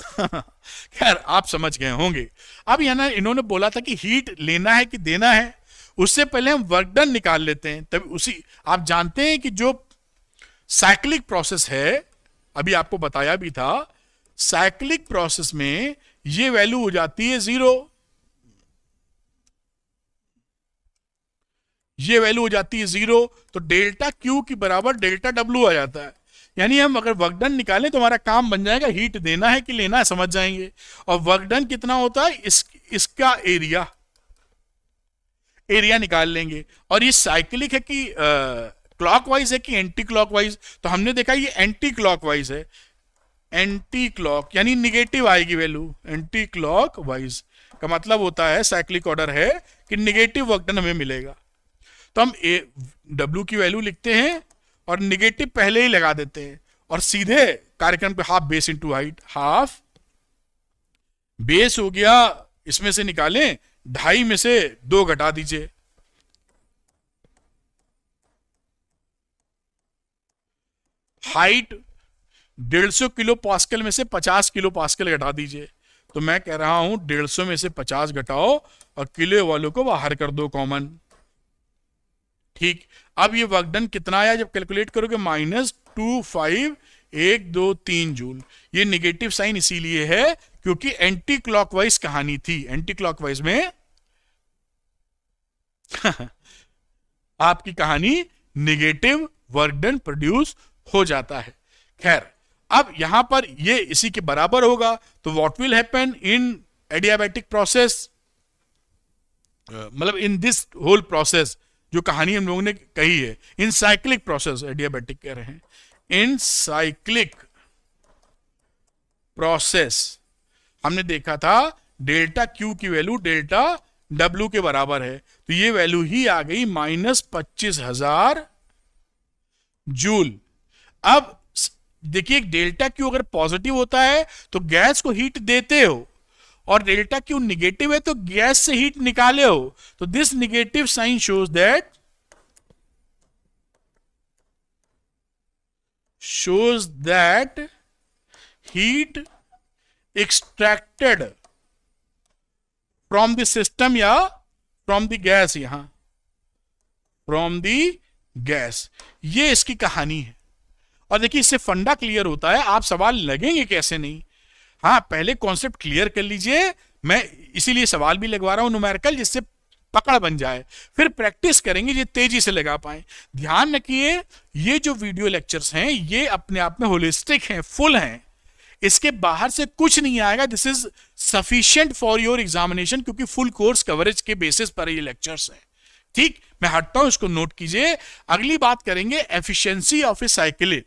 खैर आप समझ गए होंगे। अब यहाँ इन्होंने बोला था कि हीट लेना है कि देना है, उससे पहले हम वर्क डन निकाल लेते हैं। तब उसी आप जानते हैं कि जो साइक्लिक प्रोसेस है, अभी आपको बताया भी था, साइक्लिक प्रोसेस में ये वैल्यू हो जाती है 0, ये वैल्यू हो जाती है 0, तो डेल्टा क्यू की बराबर डेल्टा डब्ल्यू आ जाता है। यानी हम अगर वर्क डन निकालें तो हमारा काम बन जाएगा हीट देना है कि लेना है, समझ जाएंगे। और वर्क डन कितना होता है, इसका एरिया निकाल लेंगे। और ये साइक्लिक है कि क्लॉकवाइज है कि एंटी क्लॉकवाइज, तो हमने देखा ये एंटी क्लॉकवाइज है। एंटी क्लॉक यानी निगेटिव आएगी वैल्यू, एंटी क्लॉकवाइज का मतलब होता है साइक्लिक ऑर्डर है कि निगेटिव वर्क डन हमें मिलेगा। तो हम डब्ल्यू की वैल्यू लिखते हैं और निगेटिव पहले ही लगा देते हैं, और सीधे कार्यक्रम पे half base into height, half base हो गया, इसमें से निकालें 2.5 में से 2 घटा दीजिए, हाइट 150 किलो पास्कल में से 50 किलो पास्कल घटा दीजिए। तो मैं कह रहा हूं 150 में से 50 घटाओ और किलो वालों को बाहर कर दो कॉमन। ठीक, अब ये वर्क डन कितना आया जब कैलकुलेट करोगे, -25123 जूल। ये निगेटिव साइन इसीलिए है क्योंकि एंटी क्लॉकवाइज कहानी थी। एंटी क्लॉकवाइज में आपकी कहानी निगेटिव वर्क डन प्रोड्यूस हो जाता है। खैर अब यहां पर ये इसी के बराबर होगा, तो what will happen in adiabatic process, मतलब इन दिस होल प्रोसेस जो कहानी हम लोगों ने कही है, इन साइक्लिक प्रोसेस, एडियाबैटिक कह रहे हैं, इन साइक्लिक प्रोसेस हमने देखा था डेल्टा क्यू की वैल्यू डेल्टा डब्ल्यू के बराबर है, तो ये वैल्यू ही आ गई -25,000 जूल। अब देखिए डेल्टा क्यू अगर पॉजिटिव होता है तो गैस को हीट देते हो, और डेल्टा क्यू निगेटिव है तो गैस से हीट निकाले हो। तो this negative sign shows that heat extracted from the system या फ्रॉम द गैस, यहां फ्रॉम द गैस, ये इसकी कहानी है। और देखिए इससे फंडा क्लियर होता है, आप सवाल लगेंगे कैसे नहीं। हाँ, पहले कॉन्सेप्ट क्लियर कर लीजिए, मैं इसीलिए सवाल भी लगवा रहा हूं न्यूमेरिकल, जिससे पकड़ बन जाए, फिर प्रैक्टिस करेंगे ये तेजी से लगा पाए। ध्यान रखिए ये जो वीडियो लेक्चर्स हैं ये अपने आप में होलिस्टिक हैं, फुल हैं, इसके बाहर से कुछ नहीं आएगा। This is sufficient for your examination, क्योंकि फुल कोर्स कवरेज के बेसिस पर ये लेक्चर्स हैं। ठीक, मैं हटता हूं, इसको नोट कीजिए। अगली बात करेंगे एफिशिएंसी ऑफ ए साइकिल।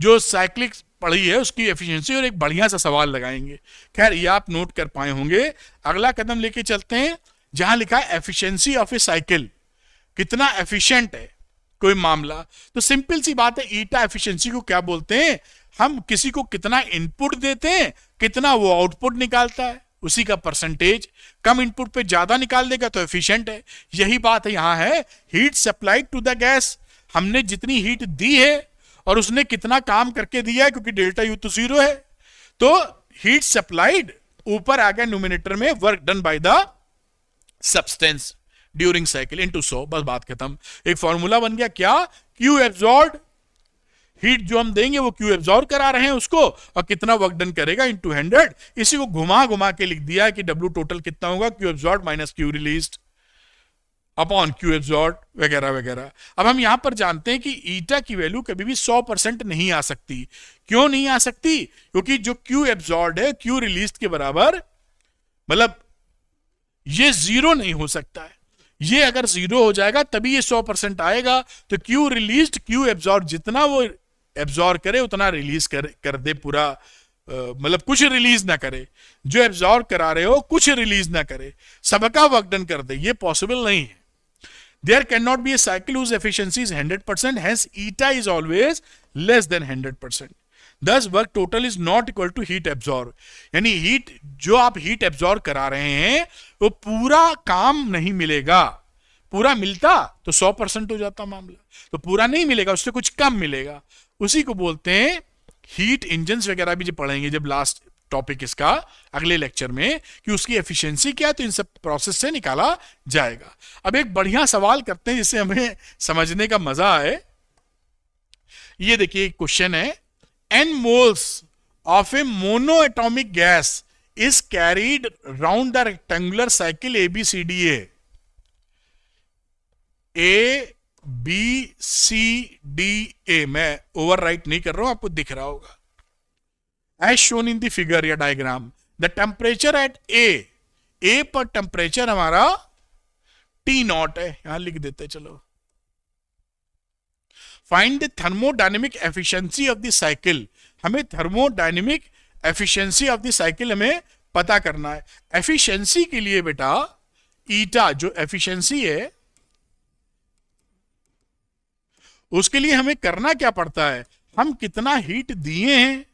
जो साइक्लिक पढ़ी है उसकी एफिशिएंसी, और एक बढ़िया सा सवाल लगाएंगे। खैर ये आप नोट कर पाए होंगे। अगला कदम लेके चलते हैं, जहां लिखा है एफिशिएंसी ऑफ ए साइकिल, कितना एफिशिएंट है कोई मामला। तो सिंपल सी बात है, ईटा एफिशिएंसी को क्या बोलते हैं, हम किसी को कितना इनपुट देते हैं, कितना वो आउटपुट निकालता है, उसी का परसेंटेज। कम इनपुट पे ज्यादा निकाल देगा तो एफिशिएंट है। यही बात है यहां है, heat supplied to the gas, हमने जितनी हीट दी है और उसने कितना काम करके दिया है, क्योंकि डेल्टा यू तो 0 है, तो हीट सप्लाइड ऊपर आ गया न्यूमिनेटर में, work done by the substance during cycle into 100, बस बात खत्म। एक फॉर्मूला बन गया क्या, क्यू एब्जॉर्ब, हीट जो हम देंगे वो क्यू एब्जॉर्ब करा रहे हैं उसको, और कितना वर्क डन करेगा इनटू 100। इसी को घुमा घुमा के लिख दिया कि डब्ल्यू टोटल कितना होगा, Q absorb minus Q released upon Q absorb वगैरह वगैरह। अब हम यहां पर जानते हैं कि ईटा की वैल्यू कभी भी 100% नहीं आ सकती। क्यों नहीं आ सकती, क्योंकि जो क्यू एब्जॉर्ब है क्यू रिलीज के बराबर, मतलब ये 0 नहीं हो सकता है। ये अगर 0 हो जाएगा तभी ये 100% आएगा। तो क्यू रिलीज क्यू एब्जॉर्ब, जितना वो एब्जॉर्ब करे उतना रिलीज कर दे पूरा, मतलब कुछ रिलीज ना करे, जो एब्जॉर्ब करा रहे हो कुछ रिलीज ना करे, सबका वर्क डन कर दे, ये पॉसिबल नहीं है। There cannot be a cycle whose efficiency is 100%, hence eta is always less than 100%. Thus work total is not equal to heat absorb. यानी हीट जो आप हीट एब्जॉर्ब करा रहे हैं वो पूरा काम नहीं मिलेगा। पूरा मिलता तो 100% हो जाता मामला, तो पूरा नहीं मिलेगा, उससे कुछ कम मिलेगा। उसी को बोलते हैं हीट इंजन्स वगैरह भी जो पढ़ेंगे जब लास्ट टॉपिक इसका अगले लेक्चर में, कि उसकी एफिशिएंसी क्या है, तो इन सब प्रोसेस से निकाला जाएगा। अब एक बढ़िया सवाल करते हैं जिससे हमें समझने का मजा आए। ये देखिए क्वेश्चन है, n moles of a monoatomic gas is carried round the rectangular cycle ABCDA. ABCDA, मैं ओवरराइट नहीं कर रहा हूं, आपको दिख रहा होगा। As shown in the figure या diagram, the temperature at A पर टेम्परेचर हमारा T0 है, यहां लिख देते चलो। Find the thermodynamic efficiency of the cycle, हमें thermodynamic efficiency of the cycle हमें पता करना है। एफिशिएंसी के लिए बेटा ईटा जो एफिशिएंसी है उसके लिए हमें करना क्या पड़ता है, हम कितना हीट दिए हैं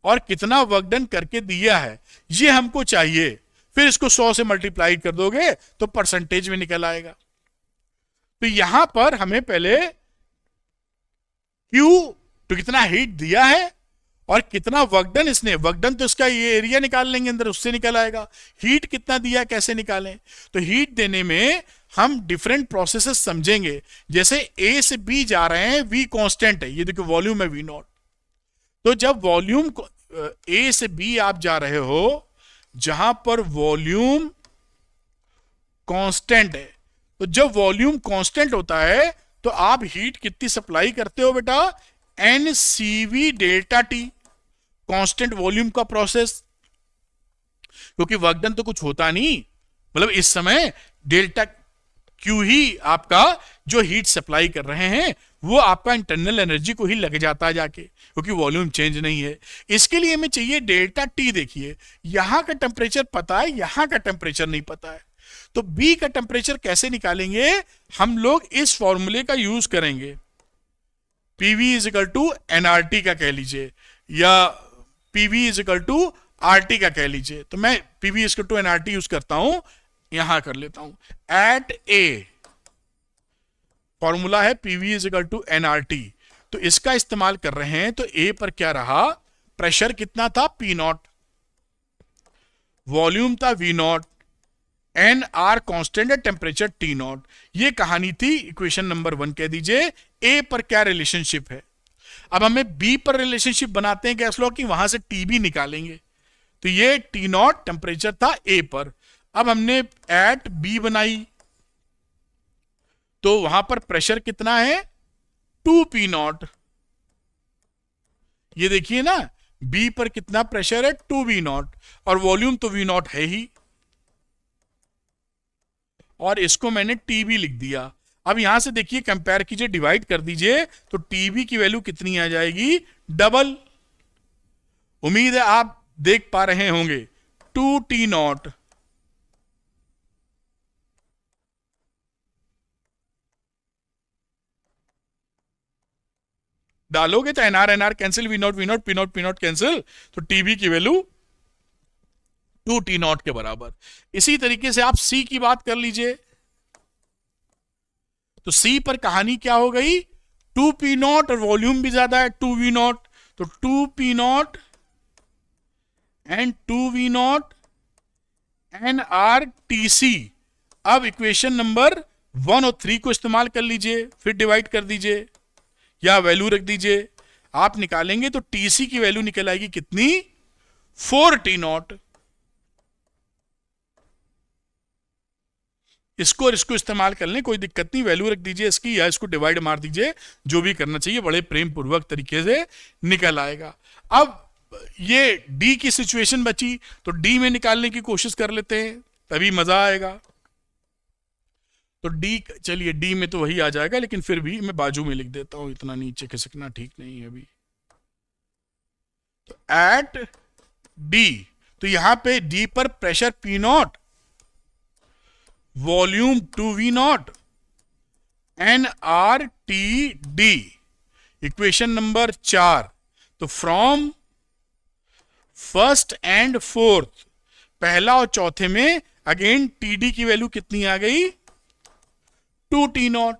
और कितना वर्क डन करके दिया है ये हमको चाहिए। फिर इसको 100 से मल्टीप्लाई कर दोगे तो परसेंटेज में निकल आएगा। तो यहां पर हमें पहले Q तो कितना हीट दिया है और कितना वर्क डन, इसने वर्क डन तो इसका ये एरिया निकाल लेंगे अंदर, उससे निकल आएगा। हीट कितना दिया कैसे निकालें, तो हीट देने में हम डिफरेंट प्रोसेसेस समझेंगे। जैसे A से B जा रहे हैं, V कांस्टेंट है, ये देखो वॉल्यूम है V0। तो जब वॉल्यूम A से B आप जा रहे हो जहां पर वॉल्यूम कांस्टेंट है, तो जब वॉल्यूम कांस्टेंट होता है तो आप हीट कितनी सप्लाई करते हो बेटा, NCV delta T, constant volume का प्रोसेस, क्योंकि वर्क डन तो कुछ होता नहीं, मतलब इस समय डेल्टा Q ही आपका जो हीट सप्लाई कर रहे हैं वो आपका इंटरनल एनर्जी को ही लग जाता है जाके, क्योंकि वॉल्यूम चेंज नहीं है। इसके लिए हमें चाहिए डेल्टा T। देखिए यहां का टेम्परेचर पता है, यहां का टेम्परेचर नहीं पता है, तो B का टेम्परेचर कैसे निकालेंगे, हम लोग इस फॉर्मूले का यूज करेंगे। PV is equal to NRT का कह लीजिए, या PV is equal to RT का कह लीजिए। तो मैं PV is equal to NRT use करता हूं, यहां कर लेता हूं। एट A फॉर्मूला है PV is equal to NRT, तो इसका इस्तेमाल कर रहे हैं। तो A पर क्या रहा, प्रेशर कितना था P0, वॉल्यूम था V nought, N R constant है, टेम्परेचर टी नॉट। ये कहानी थी इक्वेशन नंबर 1। कह दीजिए ए पर क्या रिलेशनशिप है। अब हमें बी पर रिलेशनशिप बनाते हैं गैस लॉ की, वहां से टी बी निकालेंगे। तो ये टी नॉट टेम्परेचर था ए पर। अब हमने एट बी बनाई, तो वहां पर प्रेशर कितना है, 2 पी नॉट। ये देखिए ना, बी पर कितना प्रेशर है, 2 वी नॉट, और वॉल्यूम तो वी नॉट है ही, और इसको मैंने टीबी लिख दिया। अब यहां से देखिए कंपेयर कीजिए, डिवाइड कर दीजिए, तो टीबी की वैल्यू कितनी आ जाएगी, डबल। उम्मीद है आप देख पा रहे होंगे, 2 टी नॉट डालोगे तो NR cancel, V nought P nought cancel, तो टीबी की वैल्यू 2 टी नॉट के बराबर। इसी तरीके से आप सी की बात कर लीजिए, तो सी पर कहानी क्या हो गई, 2 पी नॉट और वॉल्यूम भी ज्यादा है, 2 वी नॉट, तो 2 P nought and 2 V nought N R T C. अब इक्वेशन नंबर 1 और 3 को इस्तेमाल कर लीजिए, फिर डिवाइड कर दीजिए या वैल्यू रख दीजिए। आप निकालेंगे तो टीसी की वैल्यू निकल आएगी कितनी, 4 टी नॉट। इसको और इसको इस्तेमाल कर लें, कोई दिक्कत नहीं, वैल्यू रख दीजिए इसकी या इसको डिवाइड मार दीजिए, जो भी करना चाहिए बड़े प्रेम पूर्वक तरीके से निकल आएगा। अब ये डी की सिचुएशन बची, तो डी में निकालने की कोशिश कर लेते हैं, तभी मजा आएगा। तो डी, चलिए डी में तो वही आ जाएगा, लेकिन फिर भी मैं बाजू में लिख देता हूं, इतना नीचे खिसकना ठीक नहीं है अभी। तो एट डी, तो यहां पे डी पर pressure P nought, volume 2 V nought, N R T D. Equation number 4, तो फ्रॉम फर्स्ट एंड फोर्थ, पहला और चौथे में अगेन टीडी की वैल्यू कितनी आ गई, 2 टी नॉट।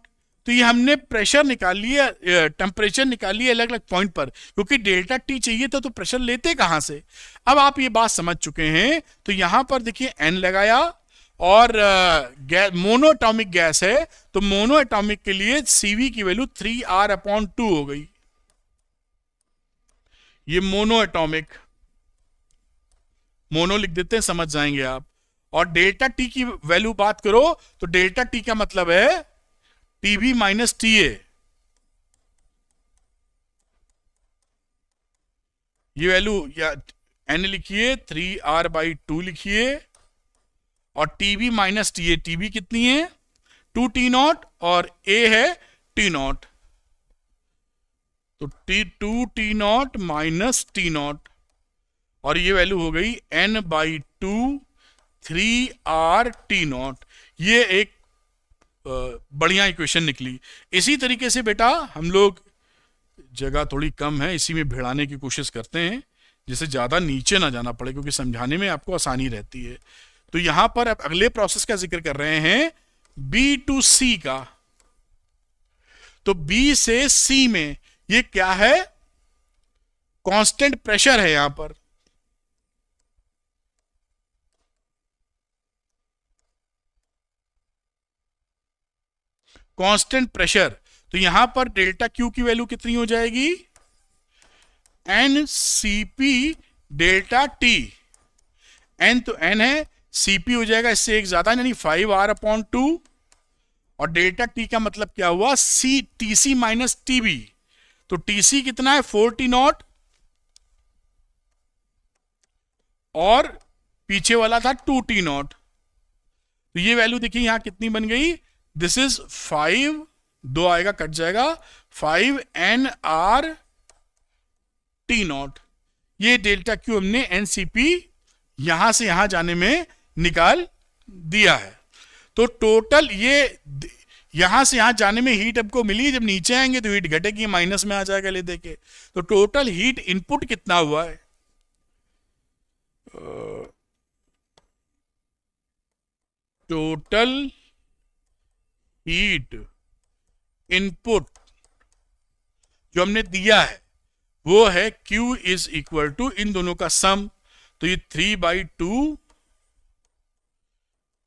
तो ये हमने प्रेशर निकाल लिया, टेम्परेचर निकाल लिया अलग अलग पॉइंट पर, क्योंकि डेल्टा टी चाहिए था, तो प्रेशर लेते कहां से। अब आप ये बात समझ चुके हैं, तो यहां पर देखिए एन लगाया, और मोनो एटॉमिक गैस है, तो मोनो एटॉमिक के लिए सीवी की वैल्यू 3R/2 हो गई। ये मोनो एटॉमिक, मोनो लिख देते हैं, समझ जाएंगे आप। और डेल्टा टी की वैल्यू बात करो, तो डेल्टा टी का मतलब है टीबी माइनस टी ए। ये वैल्यू या एन लिखिए, 3R/2 लिखिए, और TB minus T A, TB कितनी है, 2 टी नॉट, और ए है टी नॉट, तो 2 T not minus T not, और ये वैल्यू हो गई n/2 3R/T0। ये एक बढ़िया इक्वेशन निकली। इसी तरीके से बेटा हम लोग, जगह थोड़ी कम है, इसी में भिड़ाने की कोशिश करते हैं, जिससे ज़्यादा नीचे ना जाना पड़े, क्योंकि समझाने में आपको आसानी रहती है। तो यहां पर अब अगले प्रोसेस का जिक्र कर रहे हैं, बी टू सी का। तो बी से सी में ये क्या है, कांस्टेंट प्रेशर है यहां पर। कांस्टेंट प्रेशर, तो यहां पर डेल्टा क्यू की वैल्यू कितनी हो जाएगी, N C P delta T. N तो एन है, सीपी हो जाएगा इससे एक ज्यादा, यानी 5R/2, और डेल्टा टी का मतलब क्या हुआ, सी टीसी माइनस टीबी। तो टीसी कितना है, 4 टी नॉट, और पीछे वाला था 2 टी नॉट। तो ये वैल्यू देखिए यहां कितनी बन गई, दिस इज 5, 2 आएगा कट जाएगा, 5NR/T0। ये डेल्टा क्यू हमने एनसीपी यहां से यहां जाने में निकाल दिया है। तो टोटल ये यहां से यहां जाने में हीट आपको मिली, जब नीचे आएंगे तो हीट घटेगी, माइनस में आ जाएगा ले देके। तो टोटल हीट इनपुट कितना हुआ है, टोटल हीट इनपुट जो हमने दिया है वो है Q इज इक्वल टू इन दोनों का सम, तो ये 3/2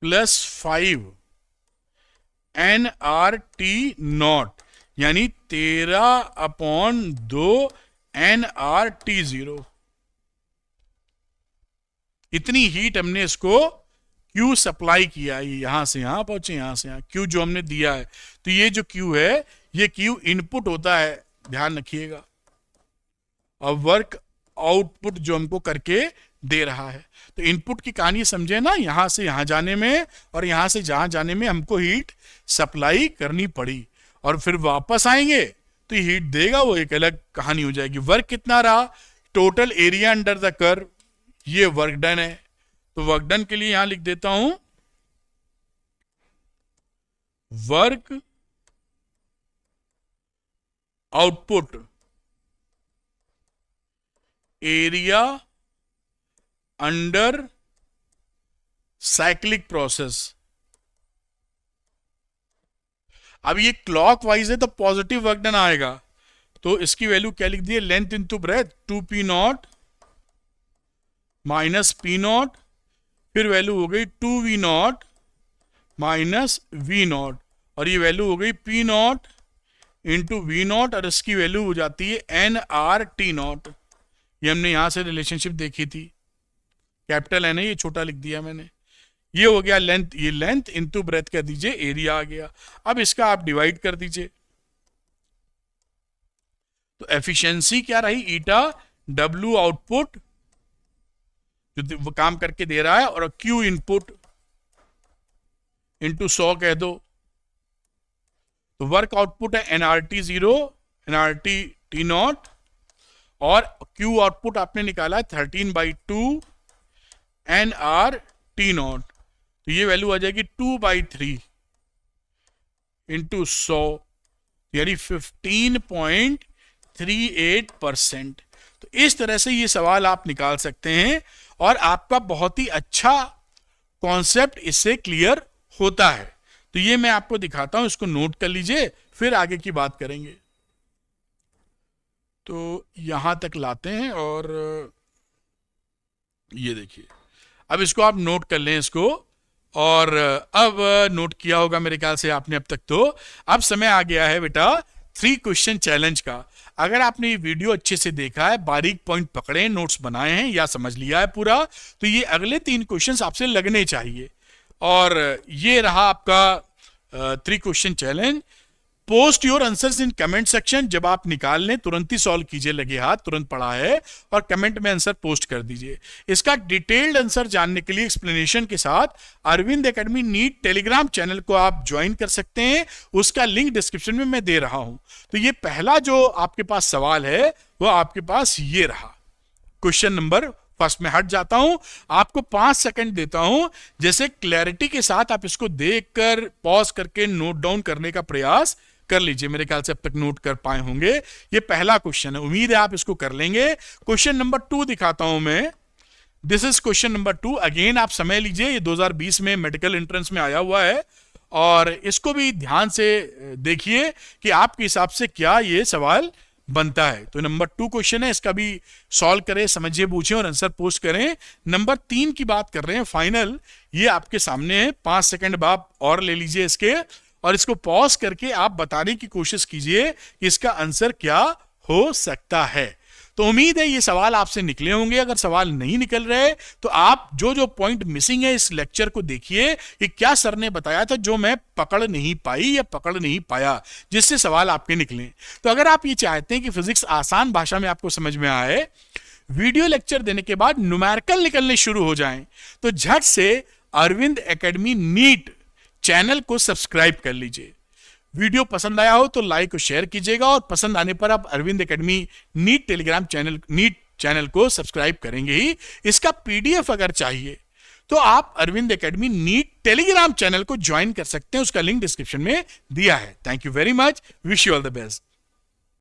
+5 nRT0 यानी 13/2 nRT0। इतनी हीट हमने इसको Q सप्लाई किया, ये यहां से यहां पहुंचे, यहां से यहां Q जो हमने दिया है, तो ये जो Q है ये Q इनपुट होता है, ध्यान रखिएगा, और वर्क आउटपुट जो हमको करके दे रहा है। तो इनपुट की कहानी समझे ना, यहां से यहां जाने में और यहां से जहां जाने में हमको हीट सप्लाई करनी पड़ी, और फिर वापस आएंगे तो हीट देगा, वो एक अलग कहानी हो जाएगी। वर्क कितना रहा, total area under the curve, ये वर्क डन है। तो वर्क डन के लिए यहां लिख देता हूं work output area under cyclic process. अब ये क्लॉकवाइज है तो पॉजिटिव वर्क डन आएगा, तो इसकी वैल्यू क्या लिख दी है, length into breadth 2p0 minus p0, फिर वैल्यू हो गई 2v0 माइनस v0, और ये वैल्यू हो गई p0 इंटू v0, और इसकी वैल्यू हो जाती है nRT0। ये हमने यहां से रिलेशनशिप देखी थी, कैपिटल है ना, ये छोटा लिख दिया मैंने। ये हो गया लेंथ, ये लेंथ इनटू ब्रेथ कर दीजिए, एरिया आ गया। अब इसका आप डिवाइड कर दीजिए, तो एफिशिएंसी क्या रही, ईटा W आउटपुट जो वो काम करके दे रहा है, और Q इनपुट इंटू 100 कह दो। तो वर्क आउटपुट है nRT0 nRT0, और Q आउटपुट आपने निकाला है 13/2 nRT0, तो ये वैल्यू आ जाएगी 2/3 इंटू 100, यानी 15.38%। तो इस तरह से ये सवाल आप निकाल सकते हैं, और आपका बहुत ही अच्छा कॉन्सेप्ट इससे क्लियर होता है। तो ये मैं आपको दिखाता हूं, इसको नोट कर लीजिए, फिर आगे की बात करेंगे। तो यहां तक लाते हैं, और ये देखिए, अब इसको आप नोट कर लें इसको, और अब नोट किया होगा मेरे ख्याल से आपने अब तक। तो अब समय आ गया है बेटा 3 क्वेश्चन चैलेंज का। अगर आपने ये वीडियो अच्छे से देखा है, बारीक पॉइंट पकड़े, नोट्स बनाए हैं या समझ लिया है पूरा, तो ये अगले 3 क्वेश्चंस आपसे लगने चाहिए। और ये रहा आपका 3 question challenge. Post your answers in comment section, जब आप निकाल लें तुरंत ही सॉल्व कीजिए, लगे हाथ, तुरंत पड़ा है, और कमेंट में आंसर पोस्ट कर दीजिए। इसका डिटेल्ड आंसर जानने के लिए एक्सप्लेनेशन के साथ Arvind academy NEET Telegram channel को आप ज्वाइन कर सकते हैं, उसका लिंक डिस्क्रिप्शन में मैं दे रहा हूं। तो ये पहला जो आपके पास सवाल है वो आपके पास ये रहा, क्वेश्चन नंबर फर्स्ट में हट जाता हूं, आपको 5 सेकंड देता हूं, जैसे क्लैरिटी के साथ आप इसको देखकर पॉज करके नोट डाउन करने का प्रयास कर लीजिए। मेरे ख्याल से अब तक नोट कर पाए होंगे। ये पहला क्वेश्चन है, उम्मीद है आप इसको कर लेंगे। क्वेश्चन नंबर 2 दिखाता हूं मैं, this is question number 2। Again आप समय लीजिए, ये 2020 में मेडिकल एंट्रेंस में आया हुआ है, और इसको भी ध्यान से देखिए कि आपके हिसाब से क्या ये सवाल बनता है। तो नंबर 2 क्वेश्चन है, इसका भी सॉल्व करें, समझिए, पूछें और आंसर पोस्ट करें। नंबर 3 की बात कर रहे हैं, फाइनल, ये आपके सामने है। 5 सेकंड आप और ले लीजिए इसके, और इसको पॉज करके आप बताने की कोशिश कीजिए कि इसका आंसर क्या हो सकता है। तो उम्मीद है ये सवाल आपसे निकले होंगे। अगर सवाल नहीं निकल रहे तो आप जो जो पॉइंट मिसिंग है इस लेक्चर को देखिए कि क्या सर ने बताया था जो मैं पकड़ नहीं पाई या पकड़ नहीं पाया, जिससे सवाल आपके निकले। तो अगर आप ये चाहते हैं कि फिजिक्स आसान भाषा में आपको समझ में आए, वीडियो लेक्चर देने के बाद न्यूमेरिकल निकलने शुरू हो जाएं, तो झट से अरविंद एकेडमी नीट चैनल को सब्सक्राइब कर लीजिए। वीडियो पसंद आया हो तो लाइक और शेयर कीजिएगा, और पसंद आने पर आप Arvind academy NEET Telegram channel NEET channel को सब्सक्राइब करेंगे ही। इसका पीडीएफ अगर चाहिए तो आप Arvind academy NEET Telegram channel को ज्वाइन कर सकते हैं, उसका लिंक डिस्क्रिप्शन में दिया है। Thank you very much, wish you all the best.